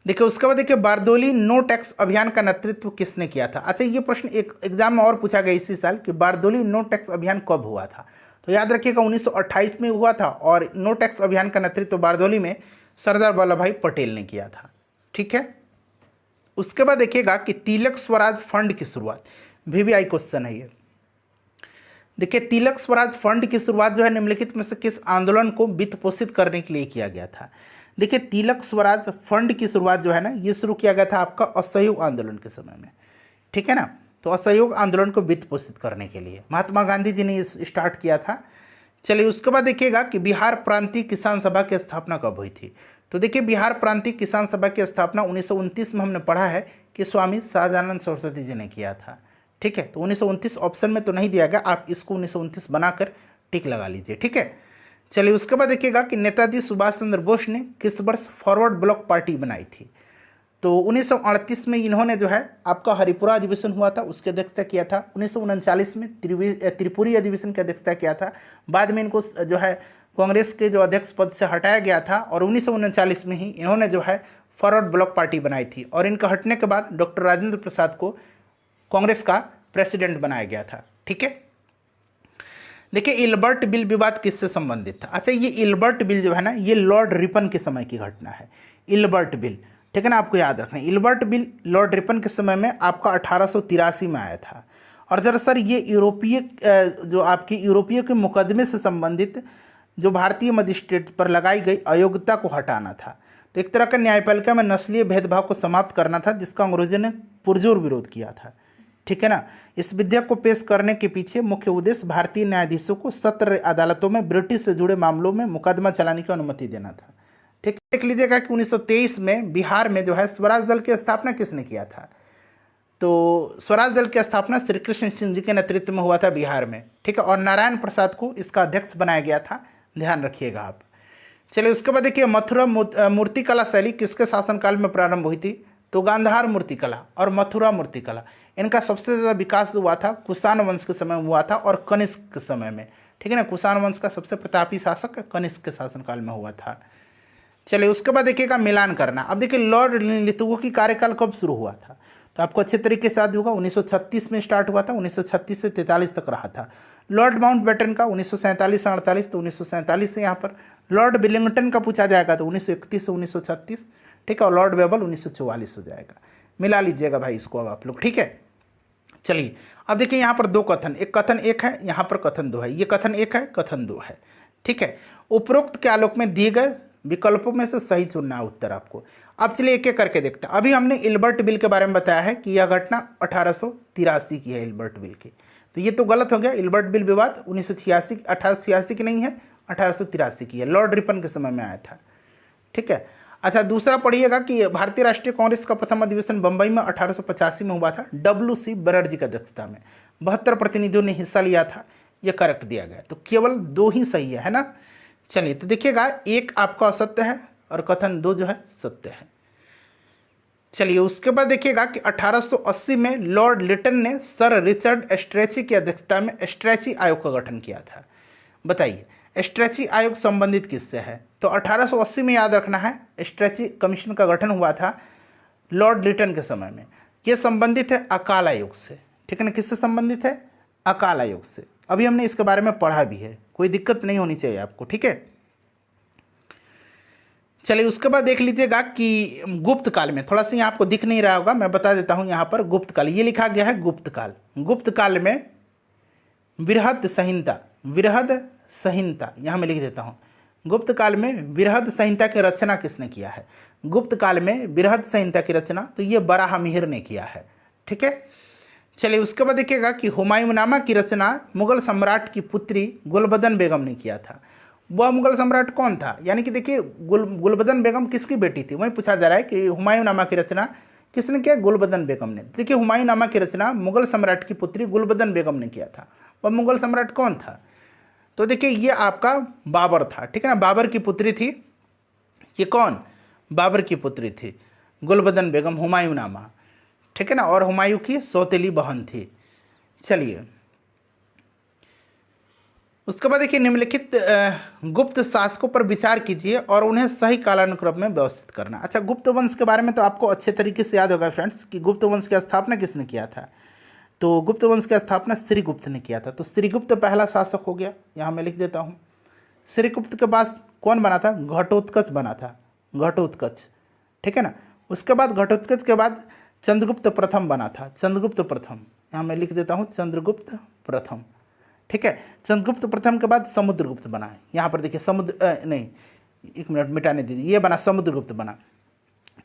देखिए उसके बाद देखिए बारदोली नो टैक्स अभियान का नेतृत्व किसने किया था। अच्छा, ये प्रश्न एक एग्जाम में और पूछा गया इसी साल कि बारदोली नो टैक्स अभियान कब हुआ था। तो याद रखिएगा 1928 में हुआ था, और नो टैक्स अभियान का नेतृत्व बारदोली में सरदार वल्लभ भाई पटेल ने किया था, ठीक है। उसके बाद देखिएगा कि तिलक स्वराज फंड की शुरुआत, VVI क्वेश्चन है ये। देखिए तिलक स्वराज फंड की शुरुआत जो है निम्नलिखित में से किस आंदोलन को वित्त पोषित करने के लिए किया गया था। देखिए तिलक स्वराज फंड की शुरुआत जो है ना ये शुरू किया गया था आपका असहयोग आंदोलन के समय में, ठीक है ना। तो असहयोग आंदोलन को वित्त पोषित करने के लिए महात्मा गांधी जी ने स्टार्ट किया था। चलिए उसके बाद देखिएगा कि बिहार प्रांतीय किसान सभा की स्थापना कब हुई थी। तो देखिए बिहार प्रांतीय किसान सभा की स्थापना 1929 में हमने पढ़ा है कि स्वामी सहजानंद सरस्वती जी ने किया था, ठीक है। तो 1929 ऑप्शन में तो नहीं दिया गया, आप इसको 1929 बनाकर टिक लगा लीजिए, ठीक है। चलिए उसके बाद देखिएगा कि नेताजी सुभाष चंद्र बोस ने किस वर्ष फॉरवर्ड ब्लॉक पार्टी बनाई थी। तो 1938 में इन्होंने जो है आपका हरिपुरा अधिवेशन हुआ था उसकी अध्यक्षता किया था। 1939 में त्रिपुरी अधिवेशन की अध्यक्षता किया था। बाद में इनको जो है कांग्रेस के जो अध्यक्ष पद से हटाया गया था, और 1939 में ही इन्होंने जो है फॉरवर्ड ब्लॉक पार्टी बनाई थी, और इनका हटने के बाद डॉक्टर राजेंद्र प्रसाद को कांग्रेस का प्रेसिडेंट बनाया गया था, ठीक है। देखिए इल्बर्ट बिल विवाद किससे संबंधित था। अच्छा, ये इल्बर्ट बिल जो है ना ये लॉर्ड रिपन के समय की घटना है, इल्बर्ट बिल, ठीक है ना, आपको याद रखना है। इल्बर्ट बिल लॉर्ड रिपन के समय में आपका 1883 में आया था, और दरअसल ये यूरोपीय जो आपकी यूरोपीय के मुकदमे से संबंधित जो भारतीय मजिस्ट्रेट पर लगाई गई अयोग्यता को हटाना था। तो एक तरह का न्यायपालिका में नस्लीय भेदभाव को समाप्त करना था, जिसका अंग्रेजों ने पुरजोर विरोध किया था, ठीक है ना। इस विधेयक को पेश करने के पीछे मुख्य उद्देश्य भारतीय न्यायाधीशों को सत्र अदालतों में ब्रिटिश से जुड़े मामलों में मुकदमा चलाने की अनुमति देना था, ठीक। देख लीजिएगा कि 1923 में बिहार में जो है स्वराज दल की स्थापना किसने किया था। तो स्वराज दल की स्थापना श्री कृष्ण सिंह जी के नेतृत्व में हुआ था बिहार में, ठीक है, और नारायण प्रसाद को इसका अध्यक्ष बनाया गया था, ध्यान रखिएगा आप। चलिए उसके बाद देखिए मथुरा मूर्तिकला शैली किसके शासनकाल में प्रारंभ हुई थी। तो गांधार मूर्तिकला और मथुरा मूर्तिकला, इनका सबसे ज़्यादा विकास हुआ था कुषाण वंश के समय हुआ था, और कनिष्क के समय में, ठीक है ना। कुषाण वंश का सबसे प्रतापी शासक कनिष्क के शासनकाल में हुआ था। चलिए उसके बाद देखिएगा मिलान करना। अब देखिए लॉर्ड लिथुओ की कार्यकाल कब शुरू हुआ था। तो आपको अच्छे तरीके से याद होगा 1936 में स्टार्ट हुआ था, 1936 से 43 तक रहा था। लॉर्ड माउंटबेटन का 1947-48, तो 1947 से यहाँ पर। लॉर्ड विलिंगटन का पूछा जाएगा तो 1931 से 1936, ठीक है, और लॉर्ड वेबल 1944 हो जाएगा। मिला लीजिएगा भाई इसको अब आप लोग, ठीक है। चलिए अब देखिए यहाँ पर दो कथन, एक कथन एक है, यहाँ पर कथन दो है, ये कथन एक है, कथन दो है, ठीक है। उपरोक्त के आलोक में दिए गए विकल्पों में से सही चुनना है उत्तर आपको। अब चलिए एक एक करके देखते हैं। अभी हमने इल्बर्ट बिल के बारे में बताया है कि यह घटना 1883 की है, इल्बर्ट बिल की, तो ये तो गलत हो गया। इल्बर्ट बिल विवाद 1886 की नहीं है, 1883 की है, लॉर्ड रिपन के समय में आया था, ठीक है। अच्छा दूसरा पढ़िएगा कि भारतीय राष्ट्रीय कांग्रेस का प्रथम अधिवेशन बंबई में 1885 में हुआ था, WC बनर्जी की अध्यक्षता में, 72 प्रतिनिधियों ने हिस्सा लिया था, यह करेक्ट दिया गया। तो केवल दो ही सही है ना। चलिए तो देखिएगा, एक आपका असत्य है और कथन दो जो है सत्य है। चलिए उसके बाद देखिएगा कि 1880 में लॉर्ड लिटन ने सर रिचर्ड स्ट्रेची की अध्यक्षता में स्ट्रेची आयोग का गठन किया था। बताइए स्ट्रेची आयोग संबंधित किससे है? तो 1880 में याद रखना है, स्ट्रेची कमीशन का गठन हुआ था लॉर्ड लिटन के समय में। ये संबंधित है अकाल आयोग से, ठीक है ना। किससे संबंधित है? अकाल आयोग से। अभी हमने इसके बारे में पढ़ा भी है, कोई दिक्कत नहीं होनी चाहिए आपको, ठीक है। चलिए उसके बाद देख लीजिएगा कि गुप्त काल में, थोड़ा सा यहाँ आपको दिख नहीं रहा होगा, मैं बता देता हूँ। यहाँ पर गुप्त काल ये लिखा गया है, गुप्त काल। गुप्त काल में बृहद संहिता, बृहद संहिता यहाँ मैं लिख देता हूँ। गुप्त काल में बृहद संहिता की रचना किसने किया है? गुप्त काल में बृहद संहिता की रचना तो ये बराहमिहिर ने किया है, ठीक है। चलिए उसके बाद देखिएगा कि हुमायूंनामा की रचना मुगल सम्राट की पुत्री गुलबदन बेगम ने किया था। वह मुगल सम्राट कौन था? यानी कि देखिए गुलबदन बेगम किसकी बेटी थी, वही पूछा जा रहा है कि हुमायूंनामा की रचना किसने किया? गुलबदन बेगम ने। देखिए हुमायूंनामा की रचना मुगल सम्राट की पुत्री गुलबदन बेगम ने किया था। वह मुगल सम्राट कौन था? तो देखिए ये आपका बाबर था, ठीक है ना, बाबर की पुत्री थी। ये कौन? बाबर की पुत्री थी गुलबदन बेगम, हुमायूंनामा, ठीक है ना, और हुमायूं की सौतेली बहन थी। चलिए उसके बाद देखिए निम्नलिखित गुप्त शासकों पर विचार कीजिए और उन्हें सही कालानुक्रम में व्यवस्थित करना। अच्छा गुप्त वंश के बारे में तो आपको अच्छे तरीके से याद होगा फ्रेंड्स कि गुप्त वंश की स्थापना किसने किया था? तो गुप्त वंश की स्थापना श्रीगुप्त ने किया था। तो श्रीगुप्त पहला शासक हो गया, यहाँ मैं लिख देता हूँ। श्रीगुप्त के बाद कौन बना था? घटोत्कच बना था, घटोत्कच, ठीक है ना। उसके बाद घटोत्कच के बाद चंद्रगुप्त प्रथम बना था, चंद्रगुप्त प्रथम, यहाँ मैं लिख देता हूँ चंद्रगुप्त प्रथम, ठीक है। चंद्रगुप्त प्रथम के बाद समुद्रगुप्त बना है, यहाँ पर देखिए नहीं एक मिनट मिटाने दीजिए, ये बना समुद्रगुप्त बना,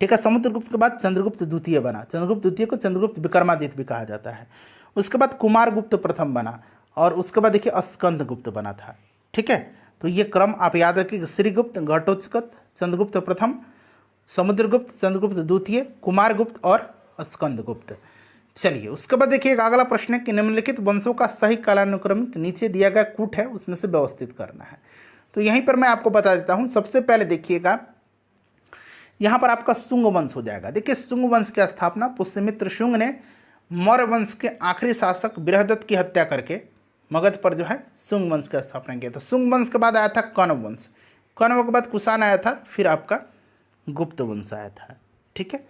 ठीक है। समुद्रगुप्त के बाद चंद्रगुप्त द्वितीय बना, चंद्रगुप्त द्वितीय को चंद्रगुप्त विक्रमादित्य भी कहा जाता है। उसके बाद कुमारगुप्त प्रथम बना और उसके बाद देखिए स्कंदगुप्त बना था, ठीक है। तो ये क्रम आप याद रखिए, श्रीगुप्त, घटोत्कच, चंद्रगुप्त प्रथम, समुद्रगुप्त, चंद्रगुप्त द्वितीय, कुमारगुप्त और स्कंदगुप्त। चलिए उसके बाद देखिए अगला प्रश्न है कि निम्नलिखित वंशों का सही कालानुक्रम नीचे दिया गया कूट है उसमें से व्यवस्थित करना है। तो यहीं पर मैं आपको बता देता हूँ। सबसे पहले देखिएगा यहाँ पर आपका शुंग वंश हो जाएगा। देखिए शुंग वंश की स्थापना पुष्यमित्र शुंग ने मौर्य वंश के आखिरी शासक बृहदत्त की हत्या करके मगध पर जो है शुंग वंश की स्थापना किया था। शुंग वंश के बाद आया था कण्व वंश, कण्व के बाद कुषाण आया था, फिर आपका गुप्त वंश आया था, ठीक है।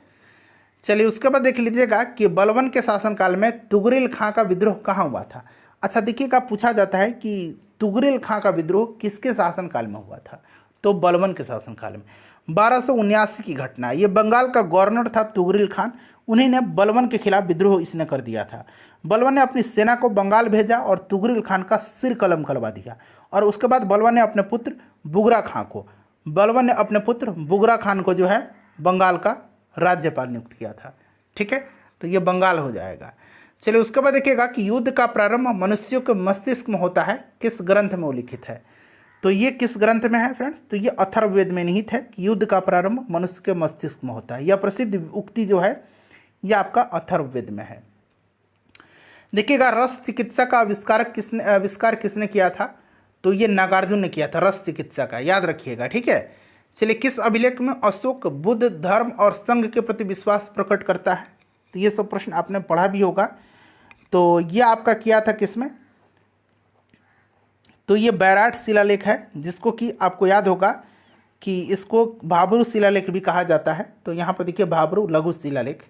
चलिए उसके बाद देख लीजिएगा कि बलवन के शासनकाल में तुगरिल खां का विद्रोह कहाँ हुआ था। अच्छा देखिएगा पूछा जाता है कि तुगरिल खां का विद्रोह किसके शासनकाल में हुआ था? तो बलवन के शासनकाल में। 1279 की घटना, ये बंगाल का गवर्नर था तुगरिल खान, उन्हीं ने बलवन के खिलाफ विद्रोह इसने कर दिया था। बलवन ने अपनी सेना को बंगाल भेजा और तुगरिल खान का सिर कलम करवा दिया। और उसके बाद बलवन ने अपने पुत्र बुगरा खान को जो है बंगाल का राज्यपाल नियुक्त किया था, ठीक है। तो ये बंगाल हो जाएगा। चलिए उसके बाद देखिएगा कि युद्ध का प्रारंभ मनुष्यों के मस्तिष्क में होता है, किस ग्रंथ में उल्लिखित है? तो ये किस ग्रंथ में है फ्रेंड्स? तो ये अथर्ववेद में निहित है कि युद्ध का प्रारंभ मनुष्य के मस्तिष्क में होता है। यह प्रसिद्ध उक्ति जो है यह आपका अथर्ववेद में है। देखिएगा रस चिकित्सा का आविष्कार किसने किया था? तो ये नागार्जुन ने किया था, रस चिकित्सा का, याद रखिएगा, ठीक है। चलिए किस अभिलेख में अशोक बुद्ध धर्म और संघ के प्रति विश्वास प्रकट करता है? तो ये सब प्रश्न आपने पढ़ा भी होगा। तो ये आपका किया था किसमें? तो ये बैराट शिलालेख है, जिसको कि आपको याद होगा कि इसको भाब्रू शिलालेख भी कहा जाता है। तो यहाँ पर देखिए भाब्रू लघु शिलालेख।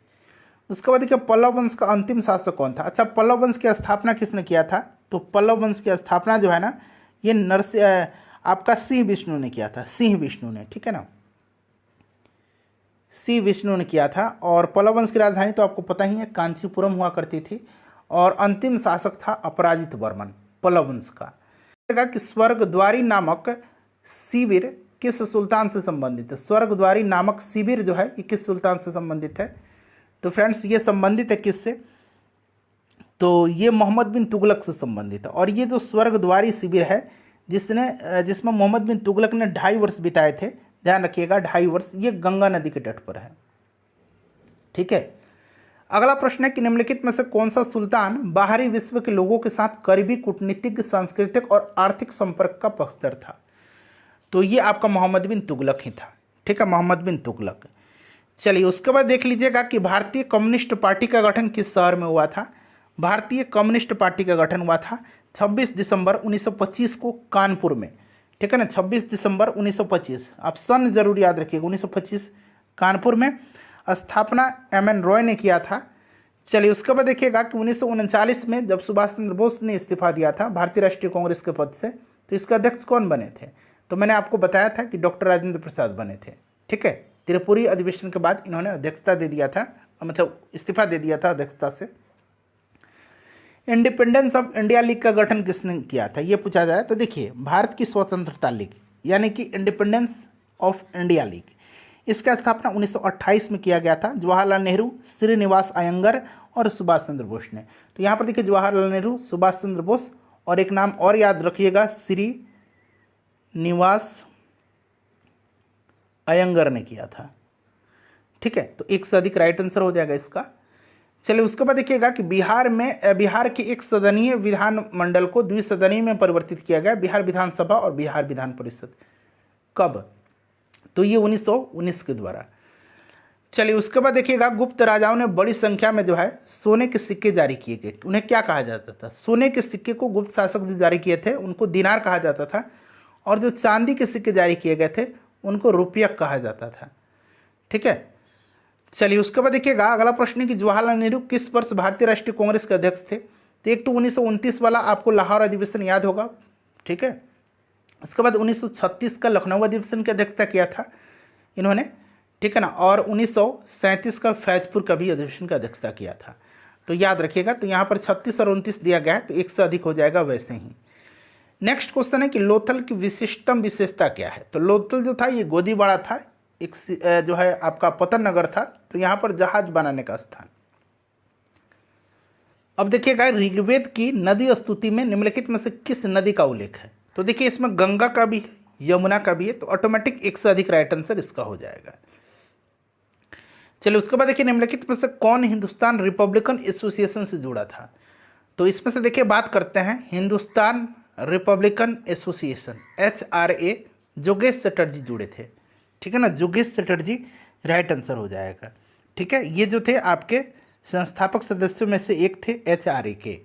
उसके बाद देखिए पल्लव वंश का अंतिम शासक कौन था? अच्छा पल्लव वंश की स्थापना किसने किया था? तो पल्लव वंश की स्थापना जो है ना ये आपका सिंह विष्णु ने किया था, सिंह विष्णु ने, ठीक है ना, सिंह विष्णु ने किया था। और पल्लव वंश की राजधानी तो आपको पता ही है कांचीपुरम हुआ करती थी, और अंतिम शासक था अपराजित वर्मन पल्लव वंश का। कि स्वर्गद्वारी नामक शिविर किस सुल्तान से संबंधित है? स्वर्गद्वारी नामक शिविर जो है ये किस सुल्तान से संबंधित है? तो फ्रेंड्स ये संबंधित है किससे? तो ये मोहम्मद बिन तुगलक से संबंधित है। और ये जो स्वर्गद्वारी शिविर है जिसमें मोहम्मद बिन तुगलक ने 2.5 वर्ष बिताए थे, ध्यान रखिएगा 2.5 वर्ष, ये गंगा नदी के तट पर है, ठीक है। अगला प्रश्न है कि निम्नलिखित में से कौन सा सुल्तान बाहरी विश्व के लोगों के साथ करीबी कूटनीतिक, सांस्कृतिक और आर्थिक संपर्क का पक्षधर था? तो ये आपका मोहम्मद बिन तुगलक ही था, ठीक है, मोहम्मद बिन तुगलक। चलिए उसके बाद देख लीजिएगा कि भारतीय कम्युनिस्ट पार्टी का गठन किस शहर में हुआ था? भारतीय कम्युनिस्ट पार्टी का गठन हुआ था 26 दिसंबर 1925 को कानपुर में, ठीक है ना, 26 दिसंबर 1925, आप सन जरूर याद रखिएगा, 1925 कानपुर में। स्थापना एम.एन. रॉय ने किया था। चलिए उसके बाद देखिएगा कि 1939 में जब सुभाष चंद्र बोस ने इस्तीफा दिया था भारतीय राष्ट्रीय कांग्रेस के पद से, तो इसके अध्यक्ष कौन बने थे? तो मैंने आपको बताया था कि डॉक्टर राजेंद्र प्रसाद बने थे, ठीक है। त्रिपुरी अधिवेशन के बाद इन्होंने अध्यक्षता दे दिया था, मतलब इस्तीफा दे दिया था अध्यक्षता से। इंडिपेंडेंस ऑफ इंडिया लीग का गठन किसने किया था, ये पूछा जाए तो देखिए भारत की स्वतंत्रता लीग यानी कि इंडिपेंडेंस ऑफ इंडिया लीग, इसका स्थापना 1928 में किया गया था जवाहरलाल नेहरू, श्रीनिवास अयंगर और सुभाष चंद्र बोस ने। तो यहाँ पर देखिए जवाहरलाल नेहरू, सुभाष चंद्र बोस और एक नाम और याद रखिएगा श्रीनिवास अयंगर ने किया था, ठीक है। तो एक से अधिक राइट आंसर हो जाएगा इसका। चलिए उसके बाद देखिएगा कि बिहार के एक सदनीय विधानमंडल को द्विसदनीय में परिवर्तित किया गया, बिहार विधानसभा और बिहार विधान परिषद। कब? तो ये 1919 के द्वारा। चलिए उसके बाद देखिएगा गुप्त राजाओं ने बड़ी संख्या में जो है सोने के सिक्के जारी किए गए। उन्हें क्या कहा जाता था? सोने के सिक्के को गुप्त शासक जो जारी किए थे उनको दिनार कहा जाता था, और जो चांदी के सिक्के जारी किए गए थे उनको रुपया कहा जाता था, ठीक है। चलिए उसके बाद देखिएगा अगला प्रश्न है कि जवाहरलाल नेहरू किस वर्ष भारतीय राष्ट्रीय कांग्रेस के अध्यक्ष थे? तो एक तो 1929 वाला आपको लाहौर अधिवेशन याद होगा, ठीक है। उसके बाद 1936 का लखनऊ अधिवेशन की अध्यक्षता किया था इन्होंने, ठीक है ना, और 1937 का फैजपुर का भी अधिवेशन का अध्यक्षता किया था। तो याद रखिएगा, तो यहाँ पर 36 और 29 दिया गया है, तो एक से अधिक हो जाएगा वैसे ही। नेक्स्ट क्वेश्चन है कि लोथल की विशिष्टतम विशेषता क्या है? तो लोथल जो था ये गोदीवाड़ा था, एक जो है आपका पतन नगर था, तो यहाँ पर जहाज बनाने का स्थान। अब देखिएगा ऋग्वेद की नदी स्तुति में निम्नलिखित में से किस नदी का उल्लेख है? तो देखिए इसमें गंगा का भी है, यमुना का भी है, तो ऑटोमेटिक एक से अधिक राइट आंसर इसका हो जाएगा। चलिए उसके बाद देखिए निम्नलिखित में से कौन हिंदुस्तान रिपब्लिकन एसोसिएशन से जुड़ा था? तो इसमें से देखिए बात करते हैं हिंदुस्तान रिपब्लिकन एसोसिएशन HRA, जोगेश चटर्जी जुड़े थे, ठीक है ना, जोगेश चटर्जी राइट आंसर हो जाएगा, ठीक है। ये जो थे आपके संस्थापक सदस्यों में से एक थे HRA के।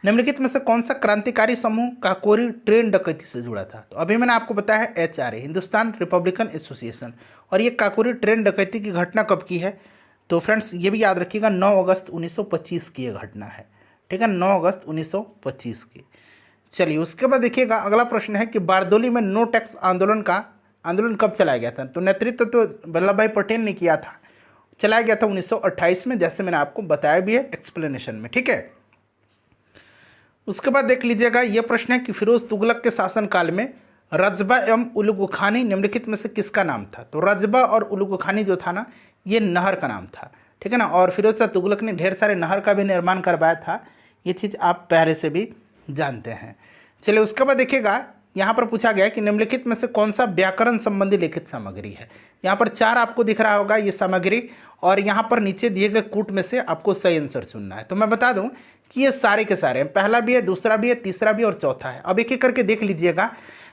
निम्नलिखित में से कौन सा क्रांतिकारी समूह काकोरी ट्रेन डकैती से जुड़ा था? तो अभी मैंने आपको बताया है HRA, हिंदुस्तान रिपब्लिकन एसोसिएशन। और ये काकोरी ट्रेन डकैती की घटना कब की है? तो फ्रेंड्स ये भी याद रखिएगा 9 अगस्त 1925 की ये घटना है, ठीक है, 9 अगस्त 1925 की। चलिए उसके बाद देखिएगा अगला प्रश्न है कि बारदोली में नो टैक्स आंदोलन कब चलाया गया था? तो नेतृत्व तो वल्लभ भाई पटेल ने किया था, चलाया गया था 1928 में, जैसे मैंने आपको बताया भी है एक्सप्लेनेशन में, ठीक है। उसके बाद देख लीजिएगा ये प्रश्न है कि फिरोज तुगलक के शासनकाल में रजबा एवं उलुगखानी निम्नलिखित में से किसका नाम था? तो रजबा और उलुगखानी जो था ना ये नहर का नाम था, ठीक है ना, और फिरोज शाह तुगलक ने ढेर सारे नहर का भी निर्माण करवाया था, ये चीज़ आप पहले से भी जानते हैं। चलिए उसके बाद देखिएगा यहाँ पर पूछा गया कि निम्नलिखित में से कौन सा व्याकरण संबंधी लिखित सामग्री है? यहाँ पर 4 आपको दिख रहा होगा ये सामग्री, और यहाँ पर नीचे दिए गए कूट में से आपको सही आंसर चुनना है। तो मैं बता दूं कि ये सारे के सारे हैं, पहला भी है, दूसरा भी है, तीसरा भी और चौथा है। अब एक एक करके देख लीजिएगा।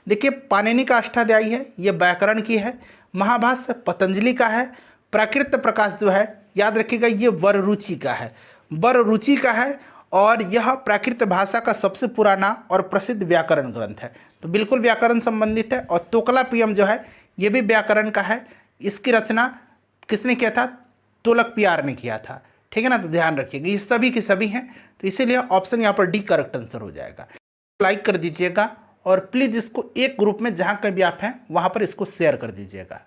देखिए पाणिनि का अष्टाध्यायी है, ये व्याकरण की है। महाभाष्य पतंजलि का है। प्राकृत प्रकाश जो है याद रखिएगा ये वररुचि का है, वररुचि का है, और यह प्राकृत भाषा का सबसे पुराना और प्रसिद्ध व्याकरण ग्रंथ है, तो बिल्कुल व्याकरण संबंधित है। और तोकलापियम जो है ये भी व्याकरण का है, इसकी रचना किसने किया था? तोलकपियार ने किया था, ठीक है ना। तो ध्यान रखिएगा ये सभी के सभी हैं, तो इसीलिए ऑप्शन यहाँ पर डी करेक्ट आंसर हो जाएगा। लाइक कर दीजिएगा और प्लीज़ इसको एक ग्रुप में जहाँ कहीं भी आप हैं वहाँ पर इसको शेयर कर दीजिएगा।